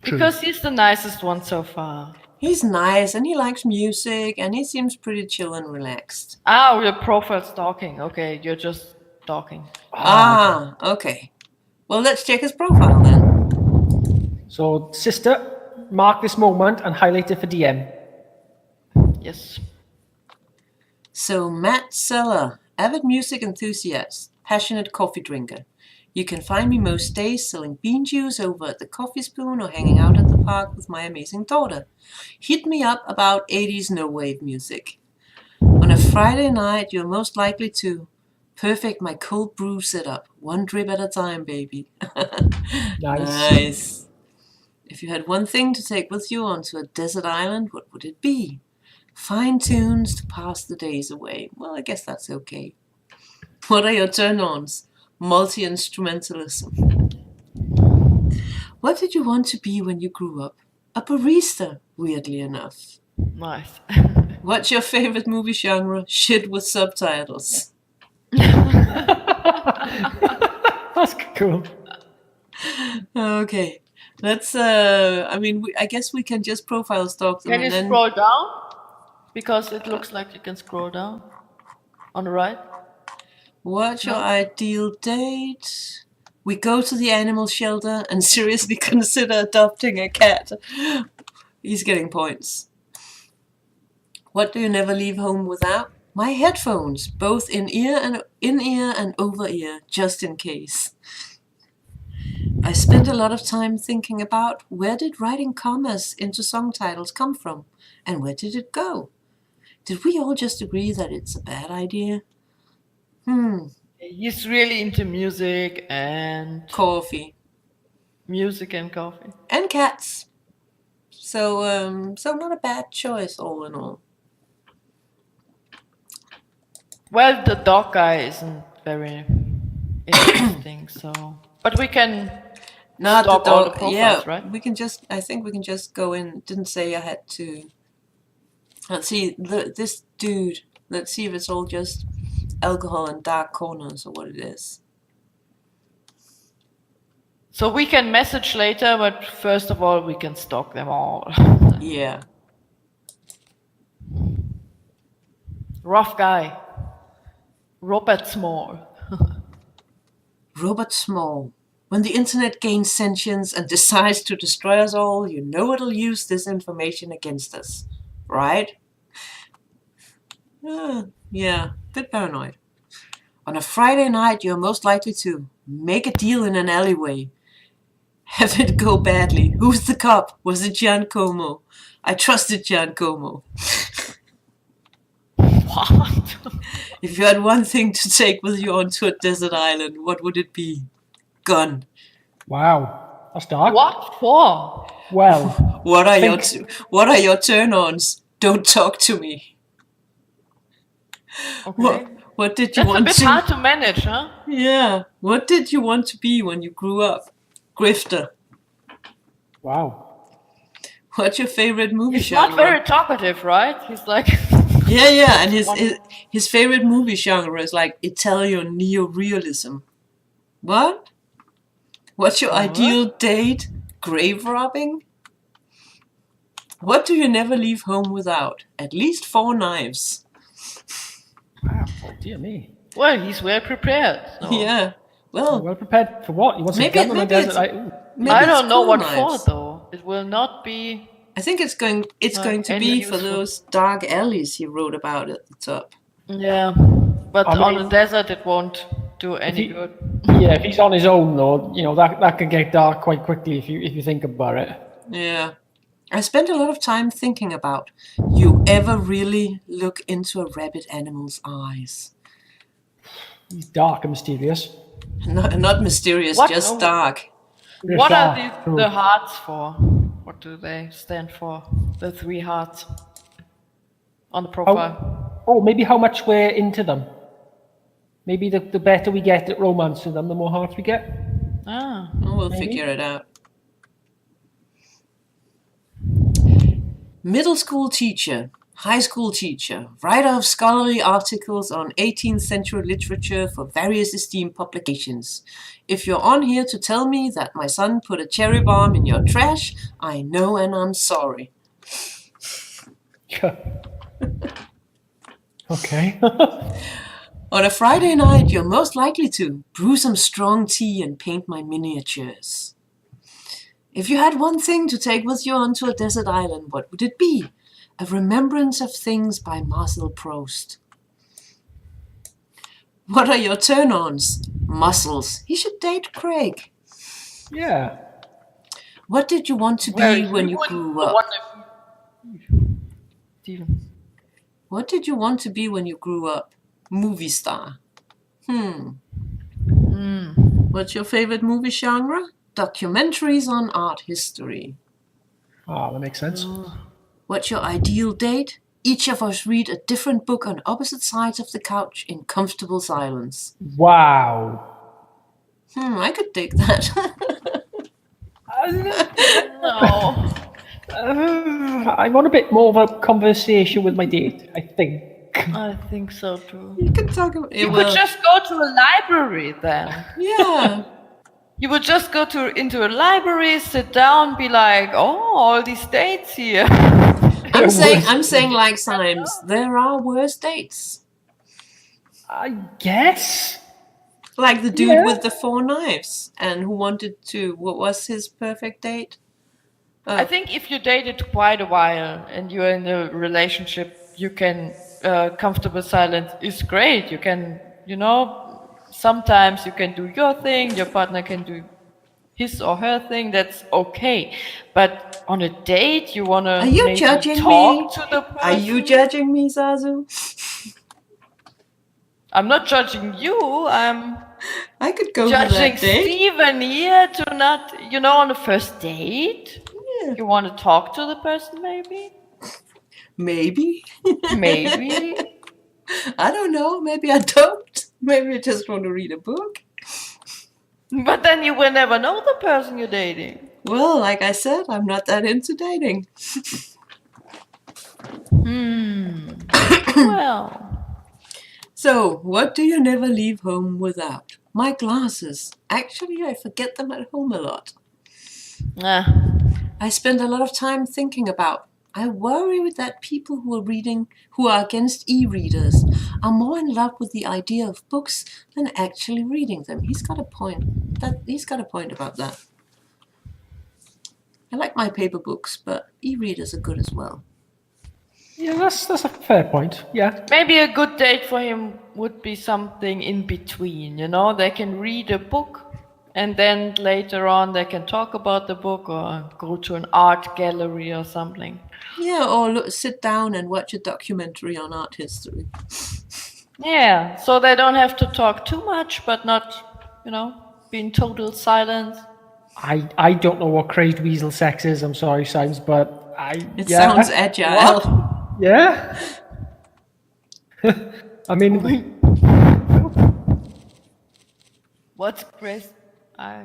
Because he's the nicest one so far. He's nice and he likes music and he seems pretty chill and relaxed. Ah, your profile's talking. Okay, you're just talking. Okay. Well, let's check his profile then. So, sister, mark this moment and highlight it for DM. Yes. So, Matt Seller, avid music enthusiast, passionate coffee drinker. You can find me most days selling bean juice over at the Coffee Spoon or hanging out at the park with my amazing daughter. Hit me up about 80s no-wave music. On a Friday night, you're most likely to perfect my cold brew setup. 1 drip at a time, baby. Nice. If you had one thing to take with you onto a desert island, what would it be? Fine tunes to pass the days away. Well, I guess that's okay. What are your turn-ons? Multi-instrumentalism. What did you want to be when you grew up? A barista, weirdly enough. Nice. What's your favorite movie genre? Shit with subtitles. That's cool. Okay. Let's I guess we can just profile stalk them Can you and then scroll down? Because it looks like you can scroll down. On the right. what's your No. ideal date? We go to the animal shelter and seriously consider adopting a cat. He's getting points. What do you never leave home without? My headphones, both in-ear and over-ear, just in case. I spend a lot of time thinking about where did writing commas into song titles come from, and where did it go? Did we all just agree that it's a bad idea? He's really into music and Coffee. coffee. And cats. So not a bad choice all in all. Well, the dog guy isn't very interesting, so. But we can. Not the Stop all the dog. profiles, Yeah, right? I think we can just go in. Didn't say I had to. Let's see, this dude. Let's see if it's all just alcohol and dark corners or what it is. So we can message later, but first of all, we can stalk them all. Yeah. Rough guy. Robert Small. Robert Small. When the internet gains sentience and decides to destroy us all, you know it'll use this information against us. Right? Yeah, bit paranoid. On a Friday night, you're most likely to make a deal in an alleyway. Have it go badly. Who's the cop? Was it Giancomo? I trusted Giancomo. What? If you had one thing to take with you onto a desert island, what would it be? Gun. Wow. That's dark. What for? Well, What are Think- what are your turn-ons? Don't talk to me. Okay. What did you That's a want bit to? hard to manage, huh? Yeah. What did you want to be when you grew up? Grifter. wow. What's your favorite movie He's genre? not very talkative, right? He's like. Yeah, and his favorite movie genre is like Italian neorealism. What? What's your ideal date? Grave robbing? What do you never leave home without? At least 4 knives. Wow. Oh, dear me. Well, he's well prepared. so- Yeah. Well, Well prepared for what? He wants Maybe- a gun on a maybe desert. it's- Ooh. maybe I it's don't know what knives. for though. It will not be. I think it's going to any be for useful. those dark alleys he wrote about at the top. Yeah, but I on mean- the desert it won't do any he- good. Yeah, if he's on his own though, that can get dark quite quickly if you think about it. Yeah. I spent a lot of time thinking about, you ever really look into a rabid animal's eyes? He's dark and mysterious. Not mysterious, What? just Oh. dark. What are Dark, the, cool. the hearts for? What do they stand for? The 3 hearts on the profile. Oh, maybe how much we're into them. Maybe the better we get at romancing them, the more hearts we get. Ah, We'll Maybe. figure it out. Middle school teacher, high school teacher, writer of scholarly articles on 18th century literature for various esteemed publications. If you're on here to tell me that my son put a cherry bomb in your trash, I know and I'm sorry. Okay. On a Friday night, you're most likely to brew some strong tea and paint my miniatures. If you had one thing to take with you onto a desert island, what would it be? A Remembrance of Things by Marcel Proust. What are your turn-ons? Muscles. He should date Craig. Yeah. What did you want to be when you grew up? Steven. What did you want to be when you grew up? Movie star. What's your favorite movie genre? Documentaries on art history. Ah, that makes sense. What's your ideal date? Each of us read a different book on opposite sides of the couch in comfortable silence. Wow. I could dig that. No. I want a bit more of a conversation with my date, I think. I think so too. You can talk about it. You Well, could just go to a library then. yeah. You would just go into a library, sit down, be like, oh, all these dates here. I'm saying like Symes, there are worse dates. I guess. Like the dude Yeah. with the 4 knives and who wanted to, what was his perfect date? I think if you dated quite a while and you're in a relationship, you can comfortable silence is great. You can, sometimes you can do your thing, your partner can do his or her thing. That's okay. But on a date, you wanna Are you maybe judging talk me? to the person. Are you judging me, Zazu? I'm not judging you. I'm I could go to judging that date. Steven here to not, on the first date. Yeah. You want to talk to the person, maybe? Maybe. Maybe. I don't know. Maybe I don't. Maybe I just want to read a book. But then you will never know the person you're dating. Well, like I said, I'm not that into dating. Well, So, what do you never leave home without? My glasses. Actually, I forget them at home a lot. I spend a lot of time thinking about. I worry that people who are against e-readers are more in love with the idea of books than actually reading them. He's got a point. He's got a point about that. I like my paper books, but e-readers are good as well. Yeah, that's a fair point. Yeah. maybe a good date for him would be something in between, They can read a book and then later on they can talk about the book or go to an art gallery or something. Yeah, or sit down and watch a documentary on art history. Yeah, so they don't have to talk too much, but not, be in total silence. I don't know what crazed weasel sex is. I'm sorry, Symes, but It yeah. sounds agile. Yeah. I mean, What's Chris? I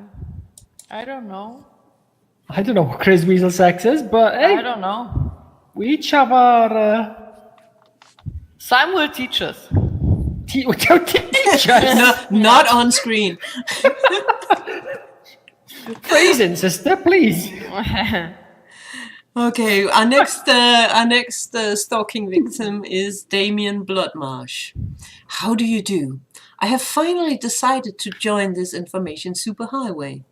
don't know. I don't know what crazed weasel sex is, but I hey, don't know. we each have our Sam will teach us. teachers. Not on screen. Phrasing, sister, please. Okay, our next stalking victim is Damien Bloodmarsh. How do you do? I have finally decided to join this information superhighway.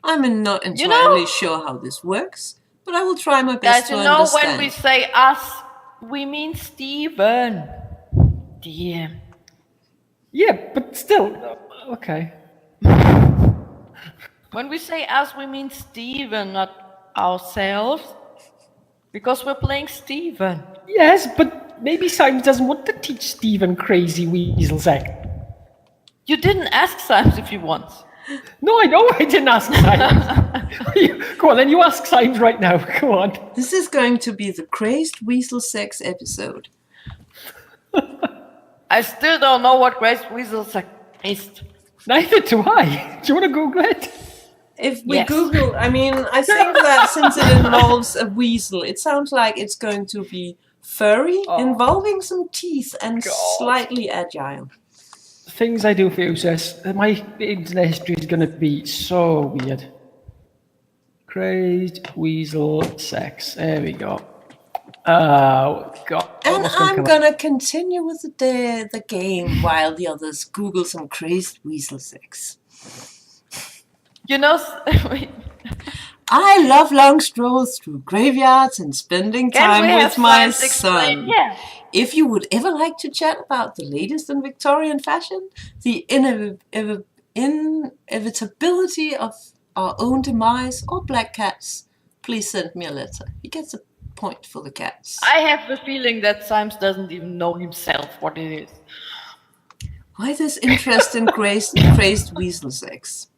I'm not entirely sure how this works, but I will try my best Guys, to when understand. we say us, we mean Steven. Damn. Yeah, but still, okay. When we say us, we mean Steven, not ourselves. Because we're playing Steven. Yes, but maybe Symes doesn't want to teach Stephen crazy weasel sex. You didn't ask Symes if he wants. No, I know I didn't ask Symes. Go on, then you ask Symes right now. Go on. This is going to be the crazed weasel sex episode. I still don't know what Grace Weasel is. Neither do I. Do you want to Google it? If we Yes. Google, I think that since it involves a weasel, it sounds like it's going to be furry, involving some teeth and slightly agile. Things I do for you, sis. My internet history is going to be so weird. Crazed weasel sex. There we go. Oh, God. And What's I'm come up? gonna continue with the game while the others Google some crazed weasel sex. I love long strolls through graveyards and spending time with my son. Yeah. If you would ever like to chat about the latest in Victorian fashion, the inevitability of our own demise, or black cats, please send me a letter. He gets a point for the cats. I have the feeling that Symes doesn't even know himself what it is. Why this interest in crazed weasel sex?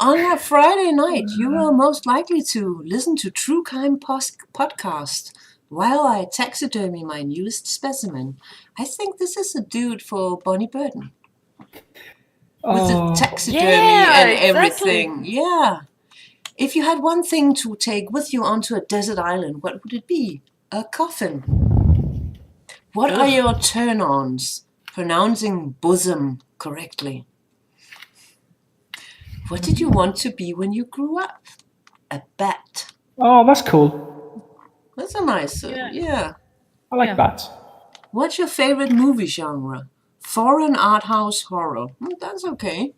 On a Friday night, you are most likely to listen to True Crime podcast while I taxidermy my newest specimen. I think this is a dude for Bonnie Burton. With the taxidermy and exactly. everything. Yeah. If you had one thing to take with you onto a desert island, what would it be? A coffin. What are your turn-ons? Pronouncing bosom correctly. What did you want to be when you grew up? A bat. Oh, that's cool. That's a nice, yeah. I like that. What's your favorite movie genre? Foreign art house horror. That's okay.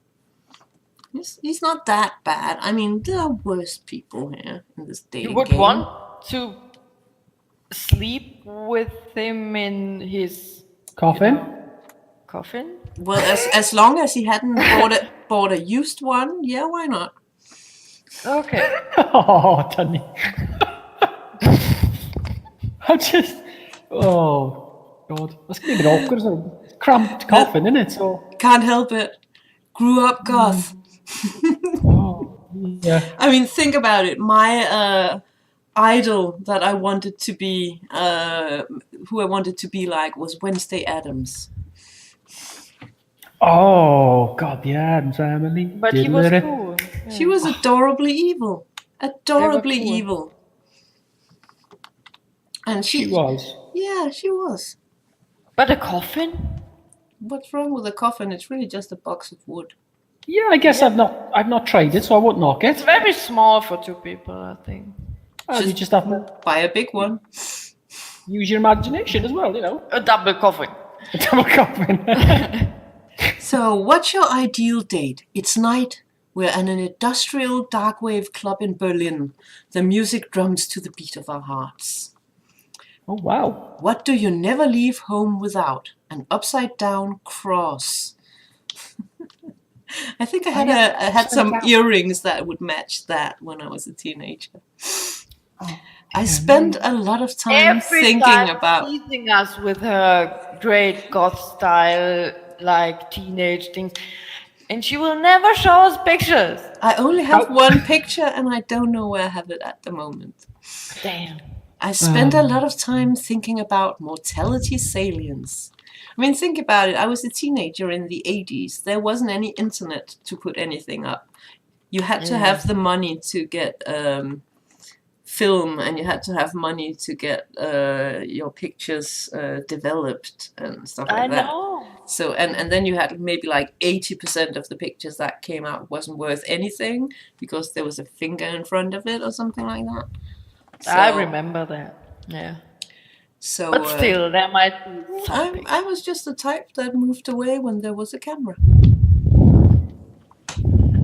He's not that bad. I mean, there are worse people here in this dating You would game. want to sleep with him in his Coffin? coffin? Well, as long as he hadn't bought a used one, yeah, why not? Okay. Oh, Danny. I'm just. Oh, God. That's going to be a bit awkward, isn't it? Cramped coffin, isn't it? So. Can't help it. Grew up goth. Oh, yeah. I mean, think about it. My idol that I wanted to be, who I wanted to be like, was Wednesday Addams. Oh, God, the Addams Family. But he was cool. She was adorably evil. Adorably cool. evil. And She was. Yeah, she was. But a coffin? What's wrong with a coffin? It's really just a box of wood. Yeah, I guess I've not tried it, so I won't knock It's it. very small for two people, I think. Oh, you just have to Buy a big one. use your imagination as well, you know. A double coffin. A double coffin. So, what's your ideal date? It's night. We're at an industrial dark wave club in Berlin. The music drums to the beat of our hearts. Oh, wow. What do you never leave home without? An upside down cross. I think I had some earrings that would match that when I was a teenager. I spent a lot of time Every thinking time about. teasing us with her great goth style, like teenage things. And she will never show us pictures. I only have one picture and I don't know where I have it at the moment. Damn. I spent a lot of time thinking about mortality salience. I mean, think about it. I was a teenager in the 80s. There wasn't any internet to put anything up. You had to have the money to get film, and you had to have money to get your pictures developed and stuff like that. I know. So, and then you had maybe like 80% of the pictures that came out wasn't worth anything because there was a finger in front of it or something like that. I So- remember that. Yeah. So, But still, there might be something. I was just the type that moved away when there was a camera.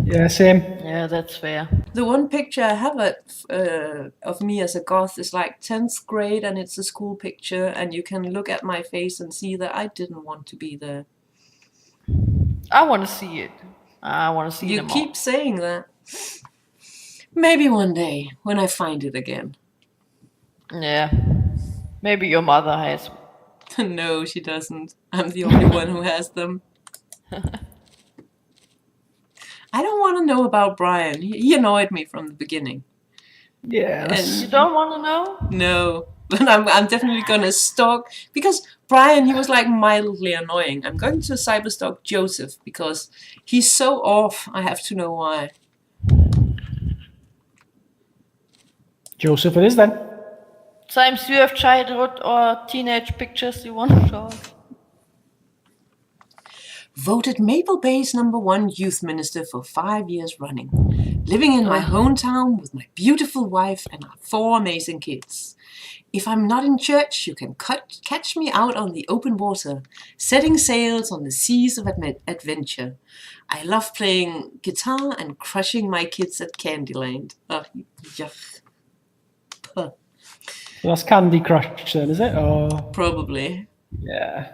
Yeah, same. Yeah, that's fair. The one picture I have of me as a goth is like 10th grade, and it's a school picture, and you can look at my face and see that I didn't want to be there. I want to see it. I want to see You them keep saying that. Maybe one day when I find it again. all. Yeah. Maybe your mother has. No, she doesn't. I'm the only one who has them. I don't want to know about Brian. He annoyed me from the beginning. Yeah, that's, You don't want to know? No, but I'm definitely gonna stalk, because Brian, he was like mildly annoying. I'm going to cyberstalk Joseph because he's so off. I have to know why. Joseph it is then. Sometimes you have childhood or teenage pictures you want to show us. Voted Maple Bay's #1 youth minister for 5 years running. Living in my hometown with my beautiful wife and our 4 amazing kids. If I'm not in church, you can catch me out on the open water, setting sails on the seas of adventure. I love playing guitar and crushing my kids at Candyland. Oh, yuck. Puh. So that's Candy Crush then, is it? Oh, Probably. yeah.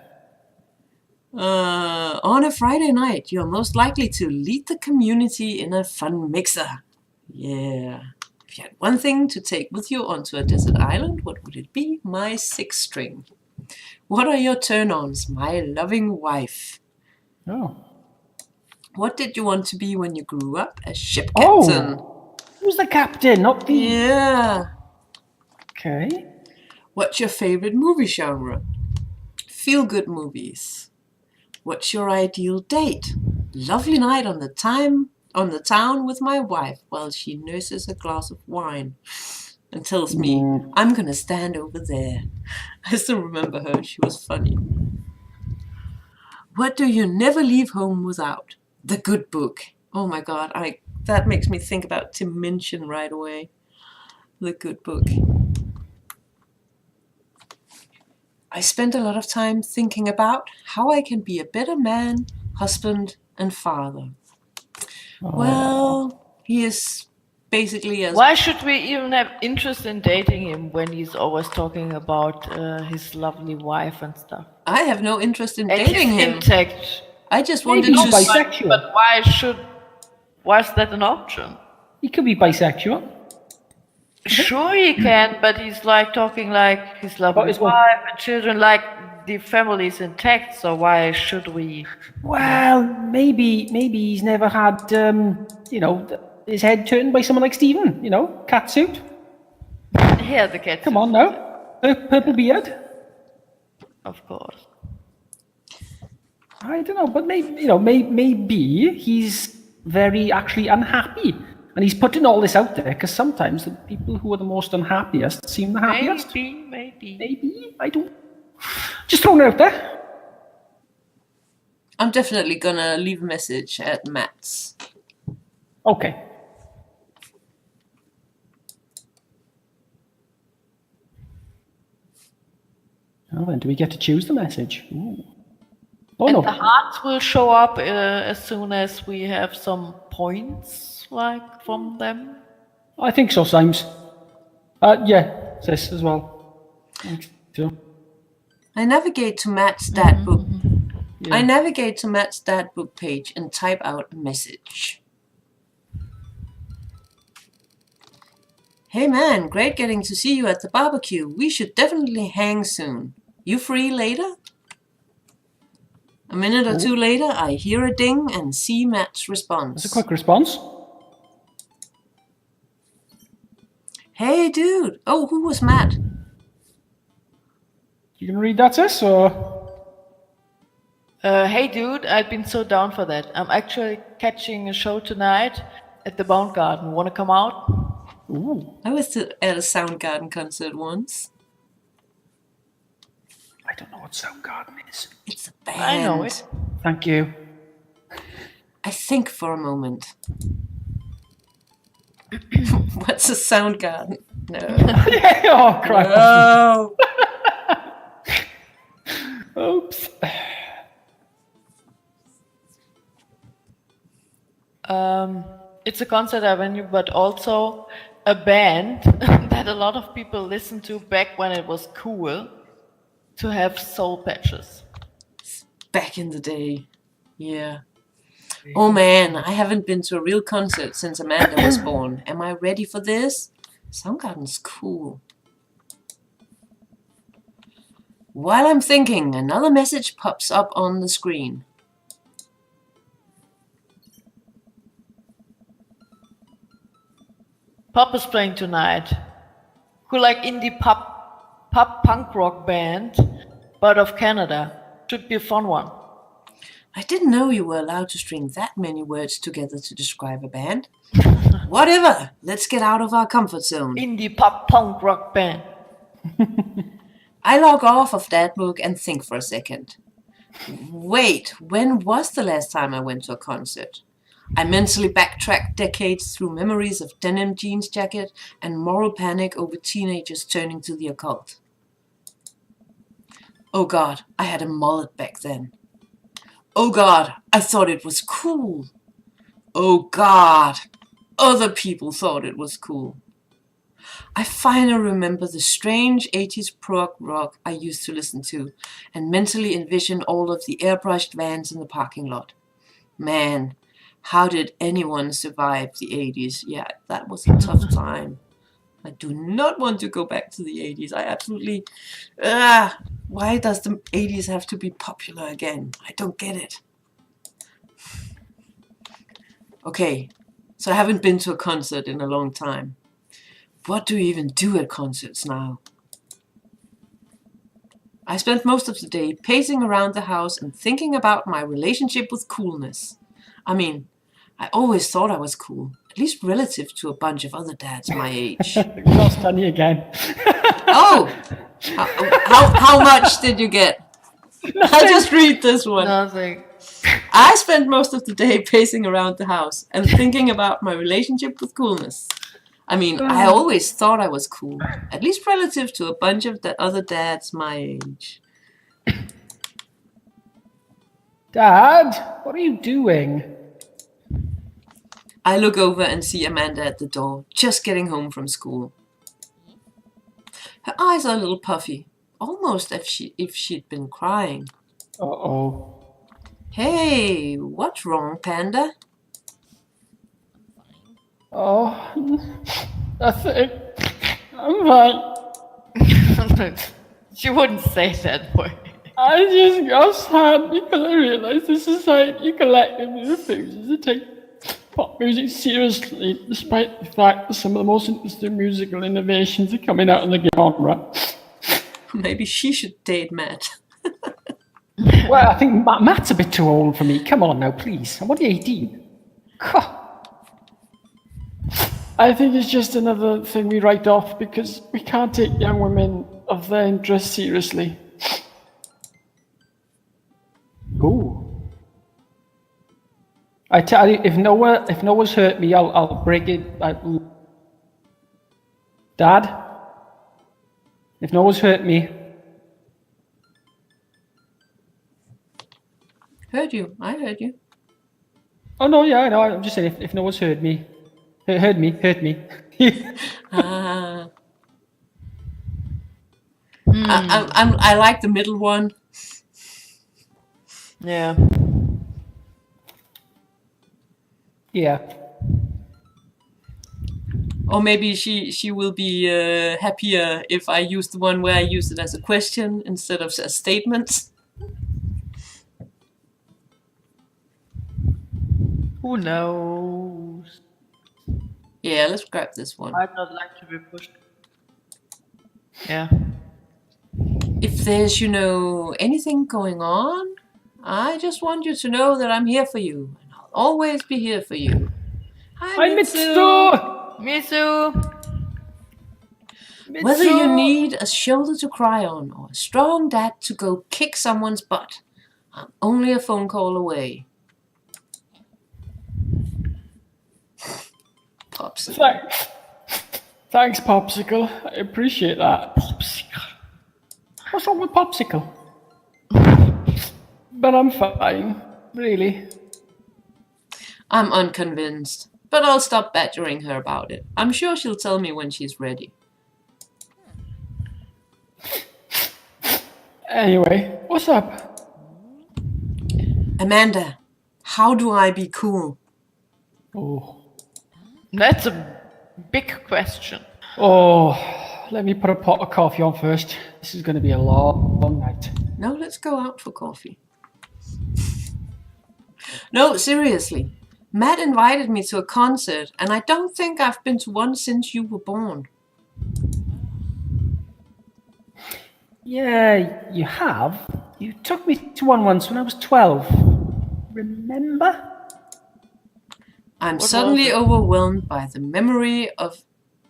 On a Friday night, you're most likely to lead the community in a fun mixer. Yeah. If you had one thing to take with you onto a desert island, what would it be? My 6-string. What are your turn-ons? My loving wife. Oh. What did you want to be when you grew up? A ship Oh. captain. Who's the captain? Not the. Yeah. Okay. What's your favorite movie genre? Feel-good movies. What's your ideal date? Lovely night on the on the town with my wife while she nurses a glass of wine and tells me, I'm gonna stand over there. I still remember her, she was funny. What do you never leave home without? The good book. Oh my god, that makes me think about Tim Minchin right away. The good book. I spend a lot of time thinking about how I can be a better man, husband, and father. Well, he is basically as... Why should we even have interest in dating him when he's always talking about his lovely wife and stuff? I have no interest in And dating his him. intellect. I just Maybe wanted he's to... bisexual. But why is that an option? He could be bisexual. Sure he can, but he's like talking like his lovely his wife. wife and children, like the family is intact, so why should we? Well, maybe he's never had, his head turned by someone like Stephen, catsuit. Here the cat. Come on now. Purple beard. Of course. I don't know, but maybe he's very actually unhappy. And he's putting all this out there because sometimes the people who are the most unhappiest seem the happiest. Maybe. Maybe. I don't. Just throwing it out there. I'm definitely gonna leave a message at Matt's. Okay. Oh, then do we get to choose the message? Ooh. Oh, And no. the hearts will show up as soon as we have some points, like from them. I think so, Symes. Yeah, sis as well. Thanks. So, I navigate to Matt's stat book. yeah. I navigate to Matt's stat book page and type out a message. Hey man, great getting to see you at the barbecue. We should definitely hang soon. You free later? A minute or two later, I hear a ding and see Matt's response. That's a quick response. Hey dude! Oh, who was Matt? You can read that, sis, or? Hey dude, I've been so down for that. I'm actually catching a show tonight at the Bound Garden. Wanna come out? Ooh, I was at a Soundgarden concert once. I don't know what Soundgarden is. It's a band. I know it. Thank you. I think for a moment. What's a Soundgarden? No. Oh, crap. No. Oops. It's a concert avenue, but also a band that a lot of people listened to back when it was cool to have soul patches. Back in the day. Yeah. Oh man, I haven't been to a real concert since Amanda was born. Am I ready for this? Soundgarden's cool. While I'm thinking, another message pops up on the screen. Pop is playing tonight. Who like indie pop punk rock band, but of Canada. Should be a fun one. I didn't know you were allowed to string that many words together to describe a band. Whatever, let's get out of our comfort zone. Indie pop punk rock band. I log off of that book and think for a second. Wait, when was the last time I went to a concert? I mentally backtrack decades through memories of denim jeans jacket and moral panic over teenagers turning to the occult. Oh God, I had a mullet back then. Oh God, I thought it was cool. Oh God, other people thought it was cool. I finally remember the strange 80s prog rock I used to listen to and mentally envision all of the airbrushed vans in the parking lot. Man, how did anyone survive the 80s? Yeah, that was a tough time. I do not want to go back to the 80s. I absolutely... why does the 80s have to be popular again? I don't get it. Okay, so I haven't been to a concert in a long time. What do you even do at concerts now? I spent most of the day pacing around the house and thinking about my relationship with coolness. I mean, I always thought I was cool, at least relative to a bunch of other dads my age. We lost Danny again. Oh! How much did you get? I'll just read this one. Nothing. I spent most of the day pacing around the house and thinking about my relationship with coolness. I mean, I always thought I was cool, at least relative to a bunch of the other dads my age. Dad, what are you doing? I look over and see Amanda at the door, just getting home from school. Her eyes are a little puffy, almost if she'd been crying. Uh-oh. Hey, what's wrong, Panda? Oh, that's it. I'm fine. She wouldn't say that word. I just got sad because I realized the society collectively refuses to take pop music seriously, despite the fact that some of the most interesting musical innovations are coming out of the genre. Maybe she should date Matt. Well, I think Matt's a bit too old for me. Come on now, please. I'm only 18. I think it's just another thing we write off because we can't take young women of their interests seriously. Ooh. I tell you, if Noah's hurt me, I'll break it. Dad, if Noah's hurt me. Heard you. I heard you. Oh no, yeah, I know. I'm just saying, if Noah's hurt me. Hurt me. I like the middle one. Yeah. Yeah. Or maybe she will be happier if I use the one where I use it as a question instead of a statement. Who knows? Yeah, let's grab this one. I'd not like to be pushed. Yeah. If there's, anything going on, I just want you to know that I'm here for you. And I'll always be here for you. Hi, Mitsu! Mitsu! Whether you need a shoulder to cry on or a strong dad to go kick someone's butt, I'm only a phone call away. Popsicle. Thanks, Popsicle. I appreciate that. Popsicle. What's wrong with Popsicle? But I'm fine, really. I'm unconvinced, but I'll stop badgering her about it. I'm sure she'll tell me when she's ready. Anyway, what's up? Amanda, how do I be cool? Oh. That's a big question. Oh, let me put a pot of coffee on first. This is going to be a long night. No, let's go out for coffee. No, seriously. Matt invited me to a concert, and I don't think I've been to one since you were born. Yeah, you have. You took me to one once when I was 12. Remember? I'm What suddenly was it? overwhelmed by the memory of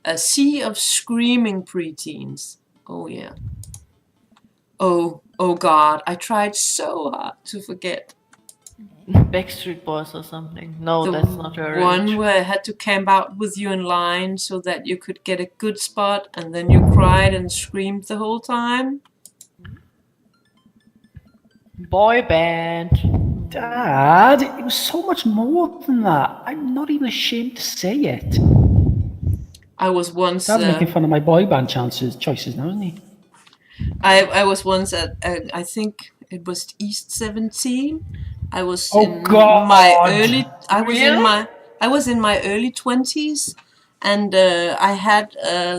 a sea of screaming preteens. Oh, yeah. Oh God, I tried so hard to forget. Backstreet Boys or something. No, The that's not her one age. where I had to camp out with you in line so that you could get a good spot, and then you cried and screamed the whole time. Boy band. Dad, it was so much more than that. I'm not even ashamed to say it. I was once Dad's making fun of my boy band choices now, isn't he? I was once at I think it was East 17. I was Oh, in God. my early I was Really? in my early 20s, and I had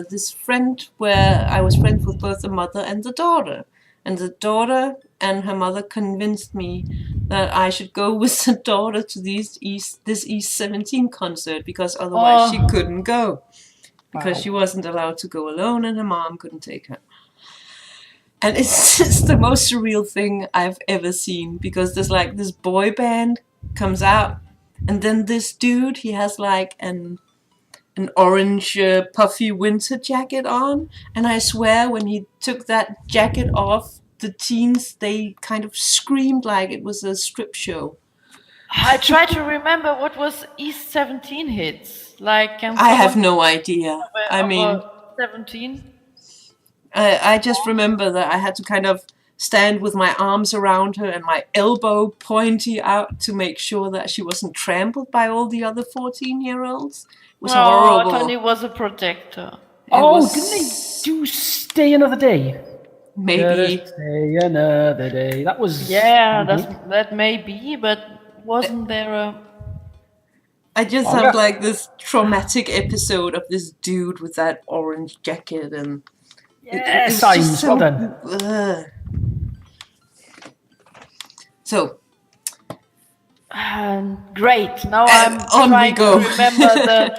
this friend where I was friends with both the mother and the daughter. And the daughter and her mother convinced me that I should go with the daughter to this East 17 concert, because otherwise she couldn't go. Because Wow. she wasn't allowed to go alone and her mom couldn't take her. And it's just the most surreal thing I've ever seen, because there's like this boy band comes out And then this dude, he has like an orange puffy winter jacket on, and I swear when he took that jacket off, the teens, they kind of screamed like it was a strip show. I try to remember what was East 17 hits. Like, can I have someone no idea. I mean, over 17? I just remember that I had to kind of stand with my arms around her and my elbow pointy out to make sure that she wasn't trampled by all the other 14-year-olds. It was horrible. Tony was a protector. Didn't they do Stay Another Day? Maybe. Stay Another Day. That was... Yeah, that may be, but wasn't there a... I just have like this traumatic episode of this dude with that orange jacket and... Yeah, it's Symes, just so- well done. Ugh. So, Great. Now And I'm on we trying go. to remember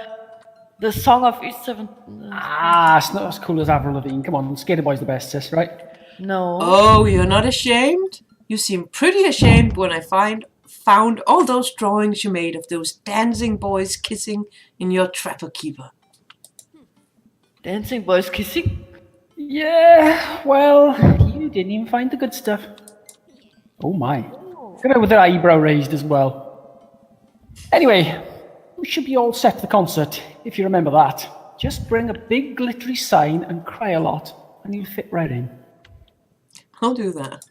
the song of East 17. It's not as cool as Avril Lavigne. Come on, Skater Boy's the best, sis, right? No. oh, you're not ashamed? You seem pretty ashamed when I found all those drawings you made of those dancing boys kissing in your Trapper Keeper. Dancing boys kissing? Yeah, well, you didn't even find the good stuff. Oh my. Look at her with her eyebrow raised as well. Anyway, we should be all set for the concert, if you remember that. Just bring a big glittery sign and cry a lot, and you'll fit right in. I'll do that.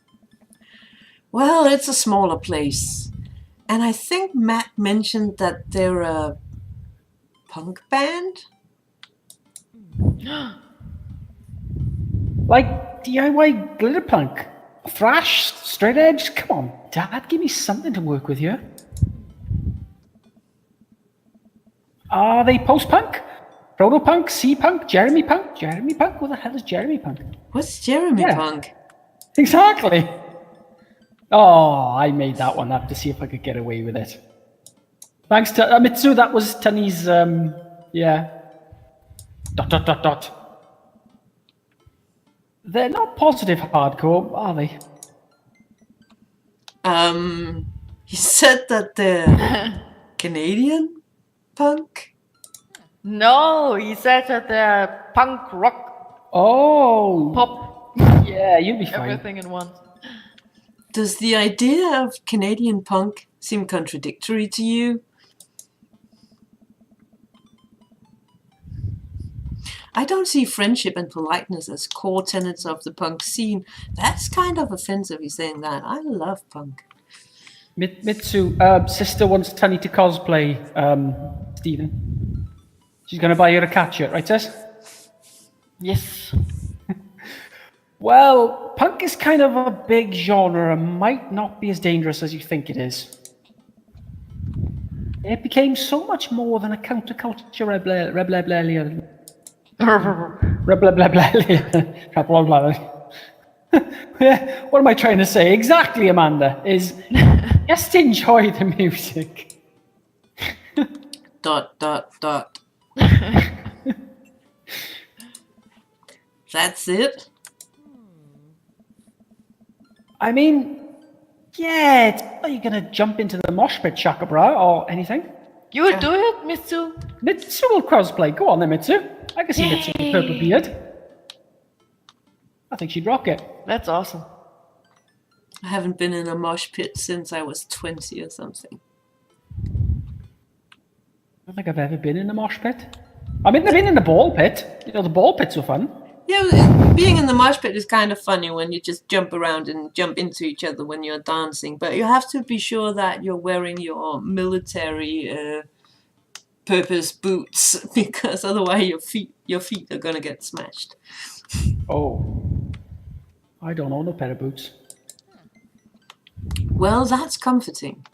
Well, it's a smaller place. And I think Matt mentioned that they're a punk band? Like DIY glitter punk, thrash, straight edge. Come on, Dad, give me something to work with here. Are they post-punk? Proto-punk? C-punk? Jeremy punk? Jeremy punk? What the hell is Jeremy punk? What's Jeremy Yeah. Punk? Exactly. Oh, I made that one up to see if I could get away with it. Thanks to Mitsu, that was Tani's, yeah. ... They're not positive hardcore, are they? He said that they're Canadian punk? No, he said that they're punk rock Oh, pop yeah, you'll be fine. everything in one. Does the idea of Canadian punk seem contradictory to you? I don't see friendship and politeness as core tenets of the punk scene. That's kind of offensive, you saying that. I love punk. Mitsu, sister wants Tani to cosplay, Stephen. She's going to buy you a cat shirt, right, sis? Yes. Well, punk is kind of a big genre and might not be as dangerous as you think it is. It became so much more than a counterculture rebellion. What am I trying to say? Exactly, Amanda, is just enjoy the music. ... That's it? I mean, yeah, it's not like you're going to jump into the mosh pit, Shaka Bra, or anything. You will do it, Mitsu? Mitsu will cosplay. Go on then, Mitsu. I can see Mitsu with a purple beard. I think she'd rock it. That's awesome. I haven't been in a mosh pit since I was 20 or something. I don't think I've ever been in a mosh pit. I mean, I've been in the ball pit. You know, the ball pits were fun. Yeah, being in the mosh pit is kind of funny when you just jump around and jump into each other when you're dancing. But you have to be sure that you're wearing your military purpose boots, because otherwise your feet are gonna get smashed. Oh. I don't own a pair of boots. Well, that's comforting.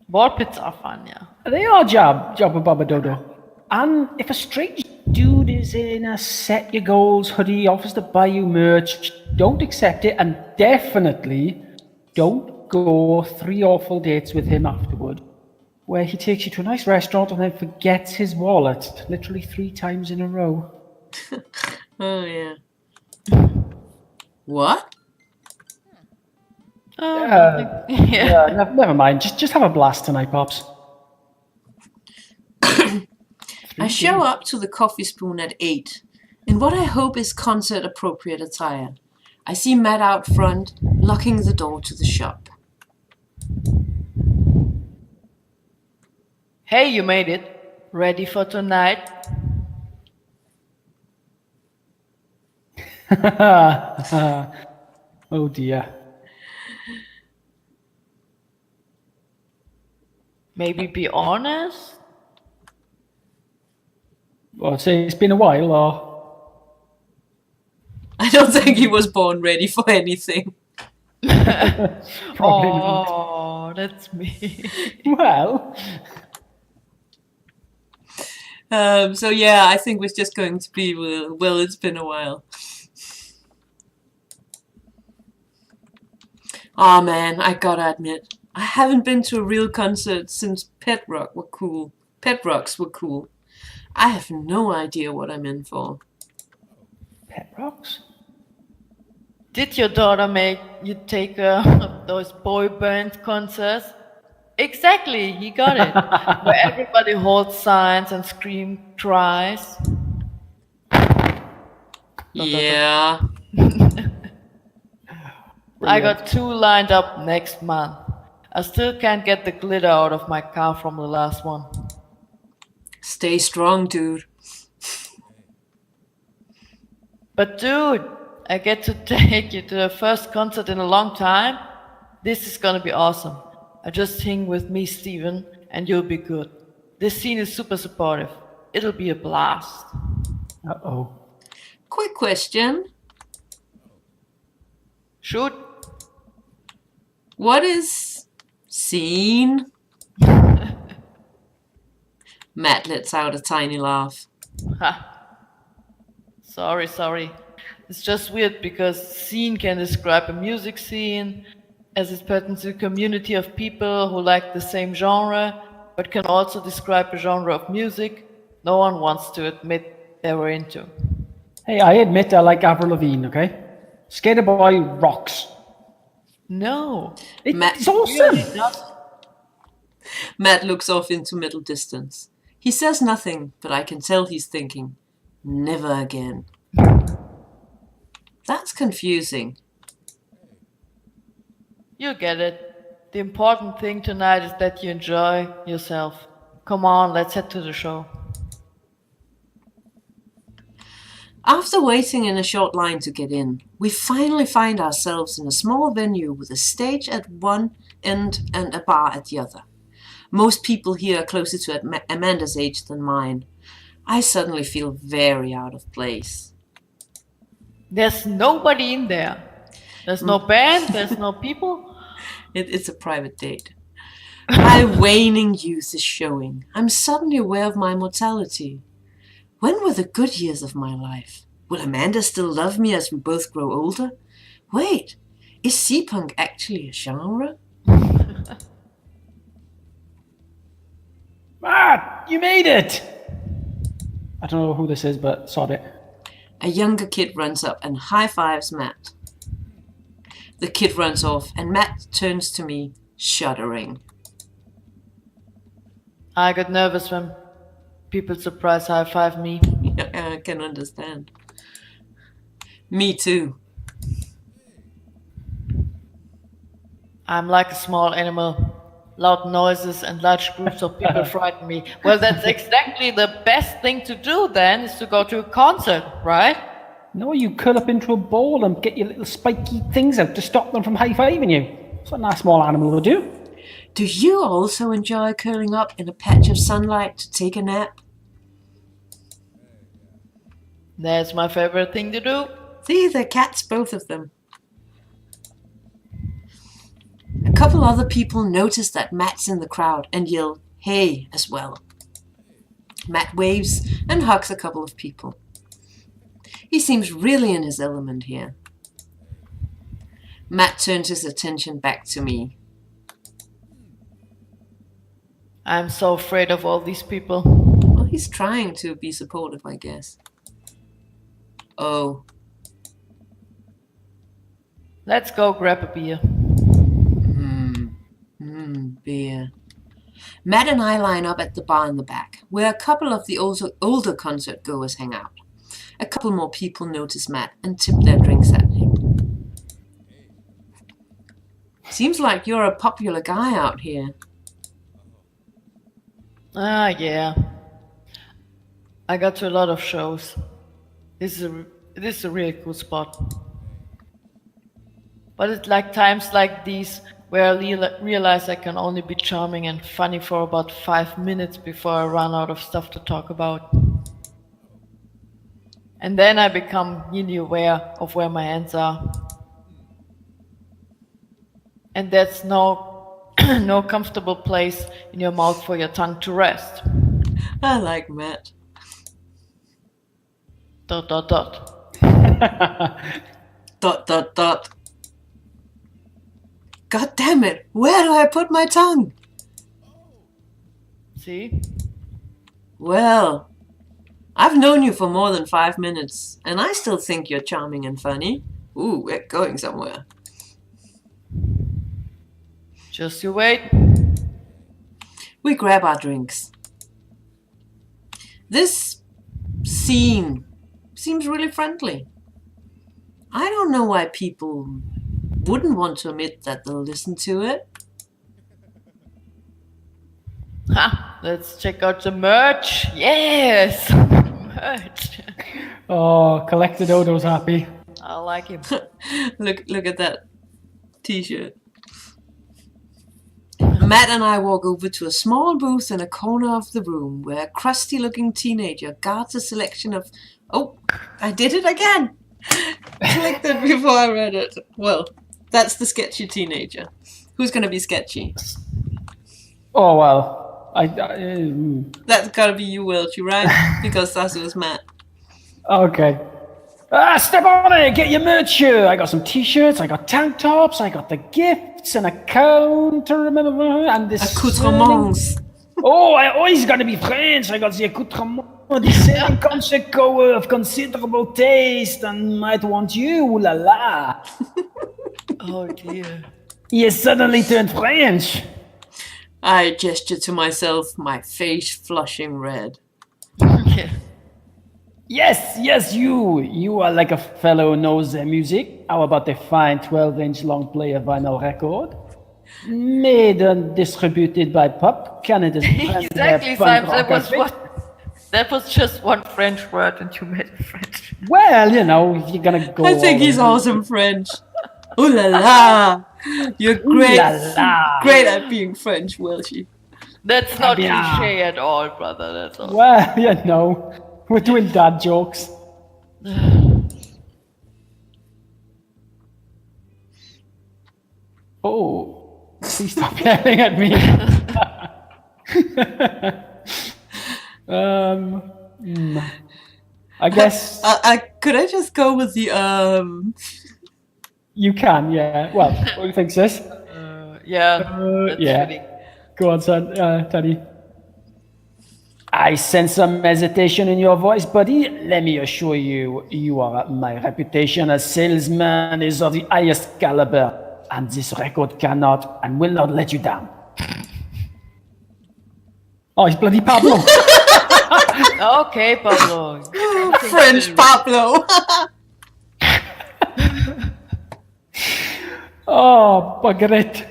Ball pits are fun, yeah. They are Jabba Baba Dodo. And if a strange dude is in a set your goals hoodie, offers to buy you merch, don't accept it, and definitely don't go 3 awful dates with him afterward, where he takes you to a nice restaurant and then forgets his wallet literally 3 times in a row. Oh, yeah. What? nothing. Yeah, never mind. Just have a blast tonight, Pops. I show up to the Coffee Spoon at 8, in what I hope is concert-appropriate attire. I see Matt out front, locking the door to the shop. Hey, you made it. Ready for tonight? Oh dear. Maybe be honest? Well, say it's been a while, or I don't think he was born ready for anything. probably not. Oh, that's me. Well, So yeah, I think we're just going to be, well, it's been a while. Oh man, I gotta admit, I haven't been to a real concert since Pet Rocks were cool. I have no idea what I'm in for. Pet Rocks. Did your daughter make you take those boy band concerts? Exactly, he got it. Where everybody holds signs and scream tries. Yeah. I got 2 lined up next month. I still can't get the glitter out of my car from the last one. Stay strong, dude. But dude, I get to take you to the first concert in a long time. This is gonna be awesome. I just hang with me, Steven, and you'll be good. This scene is super supportive. It'll be a blast. Uh-oh. Quick question. Shoot. What is scene? Matt lets out a tiny laugh. Ha. Sorry. It's just weird because scene can describe a music scene as it pertains to a community of people who like the same genre, but can also describe a genre of music no one wants to admit they were into. Hey, I admit I like Avril Lavigne, okay? Skater Boy rocks. No. It's awesome. Matt looks off into middle distance. He says nothing, but I can tell he's thinking, never again. That's confusing. You get it. The important thing tonight is that you enjoy yourself. Come on, let's head to the show. After waiting in a short line to get in, we finally find ourselves in a small venue with a stage at one end and a bar at the other. Most people here are closer to Amanda's age than mine. I suddenly feel very out of place. There's nobody in there. There's no band, there's no people. It's a private date. My waning youth is showing. I'm suddenly aware of my mortality. When were the good years of my life? Will Amanda still love me as we both grow older? Wait, is C-punk actually a genre? Matt, you made it! I don't know who this is, but sod it. A younger kid runs up and high-fives Matt. The kid runs off and Matt turns to me, shuddering. I got nervous when people surprise high-five me. I can understand. Me too. I'm like a small animal. Loud noises and large groups of people frighten me. Well, that's exactly the best thing to do then, is to go to a concert, right? No, you curl up into a ball and get your little spiky things out to stop them from high-fiving you. That's what a nice small animal would do. Do you also enjoy curling up in a patch of sunlight to take a nap? That's my favorite thing to do. See, they're cats, both of them. A couple other people notice that Matt's in the crowd and yell, "Hey," as well. Matt waves and hugs a couple of people. He seems really in his element here. Matt turns his attention back to me. I'm so afraid of all these people. Well, he's trying to be supportive, I guess. Oh. Let's go grab a beer. Beer. Matt and I line up at the bar in the back, where a couple of the older concert goers hang out. A couple more people notice Matt and tip their drinks at him. Seems like you're a popular guy out here. Ah, yeah. I got to a lot of shows. This is a really cool spot. But it's like times like these where I realize I can only be charming and funny for about 5 minutes before I run out of stuff to talk about. And then I become really aware of where my hands are. And that's no comfortable place in your mouth for your tongue to rest. I like Matt. ... God damn it! Where do I put my tongue? See? Well, I've known you for more than 5 minutes, and I still think you're charming and funny. Ooh, we're going somewhere. Just you wait. We grab our drinks. This scene seems really friendly. I don't know why people wouldn't want to admit that they'll listen to it. Ha! Let's check out the merch. Yes! Merch. Oh, Collected Odo's happy. I like him. Look at that t-shirt. Matt and I walk over to a small booth in a corner of the room where a crusty-looking teenager guards a selection of... Oh, I did it again! Clicked it before I read it. Well, that's the sketchy teenager. Who's going to be sketchy? Oh, well. That's got to be you, Welchie, right? Because that was Matt. Okay. Step on it, get your merch here. I got some t-shirts, I got tank tops, I got the gifts, and a count to remember, and this... Accoutrements. Oh, I always got to be French. I got the accoutrements, the same concert goer of considerable taste, and might want you, ooh la la. Oh dear. He has suddenly turned French. I gestured to myself, my face flushing red. Yeah. Yes, you. You are like a fellow who knows their music. How about a fine 12-inch long player vinyl record? Made and distributed by Pop, Canada's Exactly, punk Simon. rock That was just one French word and you made it French. Well, you know, if you're gonna go... I think he's awesome French. Ooh la la! You're great. Ooh la la. Great at being French, Welchie. That's not Bien. cliche at all, brother. That's all. Well, you know, we're doing dad jokes. Oh, please stop yelling at me. I guess Could I just go with the you can, yeah. Well, what do you think, sis? Yeah, that's yeah. fitting. Go on, son, Teddy. I sense some hesitation in your voice, buddy. Let me assure you, my reputation as salesman is of the highest caliber, and this record cannot and will not let you down. Oh, he's bloody Pablo. Okay, Pablo. French Pablo. Oh, bugger it.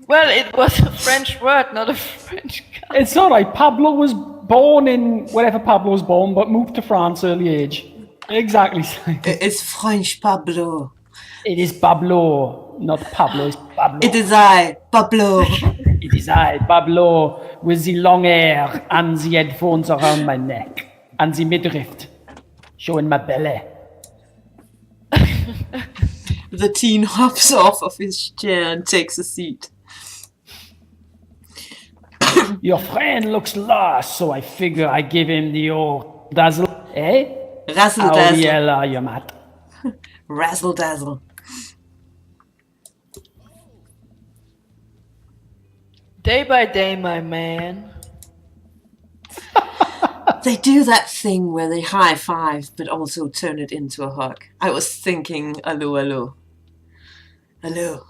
Well, it was a French word, not a French guy. It's all right. Pablo was born in wherever Pablo was born, but moved to France early age. Exactly. It's French Pablo. It is Pablo, not Pablo. It's Pablo. It is I, Pablo. It is I, Pablo, with the long hair and the headphones around my neck and the midriff showing my belly. The teen hops off of his chair and takes a seat. Your friend looks lost, so I figure I give him the old dazzle. Eh? Razzle How the dazzle. hell are you, Matt? Razzle dazzle. Day by day, my man. They do that thing where they high five, but also turn it into a hug. I was thinking, hello, hello. Hello.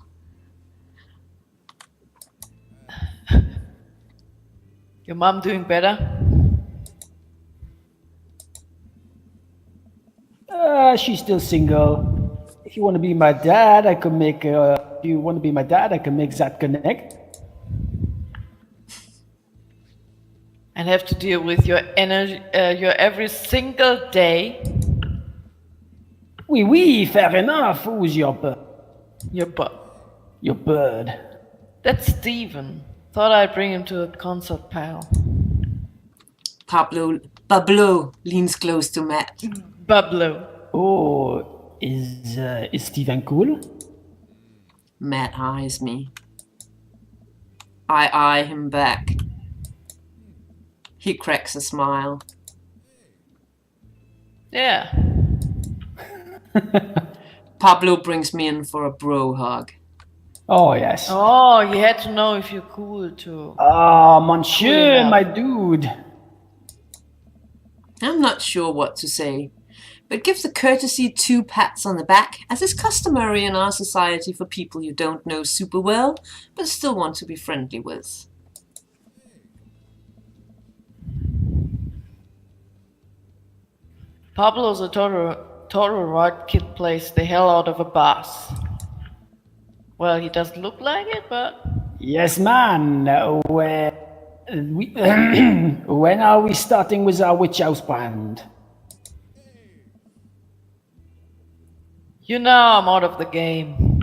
Your mom doing better? She's still single. If you want to be my dad, I could make. If you want to be my dad, I can make that connect. And have to deal with your energy, your every single day. Oui, fair enough. Who's your bird? Your butt. Your bird. That's Steven. Thought I'd bring him to a concert, pal. Pablo leans close to Matt. Pablo. Oh, is Steven cool? Matt eyes me. I eye him back. He cracks a smile. Yeah. Pablo brings me in for a bro hug. Oh yes. Oh, you had to know if you're cool too. Ah, Monsieur, enough. my dude. I'm not sure what to say, but give the courtesy 2 pats on the back, as is customary in our society for people you don't know super well, but still want to be friendly with. Pablo's a total right kid plays the hell out of a boss. Well, he doesn't look like it, but Yes, man. When are we starting with our Witch House band? you know I'm out of the game.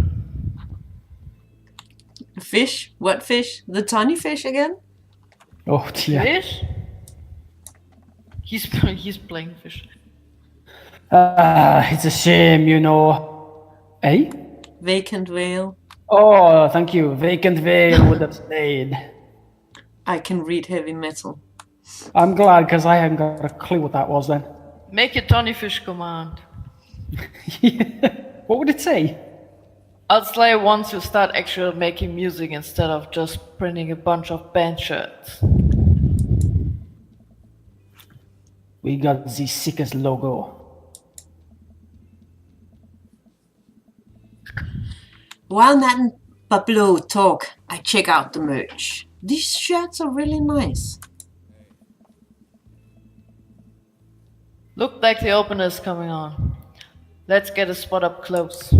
Fish? What fish? The tiny fish again? Oh dear. Fish? He's playing fish. It's a shame, you know. Eh? Vacant whale. Oh, thank you. Vacant Veil would have stayed. I can read heavy metal. I'm glad because I hadn't got a clue what that was then. Make your Tony Fish command. What would it say? I'll slay once you start actually making music instead of just printing a bunch of band shirts. We got the sickest logo. While Matt and Pablo talk, I check out the merch. These shirts are really nice. Look like the opener's coming on. Let's get a spot up close.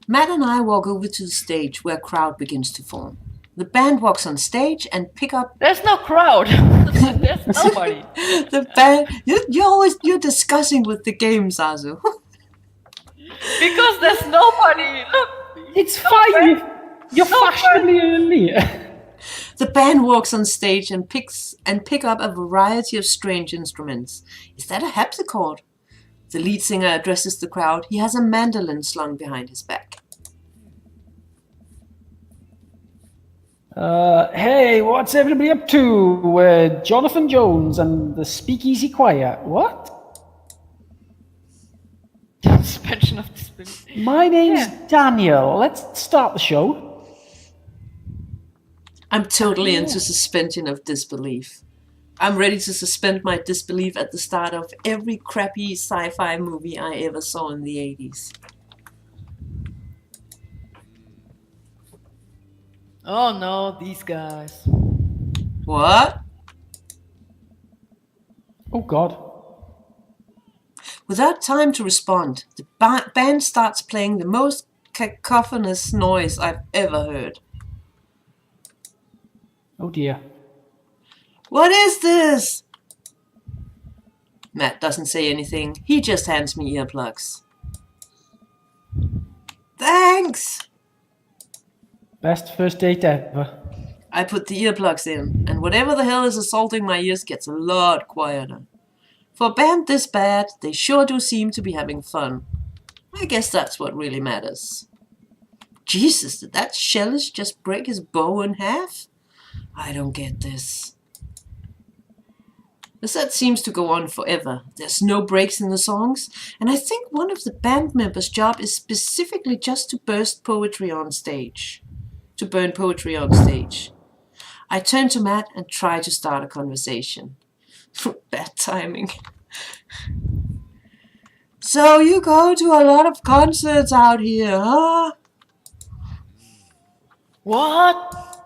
Matt and I walk over to the stage where a crowd begins to form. The band walks on stage and pick up There's no crowd. There's nobody. the band. You're discussing with the game, Zazu. Because there's nobody. Look. It's fine. You're fashionably early. The band walks on stage and pick up a variety of strange instruments. Is that a harpsichord? The lead singer addresses the crowd. He has a mandolin slung behind his back. Hey, what's everybody up to? Jonathan Jones and the Speakeasy Choir. What? Suspension of disbelief. My name's Daniel. Let's start the show. I'm totally into suspension of disbelief. I'm ready to suspend my disbelief at the start of every crappy sci-fi movie I ever saw in the 80s. Oh no, these guys. What? Oh God. Without time to respond, the band starts playing the most cacophonous noise I've ever heard. Oh dear. What is this? Matt doesn't say anything. He just hands me earplugs. Thanks! Best first date ever. I put the earplugs in, and whatever the hell is assaulting my ears gets a lot quieter. For a band this bad, they sure do seem to be having fun. I guess that's what really matters. Jesus, did that Shellish just break his bow in half? I don't get this. The set seems to go on forever. There's no breaks in the songs, and I think one of the band members' job is specifically just to burn poetry on stage. I turn to Matt and try to start a conversation. Bad timing. So you go to a lot of concerts out here, huh? What?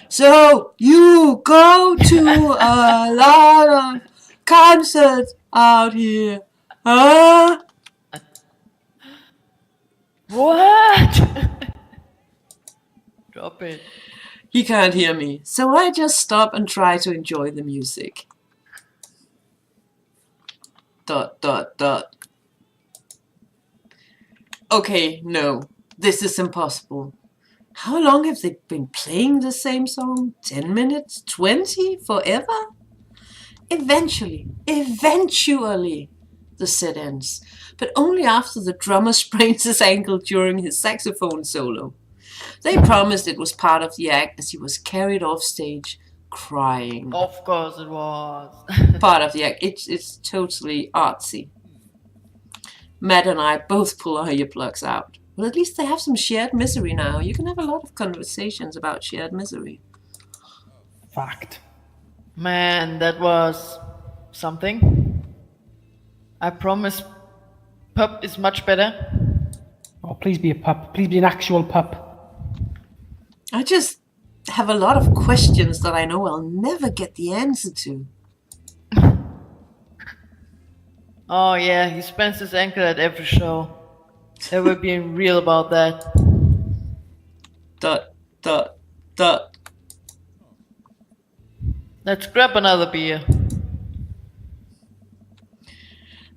So you go to a lot of concerts out here, huh? What? Drop it. He can't hear me, so I just stop and try to enjoy the music. ... Okay, no, this is impossible. How long have they been playing the same song? 10 minutes? 20? Forever? Eventually, the set ends, but only after the drummer sprains his ankle during his saxophone solo. They promised it was part of the act as he was carried off stage crying. Of course it was. Part of the act. It's totally artsy. Matt and I both pull our earplugs out. Well, at least they have some shared misery now. You can have a lot of conversations about shared misery. Fact. Man, that was something. I promise pup is much better. Oh, please be a pup. Please be an actual pup. I just have a lot of questions that I know I'll never get the answer to. Oh yeah, he sprains his ankle at every show. They were being real about that. ... Let's grab another beer.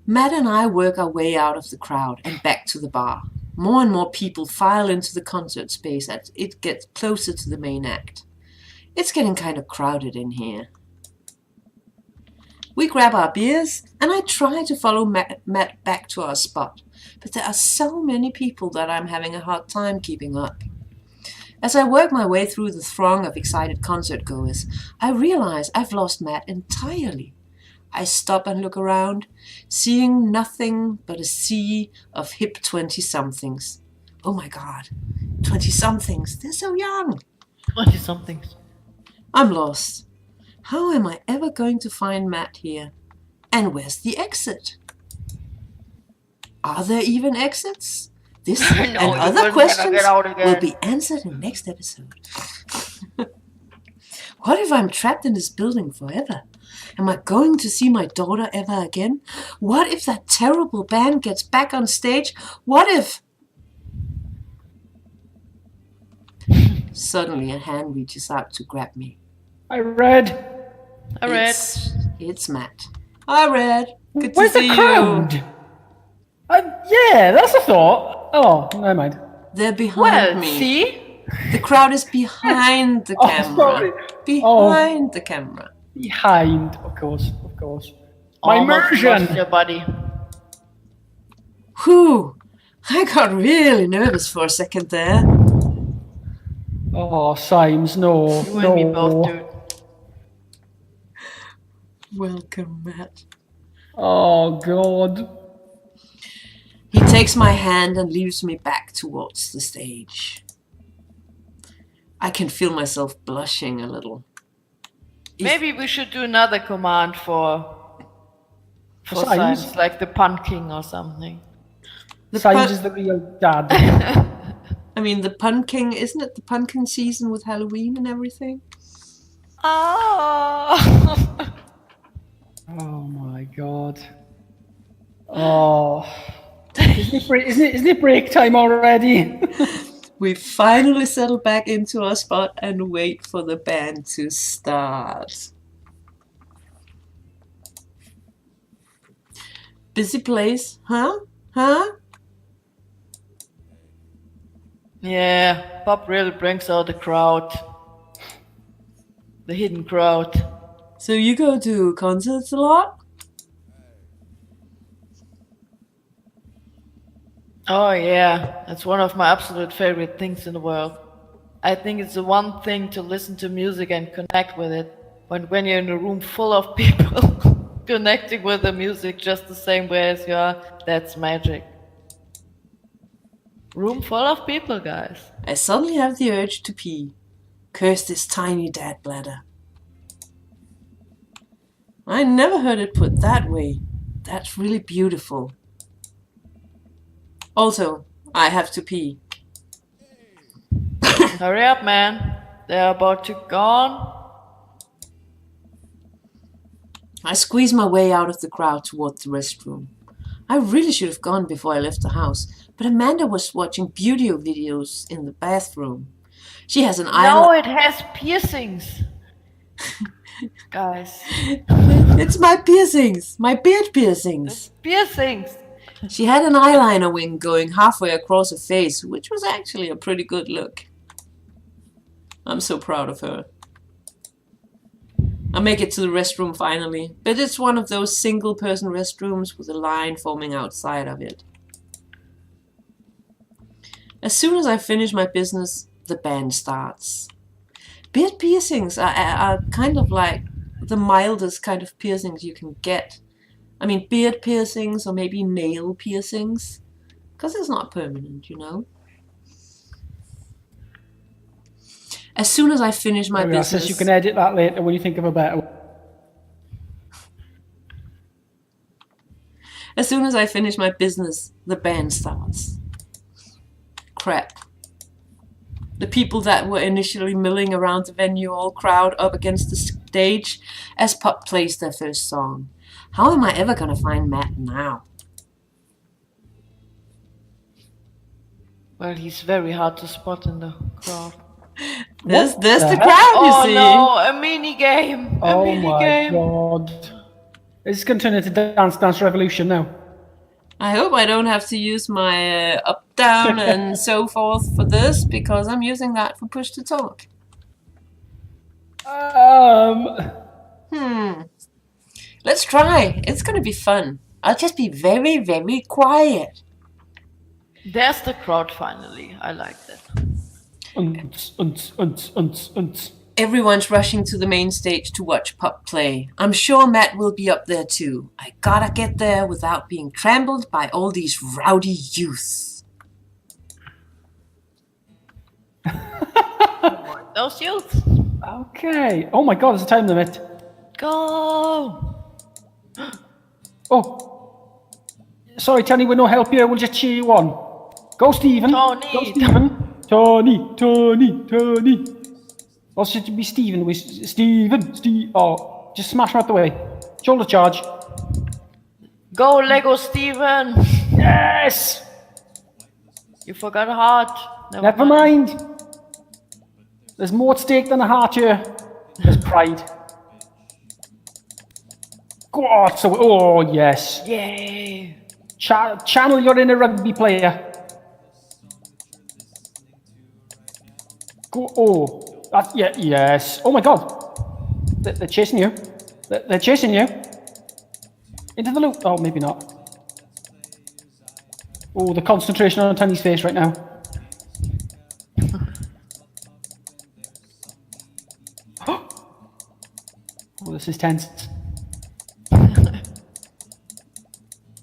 Matt and I work our way out of the crowd and back to the bar. More and more people file into the concert space as it gets closer to the main act. It's getting kind of crowded in here. We grab our beers, and I try to follow Matt back to our spot, but there are so many people that I'm having a hard time keeping up. As I work my way through the throng of excited concert goers, I realize I've lost Matt entirely. I stop and look around, seeing nothing but a sea of hip 20-somethings. Oh my god, 20-somethings, they're so young. 20-somethings. I'm lost. How am I ever going to find Matt here? And where's the exit? Are there even exits? This No, and you other wouldn't questions get out again. will be answered in next episode. What if I'm trapped in this building forever? Am I going to see my daughter ever again? What if that terrible band gets back on stage? What if... Suddenly a hand reaches out to grab me. I read. It's Matt. Hi, Red. Good to Where's see the crowd? you. Yeah, that's a thought. Oh, never mind. They're behind Well, me. see? The crowd is behind the Oh, camera. sorry. Behind the camera. Behind, of course. My Almost lost immersion. your body. Whew. I got really nervous for a second there. Oh, Symes, no. You and me both, dude. Welcome, Matt. Oh, God. He takes my hand and leads me back towards the stage. I can feel myself blushing a little. Maybe we should do another command for Symes? Symes, like the Pun King or something. Symes is the real dad. I mean, the pumpkin, isn't it the pumpkin season with Halloween and everything? Oh. Oh, my God. Oh. Isn't it break time already? We finally settle back into our spot and wait for the band to start. Busy place, huh? Yeah, Bob really brings out the crowd. The hidden crowd. So you go to concerts a lot? Oh yeah, it's one of my absolute favorite things in the world. I think it's the one thing to listen to music and connect with it. When you're in a room full of people connecting with the music just the same way as you are, that's magic. Room full of people, guys. I suddenly have the urge to pee. Curse this tiny dad bladder. I never heard it put that way. That's really beautiful. Also, I have to pee. Hurry up, man. They're about to gone. I squeeze my way out of the crowd toward the restroom. I really should have gone before I left the house, but Amanda was watching beauty videos in the bathroom. She has an No, eyeliner. it has piercings. Guys, It's my piercings, my beard piercings. piercings. She had an eyeliner wing going halfway across her face, which was actually a pretty good look. I'm so proud of her. I make it to the restroom finally, but it's one of those single-person restrooms with a line forming outside of it. As soon as I finish my business, the band starts. Beard piercings are kind of like the mildest kind of piercings you can get. I mean, beard piercings or maybe nail piercings, because it's not permanent, you know. As soon as I finish my Maybe business, you can edit that later when you think of a better one. As soon as I finish my business, the band starts. Crap. The people that were initially milling around the venue all crowd up against the stage as Pup plays their first song. How am I ever gonna find Matt now? Well, he's very hard to spot in the crowd. There's the the crowd, you Oh see. no, a mini game. A Oh mini my game. god. This going to turn into Dance Dance Revolution now. I hope I don't have to use my up, down, and so forth for this, because I'm using that for push to talk. Let's try. It's gonna be fun. I'll just be very, very quiet. There's the crowd finally. I like that. Everyone's rushing to the main stage to watch Pup play. I'm sure Matt will be up there too. I gotta get there without being trampled by all these rowdy youths. Those youths. Okay. Oh my god, there's a time limit. Go. Oh. Sorry, Tony, with no help here. We'll just cheer you on. Go, Stephen. Tony. Go, Stephen. Tony. Or should it be Stephen? Stephen. Oh, just smash him out the way. Shoulder charge. Go, Lego Steven. Yes! You forgot a heart. Never mind. There's more at stake than a heart here. There's pride. Go on. Oh, yes. Yay. Channel your inner rugby player. Go. Oh. Yeah, yes. Oh my god. They're chasing you. They're chasing you. Into the loop. Oh, maybe not. Oh, the concentration on Tony's face right now. Oh, this is tense.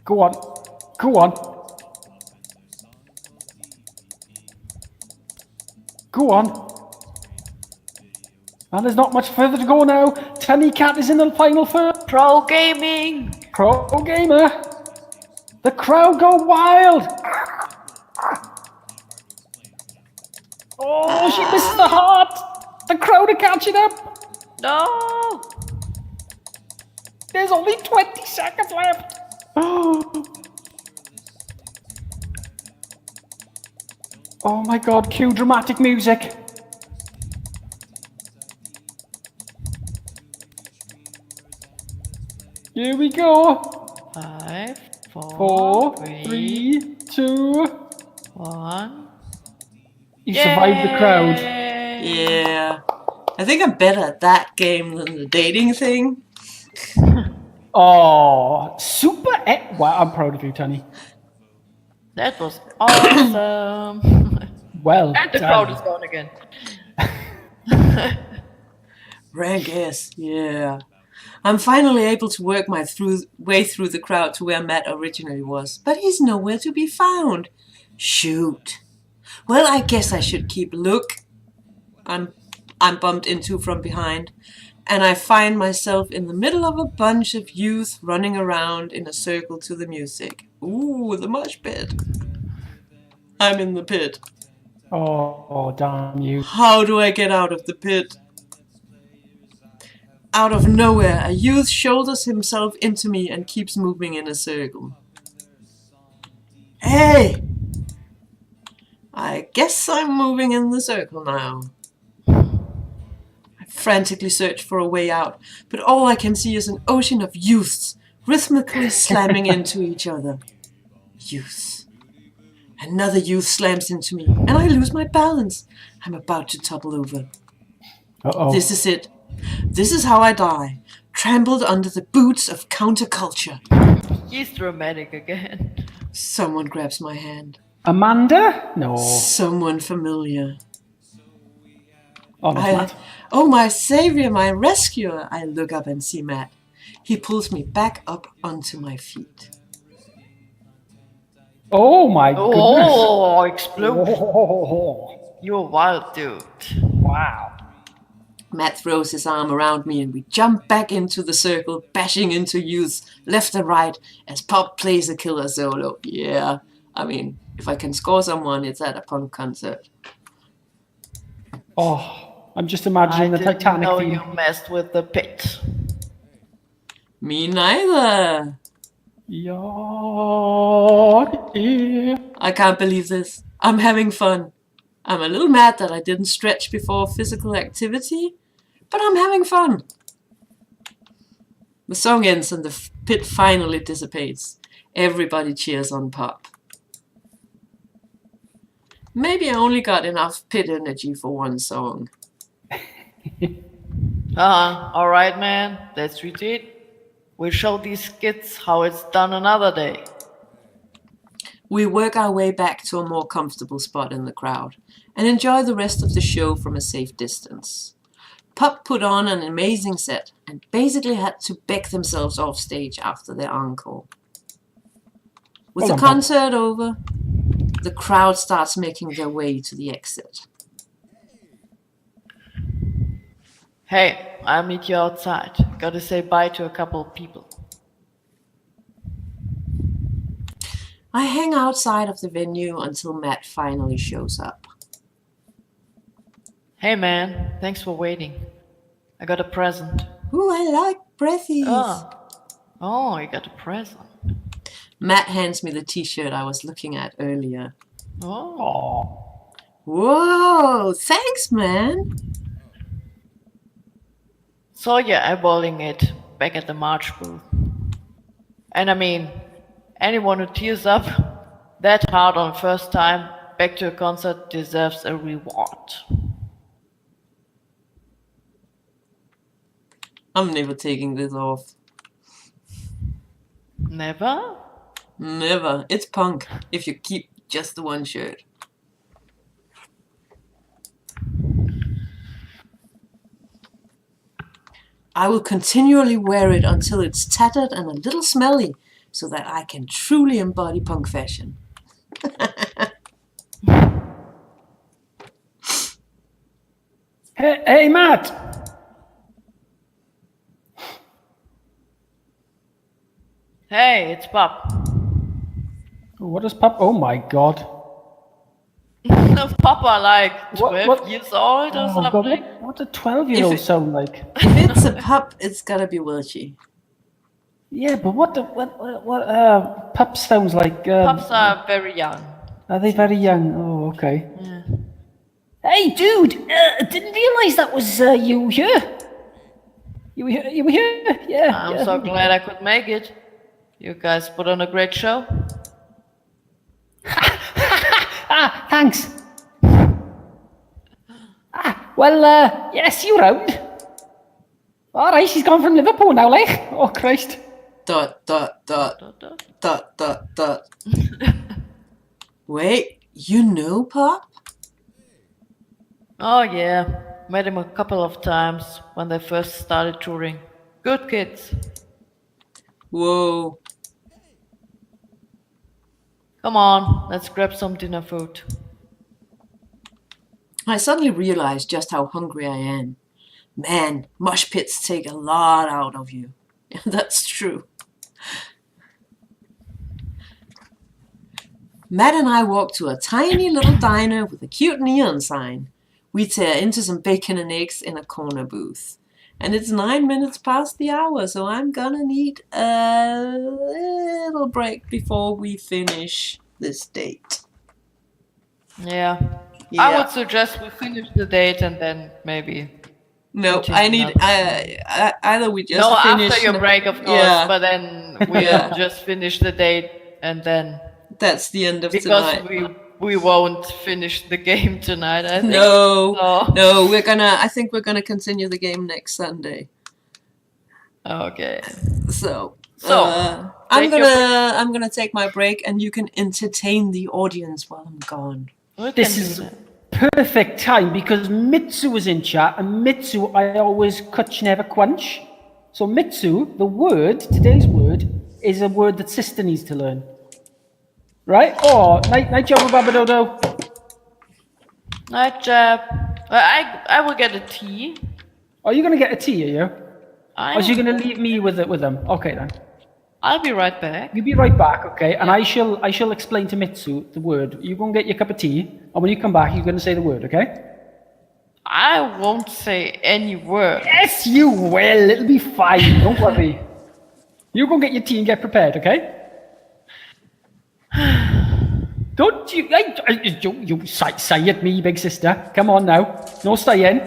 Go on. Go on. Go on. And there's not much further to go now. Tony Cat is in the final third. Pro gaming. Pro gamer. The crowd go wild. Oh, she missed the heart. The crowd are catching up. No. There's only 20 seconds left. Oh my god, cue dramatic music. Here we go. 5, 4, 3, 2. 1. You survived the crowd. Yeah. I think I'm better at that game than the dating thing. Oh, super. Wow, I'm proud of you, Tony. That was awesome. Well And the done. crowd is gone again. Rank S, yeah. I'm finally able to work my way through the crowd to where Matt originally was, but he's nowhere to be found. Shoot. Well, I guess I should keep a look. I'm bumped into from behind, and I find myself in the middle of a bunch of youth running around in a circle to the music. Ooh, the mosh pit. I'm in the pit. Oh, damn you. How do I get out of the pit? Out of nowhere, a youth shoulders himself into me and keeps moving in a circle. Hey! I guess I'm moving in the circle now. I frantically search for a way out, but all I can see is an ocean of youths rhythmically slamming into each other. Youth. Another youth slams into me, and I lose my balance. I'm about to topple over. Uh-oh. This is it. This is how I die, trampled under the boots of counterculture. He's dramatic again. Someone grabs my hand. Amanda? No. Someone familiar. Oh, no, it's Matt. Oh, my savior, my rescuer. I look up and see Matt. He pulls me back up onto my feet. Oh, my goodness. Oh, explode. Oh, You're wild, dude. wow. Matt throws his arm around me and we jump back into the circle, bashing into youths left and right as Pop plays a killer solo. Yeah, I mean, if I can score someone, it's at a punk concert. Oh, I'm just I imagining the didn't Titanic know theme. you messed with the pit. Me neither. Yeah. Yeah. I can't believe this. I'm having fun. I'm a little mad that I didn't stretch before physical activity, but I'm having fun. The song ends and the pit finally dissipates. Everybody cheers on Pop. Maybe I only got enough pit energy for one song. Alright, man, let's retreat. We'll show these kids how it's done another day. We work our way back to a more comfortable spot in the crowd and enjoy the rest of the show from a safe distance. Pop put on an amazing set and basically had to beg themselves off stage after their encore. With Hold the on, Pop. concert over, the crowd starts making their way to the exit. Hey, I'll meet you outside. Gotta say bye to a couple of people. I hang outside of the venue until Matt finally shows up. Hey man, thanks for waiting. I got a present. Ooh, I like breathies. Oh, you got a present. Matt hands me the t-shirt I was looking at earlier. Oh, Oh. Whoa, thanks, man. saw you eyeballing it back at the March booth. And I mean, anyone who tears up that hard on first time back to a concert deserves a reward. I'm never taking this off. Never? Never. It's punk if you keep just the one shirt. I will continually wear it until it's tattered and a little smelly, so that I can truly embody punk fashion. Hey, Matt. Hey, it's Pop. What is Pop? Oh, my God. Papa like 12 What? years old or Oh, God. something? What does 12-year-old If it- sound like? If it's a pup, it's gotta be Welchie. Yeah, but what Pup sounds like? Pups are very young. Are they very young? Oh, okay. Yeah. Hey, dude! Didn't realize that was you here. You were here? You were here? Yeah. I'm yeah. so glad I could make it. You guys put on a great show. Ah, thanks. Well, yes, you round. All right, she's gone from Liverpool now, like. Oh, Christ. Dot, dot, dot, dot, dot, dot. Wait, you know Pop? Oh yeah, met him a couple of times when they first started touring. Good kids. Whoa. Come on, let's grab some dinner food. I suddenly realized just how hungry I am. Man, mosh pits take a lot out of you. That's true. Matt and I walk to a tiny little diner with a cute neon sign. We tear into some bacon and eggs in a corner booth. And it's 9 minutes past the hour, so I'm gonna need a little break before we finish this date. Yeah. Yeah. I would suggest we finish the date and then maybe. No, continue I need either we just No, finish. after your break, of course. Yeah. But then we'll Yeah. just finish the date and then. That's the end of Because tonight. we won't finish the game tonight, I think. No, So- no, I think we're gonna continue the game next Sunday. Okay. So, So, I'm take your I'm gonna take my break, and you can entertain the audience while I'm gone. We This can do is that. perfect time because Mitsu was in chat, and Mitsu, I always kutch never quench. So Mitsu, today's word, is a word that sister needs to learn. Right? Oh, night job, Babadodo. Night job. I will get a tea. Are you going to get a tea, are you? I Or are you going to leave me with them? Okay then. I'll be right back. You'll be right back, okay? And I shall explain to Mitsu the word. You go and get your cup of tea, and when you come back, you're going to say the word, okay? I won't say any word. Yes, you will. It'll be fine. Don't worry. You go and get your tea and get prepared, okay? Don't you? You say at me, big sister. Come on now. No staying.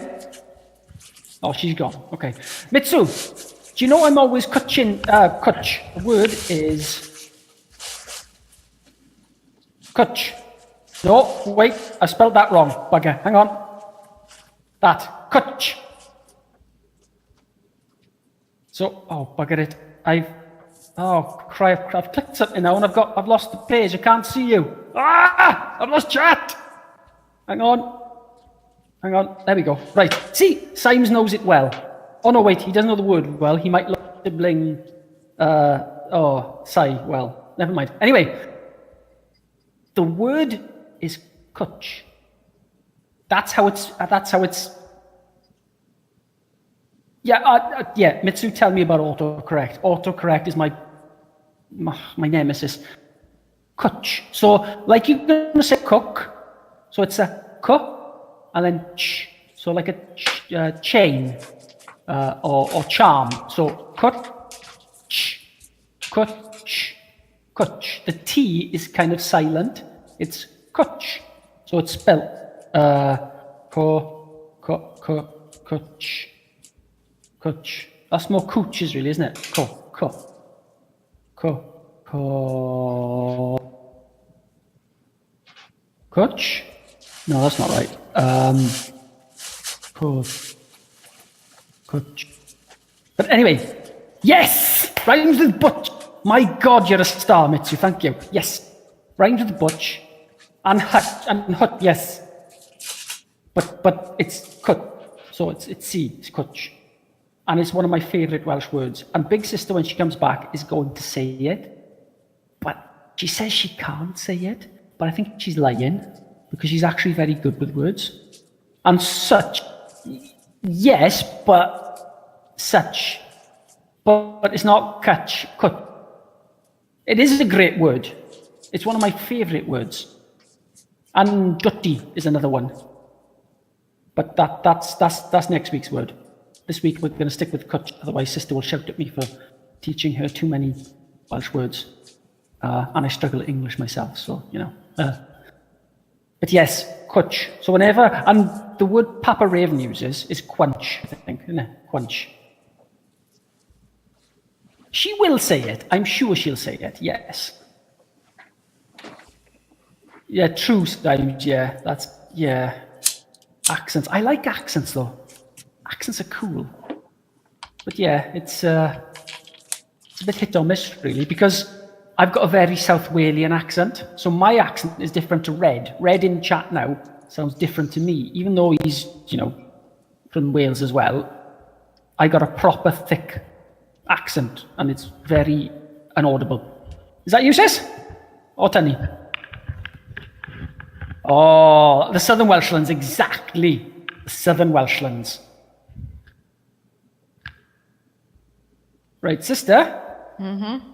Oh, she's gone. Okay. Mitsu, do you know I'm always kutching? Kutch. The word is kutch. No, wait. I spelled that wrong. Bugger. Hang on. That. Kutch. So, oh, bugger it. I've clicked something now and I've lost the page. I can't see you. I've lost chat. Hang on. There we go. Right. See, Symes knows it well. Oh no, wait. He doesn't know the word well. He might look sibling. Well, never mind. Anyway, the word is kutch. That's how it's. Yeah. Mitsu, tell me about autocorrect. Autocorrect is my nemesis. Kutch. So, like you're gonna say cook. So it's a cook, and then ch. So like a chain, or charm. So kutch, kutch, kutch. The T is kind of silent. It's kutch. So it's spelled kutch. Kutch. That's more cooches, really, isn't it? Kutch? No, that's not right. Kutch. But anyway, yes! Rhymes with butch. My God, you're a star, Mitsu. Thank you. Yes. Rhymes with butch. And hut, yes. But it's kut. So it's C. It's kutch. And it's one of my favourite Welsh words. And Big Sister, when she comes back, is going to say it. But she says she can't say it. But I think she's lying. Because she's actually very good with words. And such. Yes, but such. But it's not kutch. Kut. It is a great word. It's one of my favourite words. And dutty is another one. But that's next week's word. This week we're going to stick with kutch, otherwise Sister will shout at me for teaching her too many Welsh words. And I struggle at English myself, so, you know. But yes, kutch. So whenever, and the word Papa Raven uses is quench, I think, isn't it? Quench. She will say it. I'm sure she'll say it, yes. Yeah, true, Symes, yeah. Yeah. Accents. I like accents, though. Accents are cool. But yeah, it's a bit hit or miss, really, because I've got a very South Walian accent. So my accent is different to Red. Red in chat now sounds different to me, even though he's, from Wales as well. I got a proper thick accent, and it's very inaudible. Is that you, sis? Or Tunny? Oh, the Southern Welshlands, exactly. The Southern Welshlands. Right, sister? Mm-hmm.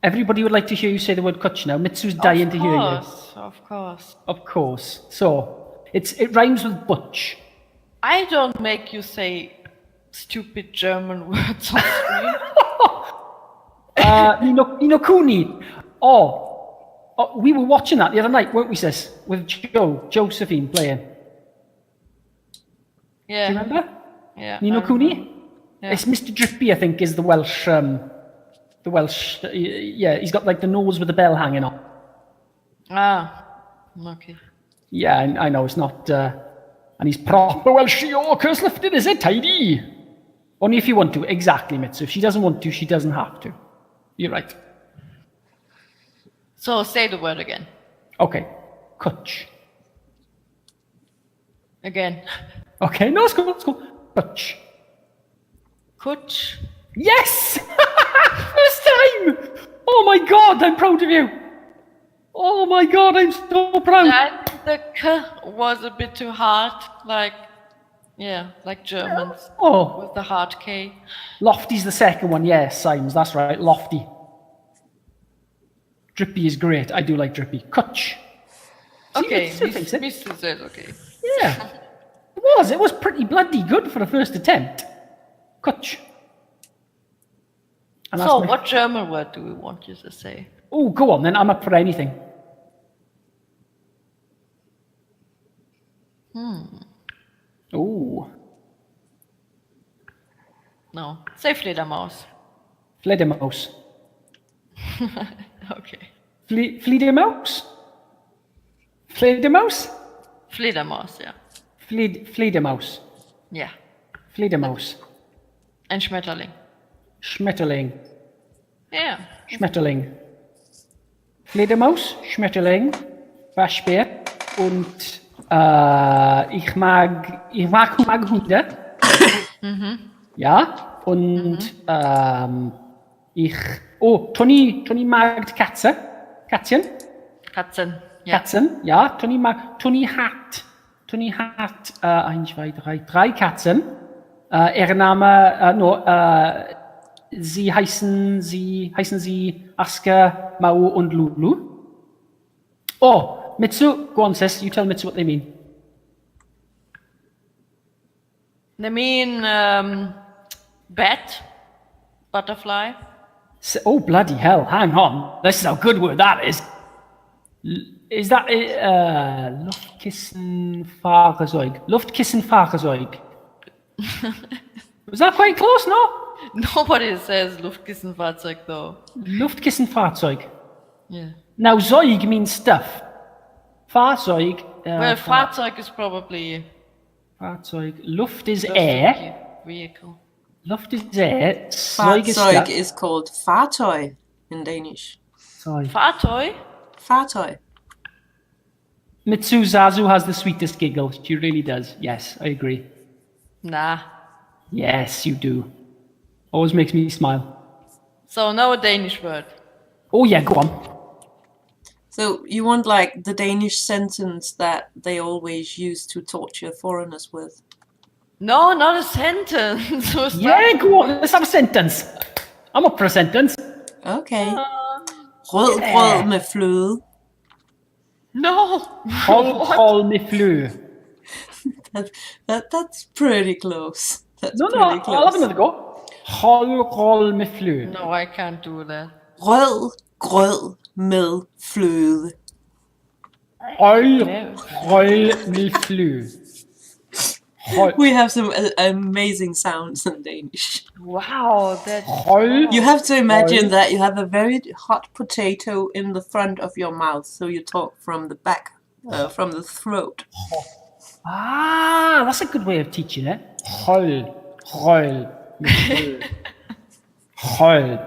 Everybody would like to hear you say the word kutch now. Mitsu's dying to hear you. Of course. Of course. So, it rhymes with butch. I don't make you say stupid German words on screen. Nino Kuni. Oh, we were watching that the other night, weren't we, sis? With Josephine playing. Yeah. Do you remember? Yeah. Nino I Kuni? remember. Yeah. It's Mr. Drippy, I think, is the Welsh. Yeah, he's got like the nose with the bell hanging on. Ah. Okay. Yeah, I know it's not. And he's proper Welsh Yorkers lifted, is it? Tidy. Only if you want to. Exactly, Mitsu. If she doesn't want to, she doesn't have to. You're right. So say the word again. Okay. Kutch. Again. Okay, no, it's cool. Kutch. Kutch. Yes! First time! Oh my god, I'm proud of you. Oh my god, I'm so proud. And the k was a bit too hard, like Germans Oh, with the hard K. Lofty's the second one. Yes, Symes, that's right. Lofty. Drippy is great. I do like Drippy. Kutch. Okay, See, it thinks it. Mr. says okay. Yeah. It was pretty bloody good for the first attempt. Kutch. And So, that's my- what German word do we want you to say? Oh, go on then. I'm up for anything. Oh, No, say Fledermaus. Fledermaus. Okay. Fledermaus? Fledermaus? Fledermaus, yeah. Fledermaus. Yeah. Fledermaus. Ein Schmetterling. Schmetterling. Yeah. Schmetterling. Fledermaus, Schmetterling, Waschbär und ich mag Hunde. Ja, und Toni mag Katzen. Katzen. Ja. Katzen, ja. Toni hat 1, 2, 3 Katzen. Ihre Name, sie heißen sie Aska, Mau und Lulu. Oh, Mitsu, go on, sis. You tell Mitsu what they mean. They mean bat, butterfly. Oh, bloody hell. Hang on. This is a good word that is. Is that Luftkissenfahrzeug? Luftkissenfahrzeug. Was that quite close, no? Nobody says Luftkissenfahrzeug though. Luftkissenfahrzeug. Yeah. Now, Zeug means stuff. Fahrzeug. Well, Fahrzeug is probably Fahrzeug. Luft is just air. a vehicle. Luft is air. Zeug is Fahrzeug stuff. is called Fahrtøj in Danish. Zeug. Fahrtøj? Fahrtøj. Mitsu Zazu has the sweetest giggle. She really does. Yes, I agree. Nah. Yes, you do. Always makes me smile. So no Danish word. Oh yeah, go on. So you want like the Danish sentence that they always use to torture foreigners with? No, not a sentence. What's Yeah, that? go on. Let's have a sentence. I'm up for a sentence. Okay. Rød brød med fløde. No. Hold me flu. That's pretty close. That's No, pretty I'll close. have another go. Hold me flu. No, I can't do that. Rød grød med fløde. Hold me flu. We have some amazing sounds in Danish. Wow, that. Hold. You have to imagine that you have a very hot potato in the front of your mouth, so you talk from the back, from the throat. Ah, that's a good way of teaching it. Hold me flu. Hold.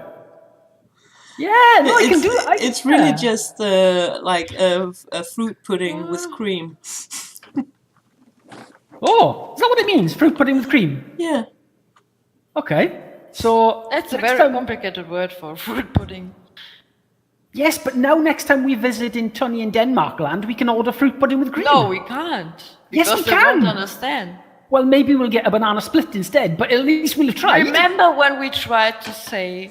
Yeah, no, I can do it. It's really just like a fruit pudding with cream. Oh, is that what it means? Fruit pudding with cream. Yeah. Okay. So That's a next very time- complicated word for fruit pudding. Yes, but now next time we visit in Tony in Denmark land, we can order fruit pudding with cream. No, we can't. Yes, Because we they won't can. understand. Well, maybe we'll get a banana split instead, but at least we'll have tried. Remember when we tried to say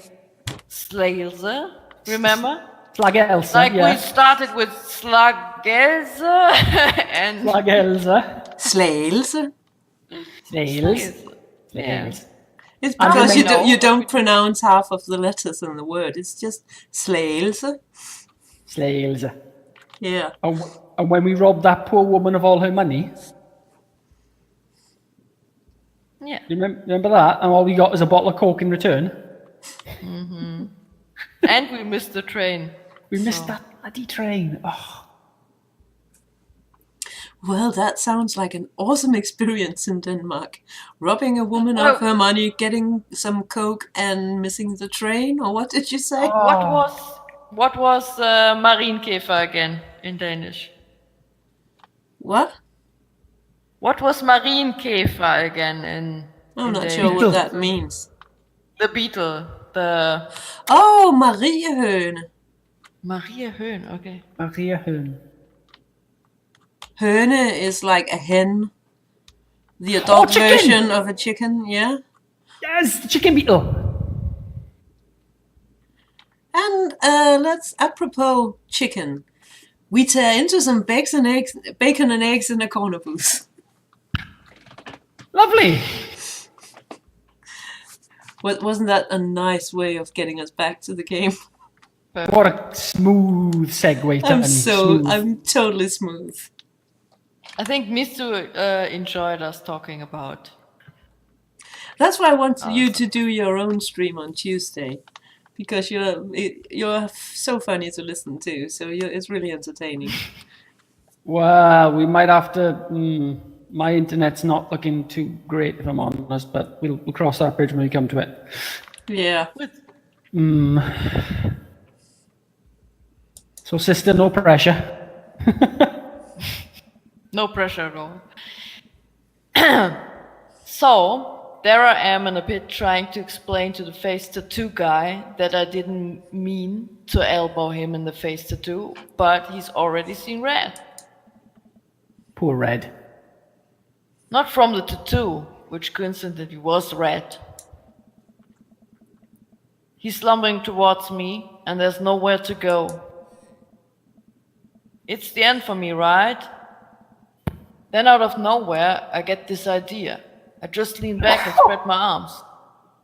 Slelse? Remember? Flag Elsa, Like we yeah. started with Slagelse and Flag Elsa. Slails. Snails. Yeah. Snails. It's And because then- you don't pronounce half of the letters in the word. It's just slails. Snails. Yeah. And when we robbed that poor woman of all her money, Yeah. you remember that? And all we got is a bottle of Coke in return. And we missed the train. We missed that bloody train. Oh, Well, that sounds like an awesome experience in Denmark. Robbing a woman of her money, getting some coke, and missing the train. Or what did you say? What was Marienkäfer again in Danish? What? What was Marienkäfer again in I'm in not Danish? sure what that means. The beetle. The Oh, Mariehøne. Maria Høn, okay. Maria Høn. Høne is like a hen. The adult chicken! version of a chicken, yeah? Yes, the chicken beetle. And let's, apropos chicken, we tear into some bacon and eggs in a corner booth. Lovely. Wasn't that a nice way of getting us back to the game? What a smooth segue, Tiffany. I'm totally smooth. I think Mistu enjoyed us talking about. That's why I want you to do your own stream on Tuesday, because you're so funny to listen to. So it's really entertaining. Well, we might have to. My internet's not looking too great, if I'm honest, but we'll cross that bridge when we come to it. Yeah. So, sister, no pressure. No pressure at all. So, there I am in a pit trying to explain to the face tattoo guy that I didn't mean to elbow him in the face tattoo, but he's already seen red. Poor Red. Not from the tattoo, which coincidentally was red. He's lumbering towards me, and there's nowhere to go. It's the end for me, right? Then out of nowhere, I get this idea. I just lean back and spread my arms.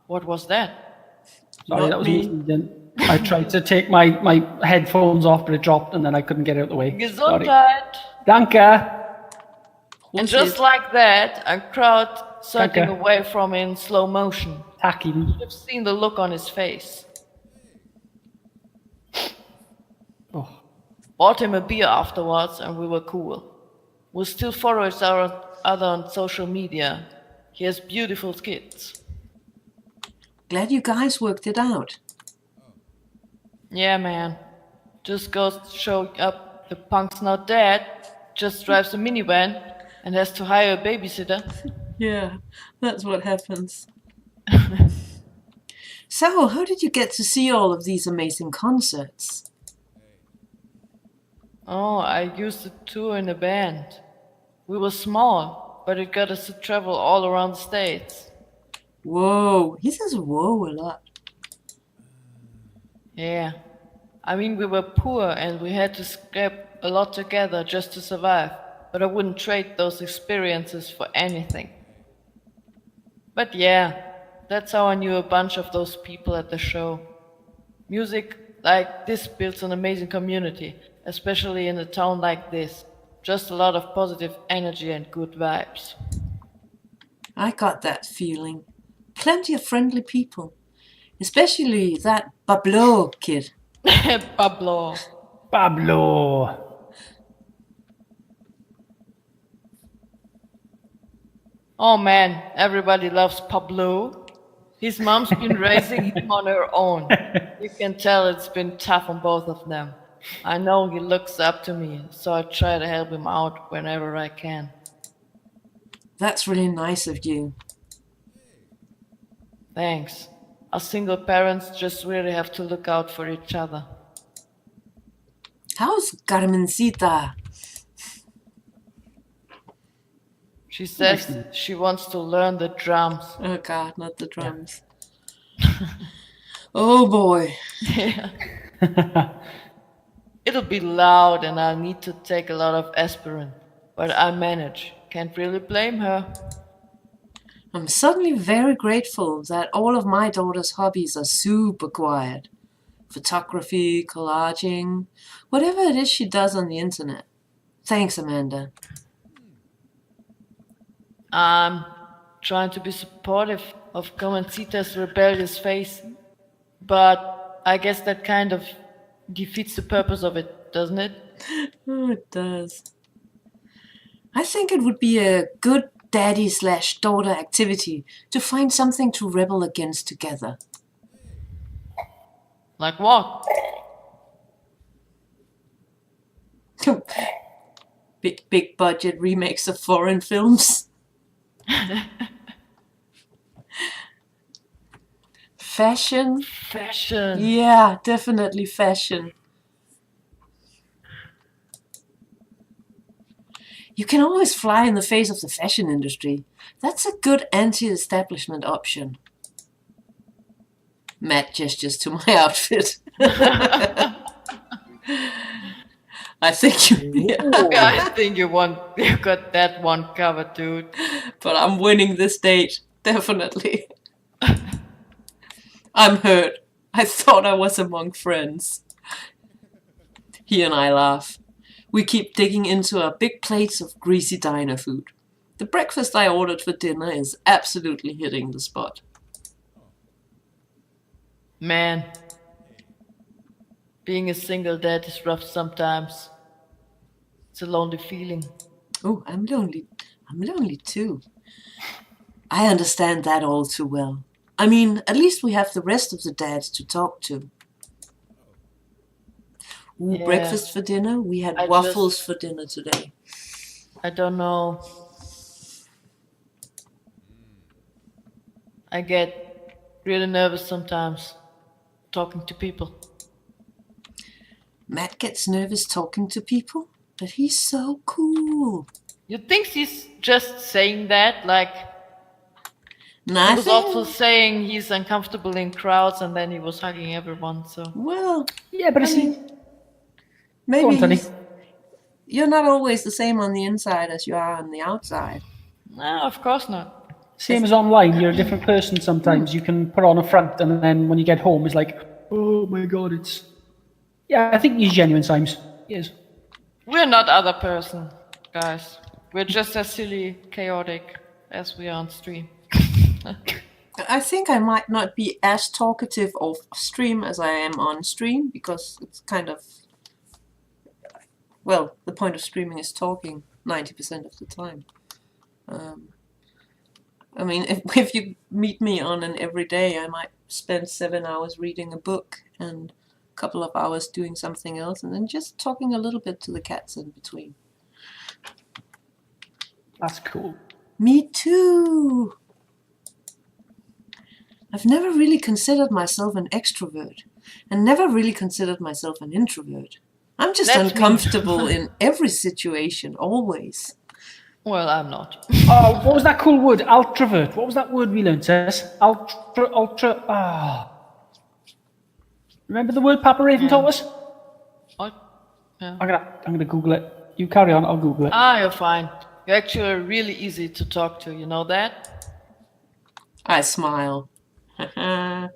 What was that? Sorry, Not that was me. me. Then I tried to take my headphones off, but it dropped, and then I couldn't get it out of the way. Sorry. Gesundheit! Danke. And just like that, a crowd circling Danke. away from me in slow motion. Tacky. You've seen the look on his face. Oh, Bought him a beer afterwards, and we were cool. We still follow each other on social media. He has beautiful kids. Glad you guys worked it out. Yeah, man. Just goes to show up the punk's not dead, just drives a minivan and has to hire a babysitter. Yeah, that's what happens. So, how did you get to see all of these amazing concerts? Oh, I used to tour in a band. We were small, but it got us to travel all around the States. Whoa, he says whoa a lot. Yeah. I mean, we were poor and we had to scrape a lot together just to survive, but I wouldn't trade those experiences for anything. But yeah, that's how I knew a bunch of those people at the show. Music like this builds an amazing community, especially in a town like this. Just a lot of positive energy and good vibes. I got that feeling. Plenty of friendly people. Especially that Pablo kid. Pablo. Pablo. Oh man, everybody loves Pablo. His mom's been raising him on her own. You can tell it's been tough on both of them. I know he looks up to me, so I try to help him out whenever I can. That's really nice of you. Thanks. Us single parents just really have to look out for each other. How's Carmencita? She says she wants to learn the drums. Oh god, not the drums. Oh boy. It'll be loud and I'll need to take a lot of aspirin. But I manage. Can't really blame her. I'm suddenly very grateful that all of my daughter's hobbies are super quiet. Photography, collaging, whatever it is she does on the internet. Thanks, Amanda. I'm trying to be supportive of Comencita's rebellious face, but I guess that kind of defeats the purpose of it, doesn't it? Oh, it does. I think it would be a good daddy/daughter activity to find something to rebel against together. Like what? Big budget remakes of foreign films. Fashion? Fashion. Yeah, definitely fashion. You can always fly in the face of the fashion industry. That's a good anti-establishment option. Matt gestures to my outfit. I think I think you got that one covered, dude. But I'm winning this date, definitely. I'm hurt. I thought I was among friends. He and I laugh. We keep digging into our big plates of greasy diner food. The breakfast I ordered for dinner is absolutely hitting the spot. Man, being a single dad is rough sometimes. It's a lonely feeling. Oh, I'm lonely. I'm lonely too. I understand that all too well. I mean, at least we have the rest of the dads to talk to. Ooh, Yeah. breakfast for dinner? We had I waffles for dinner today. I don't know. I get really nervous sometimes talking to people. Matt gets nervous talking to people, but he's so cool. You think he's just saying that? Like, he was Nothing. also saying he's uncomfortable in crowds and then he was hugging everyone, so. Well, Yeah, but I it's, mean, go maybe on, Tony. you're not always the same on the inside as you are on the outside. No, of course not. Same as online, you're a different person sometimes. You can put on a front, and then when you get home, it's like, oh my god, it's. Yeah, I think he's genuine times. He is. We're not other person, guys. We're just as silly, chaotic as we are on stream. I think I might not be as talkative off stream as I am on stream because it's kind of. Well, the point of streaming is talking 90% of the time. I mean, if you meet me on an everyday, I might spend 7 hours reading a book and a couple of hours doing something else and then just talking a little bit to the cats in between. That's cool. Me too! I've never really considered myself an extrovert and never really considered myself an introvert. I'm just That's me. uncomfortable in every situation, always. Well, I'm not. Oh, what was that cool word? Ultravert. What was that word we learned, Tess? Ultra. Ah. Remember the word Papa Raven taught us? Oh, yeah. I'm gonna Google it. You carry on. I'll Google it. Ah, you're fine. You're actually really easy to talk to, you know that? I smile. Matt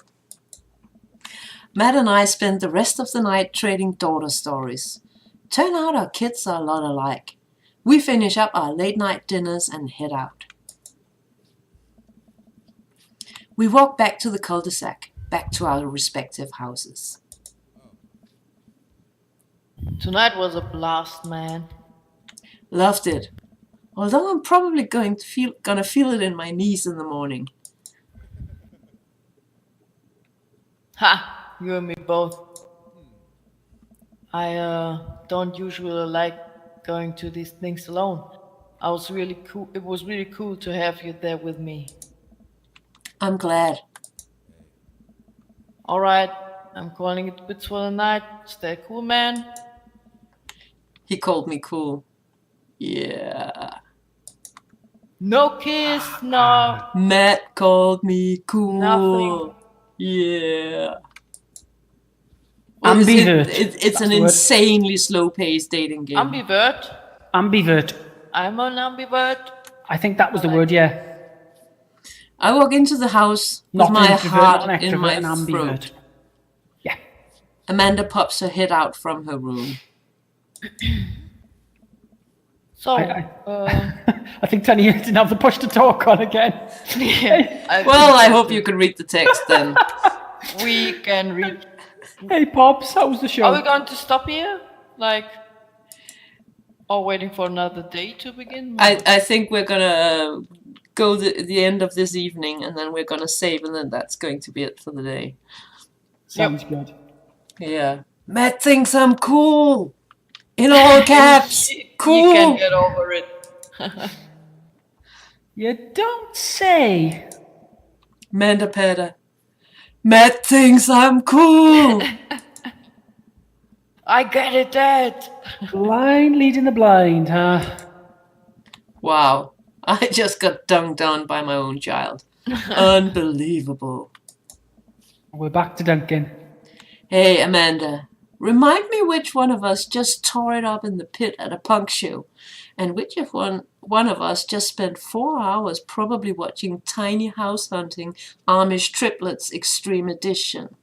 and I spent the rest of the night trading daughter stories. Turn out our kids are a lot alike. We finish up our late night dinners and head out. We walk back to the cul-de-sac, back to our respective houses. Tonight was a blast, man. Loved it. Although I'm probably gonna feel it in my knees in the morning. Ha! You and me both. I don't usually like going to these things alone. I was really cool. It was really cool to have you there with me. I'm glad. All right, I'm calling it quits for the night. Stay cool, man. He called me cool. Yeah. No kiss, no. Matt called me cool. Nothing. Yeah. Ambivert. It's That's an the word. insanely slow-paced dating game. Ambivert. Ambivert. I'm an ambivert. I think that was the word, yeah. I walk into the house with Not my an introvert, not heart an in extrovert, my an ambivert. throat. Yeah. Amanda pops her head out from her room. So, I think Tenny didn't have the push to talk on again. Well, I hope you can read the text then. we can read. Hey, Pops, how was the show? Are we going to stop here? Like, or waiting for another day to begin? I think we're gonna go the end of this evening, and then we're gonna save, and then that's going to be it for the day. Sounds good. Yeah. Matt thinks I'm cool. In all caps. Cool. You can get over it. You don't say. Amanda Petta. Matt thinks I'm cool. I get it, Dad. Blind leading the blind, huh? Wow. I just got dunked on by my own child. Unbelievable. We're back to Duncan. Hey, Amanda. Remind me which one of us just tore it up in the pit at a punk show, and which of one of us just spent 4 hours probably watching Tiny House Hunting Amish Triplets Extreme Edition.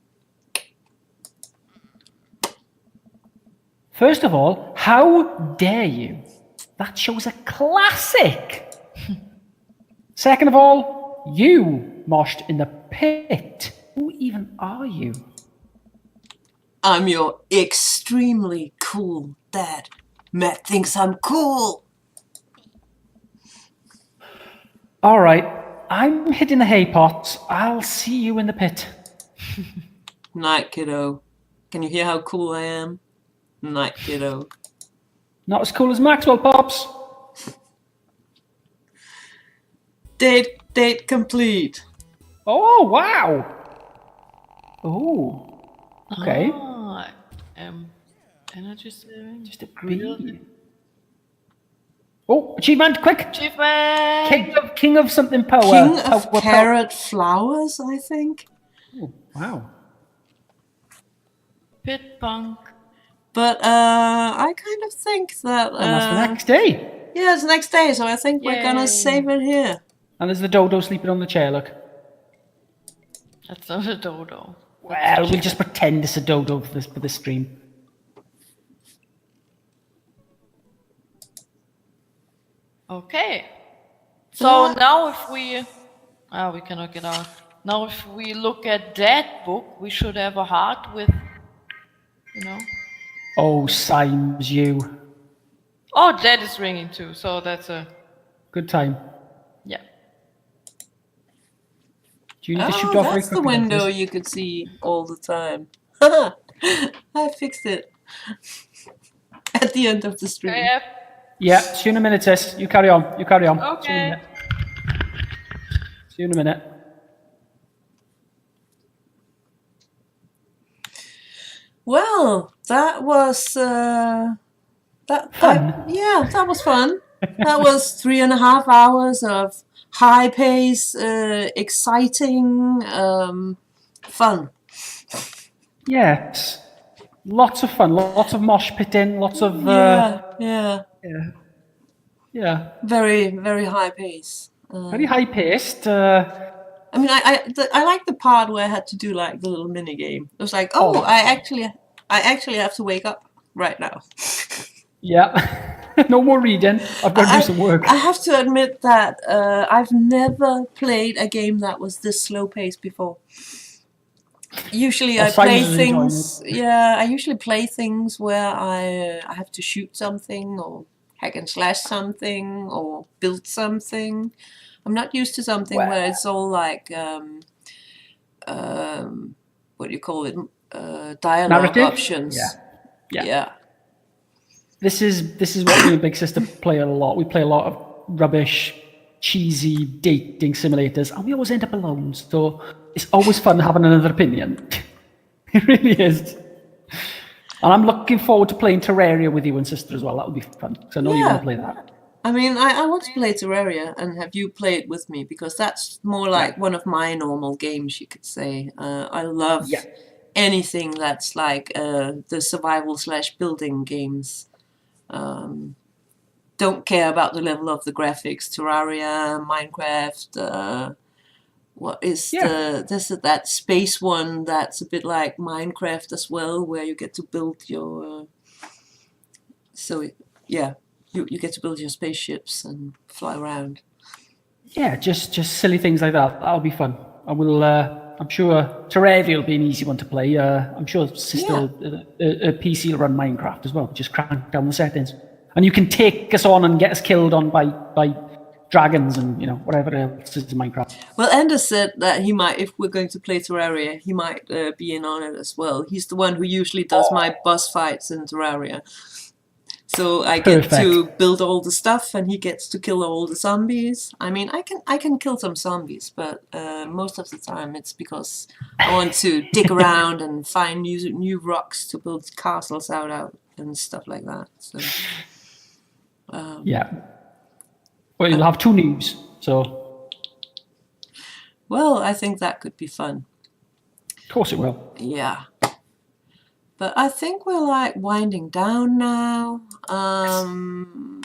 First of all, how dare you? That show's a classic. Second of all, you moshed in the pit. Who even are you? I'm your extremely cool dad. Matt thinks I'm cool. All right, I'm hitting the hay pots. I'll see you in the pit. Night, kiddo. Can you hear how cool I am? Night, kiddo. Not as cool as Maxwell, Pops. Date complete. Oh, wow. Oh, okay. Energy saving. Just a bee. Oh, achievement, quick. Achievement. King of something power. King of Power. Carrot Flowers, I think. Oh, wow. Pit punk. But I kind of think that... And that's the next day. Yeah, it's the next day, so I think we're gonna Yay. save it here. And there's the dodo sleeping on the chair, look. That's not a dodo. Well, we'll just pretend it's a dodo for this stream. Okay. So now if we... we cannot get out. Now if we look at that book, we should have a heart with, you know. Oh, Symes, you. Oh, that is ringing too, so that's a... Good time. Yeah. Do you need to shoot off very that's the quickly, window Douglas? you could see all the time. I fixed it. At the end of the stream. Okay, Yeah, see you in a minute, sis. You carry on. You carry on. Okay. See you in a minute. Well, that was Fun. that was fun. That was 3.5 hours of high pace, exciting, fun. Yes. Lots of fun. Lots of mosh pitting. Lots of... Yeah. yeah. Very, very high pace. Very high-paced. I mean, I like the part where I had to do like the little mini game. It was like, oh, I actually have to wake up right now. Yeah. No more reading. I've got to do some work. I have to admit that I've never played a game that was this slow paced before. Usually I play Simon's enjoying things. Yeah, I usually play things where I have to shoot something or hack and slash something or build something. I'm not used to something where it's all like what do you call it? Dialogue Narrative? options. Yeah. This is what me and Big Sister play a lot. We play a lot of rubbish, cheesy dating simulators, and we always end up alone. So it's always fun having another opinion. It really is. And I'm looking forward to playing Terraria with you and Sister as well. That would be fun, because I know you want to play that. I mean, I want to play Terraria and have you play it with me because that's more like one of my normal games, you could say. I love anything that's like the survival / building games. Don't care about the level of the graphics. Terraria, Minecraft. What is that space one that's a bit like Minecraft as well, where you get to build your. You get to build your spaceships and fly around. Yeah, just silly things like that. That'll be fun. I will. I'm sure Terraria will be an easy one to play. I'm sure Sister a PC will run Minecraft as well. Just crank down the settings, and you can take us on and get us killed on by dragons and whatever else is in Minecraft. Well, Anders said that he might, if we're going to play Terraria, he might be in on it as well. He's the one who usually does my boss fights in Terraria. So I get to build all the stuff, and he gets to kill all the zombies. I mean, I can kill some zombies, but most of the time it's because I want to dig around and find new rocks to build castles out of and stuff like that. So yeah. Well, you'll have 2 noobs, so. Well, I think that could be fun. Of course it will. Yeah. But I think we're like winding down now.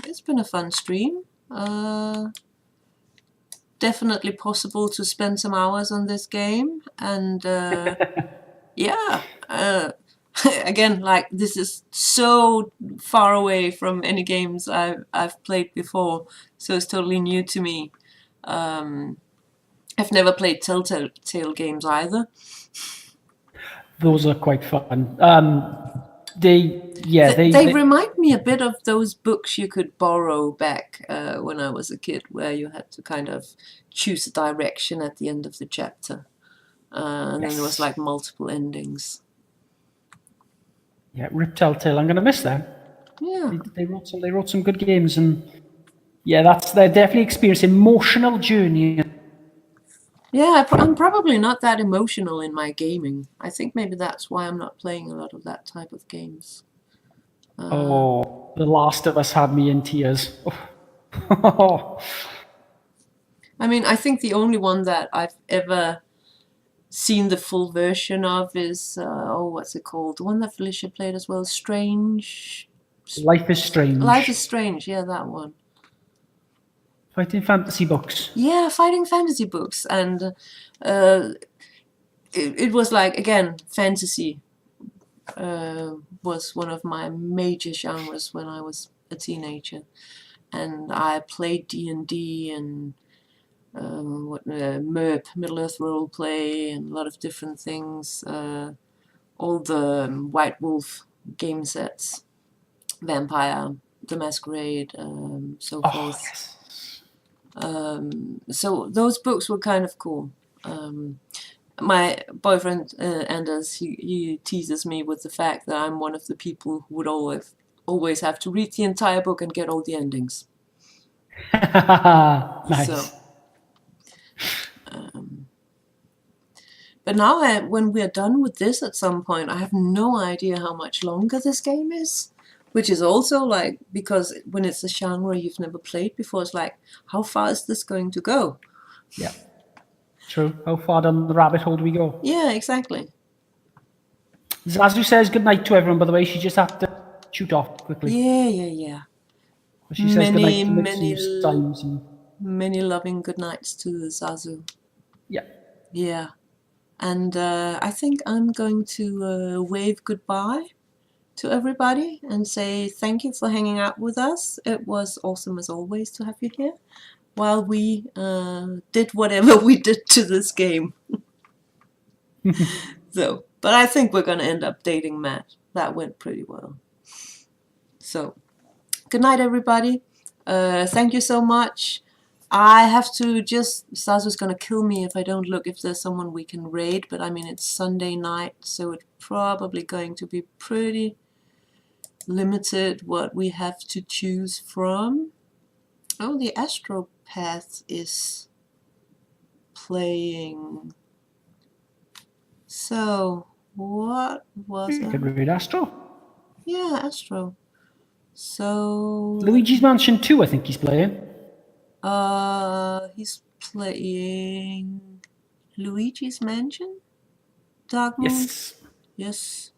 It's been a fun stream. Definitely possible to spend some hours on this game. And yeah. Again, like, this is so far away from any games I've played before, so it's totally new to me. I've never played Telltale games either. Those are quite fun. They remind me a bit of those books you could borrow back when I was a kid, where you had to kind of choose a direction at the end of the chapter, and then there was like multiple endings. Yeah, Rip Telltale. I'm going to miss them. Yeah, they wrote some good games, and yeah, they're definitely experiencing emotional journey. Yeah, I'm probably not that emotional in my gaming. I think maybe that's why I'm not playing a lot of that type of games. The Last of Us had me in tears. I mean, I think the only one that I've ever seen the full version of is what's it called? The one that Felicia played as well, Strange. Life is Strange. Life is Strange, yeah, that one. Fighting fantasy books. Yeah, fighting fantasy books, and it was like, again, fantasy was one of my major genres when I was a teenager, and I played D&D and MERP, Middle Earth Roleplay, and a lot of different things. All the White Wolf game sets, Vampire, The Masquerade, so forth. Yes. So those books were kind of cool. My boyfriend Anders, he teases me with the fact that I'm one of the people who would always have to read the entire book and get all the endings. Nice. So, but now when we're done with this at some point, I have no idea how much longer this game is, which is also like, because when it's a genre you've never played before, it's like, how far is this going to go? Yeah. True. How far down the rabbit hole do we go? Yeah, exactly. Zazu says good night to everyone, by the way. She just had to shoot off quickly. Yeah. She says good night to Mitsu's times. Many loving good nights to Zazu. Yeah. Yeah. And I think I'm going to wave goodbye to everybody and say thank you for hanging out with us. It was awesome as always to have you here while we did whatever we did to this game. So, but I think we're going to end up dating Matt. That went pretty well. So, good night, everybody. Thank you so much. I have to Zazu's going to kill me if I don't look if there's someone we can raid, but I mean, it's Sunday night, so it's probably going to be pretty limited what we have to choose from. Oh, the Astropath is playing. So, what was it? Could read Astro. Yeah, Astro. So... Luigi's Mansion 2, I think he's playing. He's playing Luigi's Mansion? Dark Moon? Yes. Yes.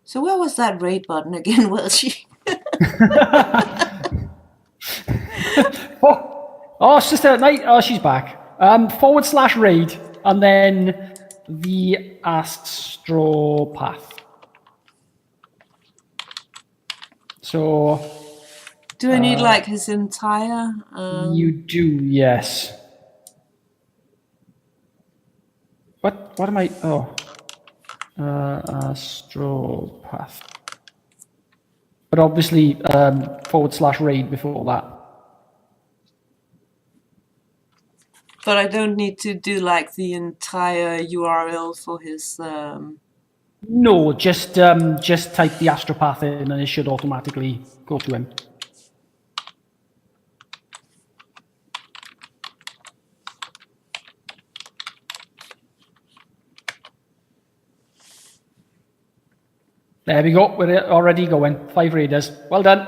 So where was that raid button again, Welchie? Oh, Sister at Night. Oh, she's back. /raid and then the astropath. So Do I need like his entire? you do, yes. What am I? Oh, astropath. But obviously, /raid before that. But I don't need to do like the entire URL for his. No, just type the astropath in, and it should automatically go to him. There we go. We're already going. 5 raiders. Well done.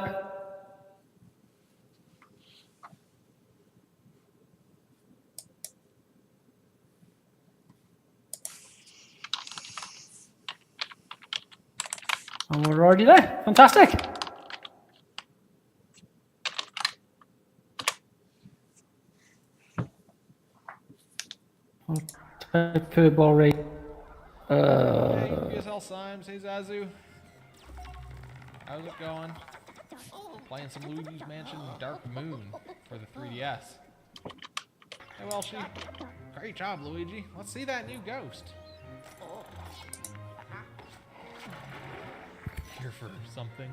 And we're already there. Fantastic. I'll type Purple raid. Hey, USL Symes, hey Zazu. How's it going? Playing some Luigi's Mansion Dark Moon for the 3DS. Hey Welshie. Great job, Luigi. Let's see that new ghost. Here for something.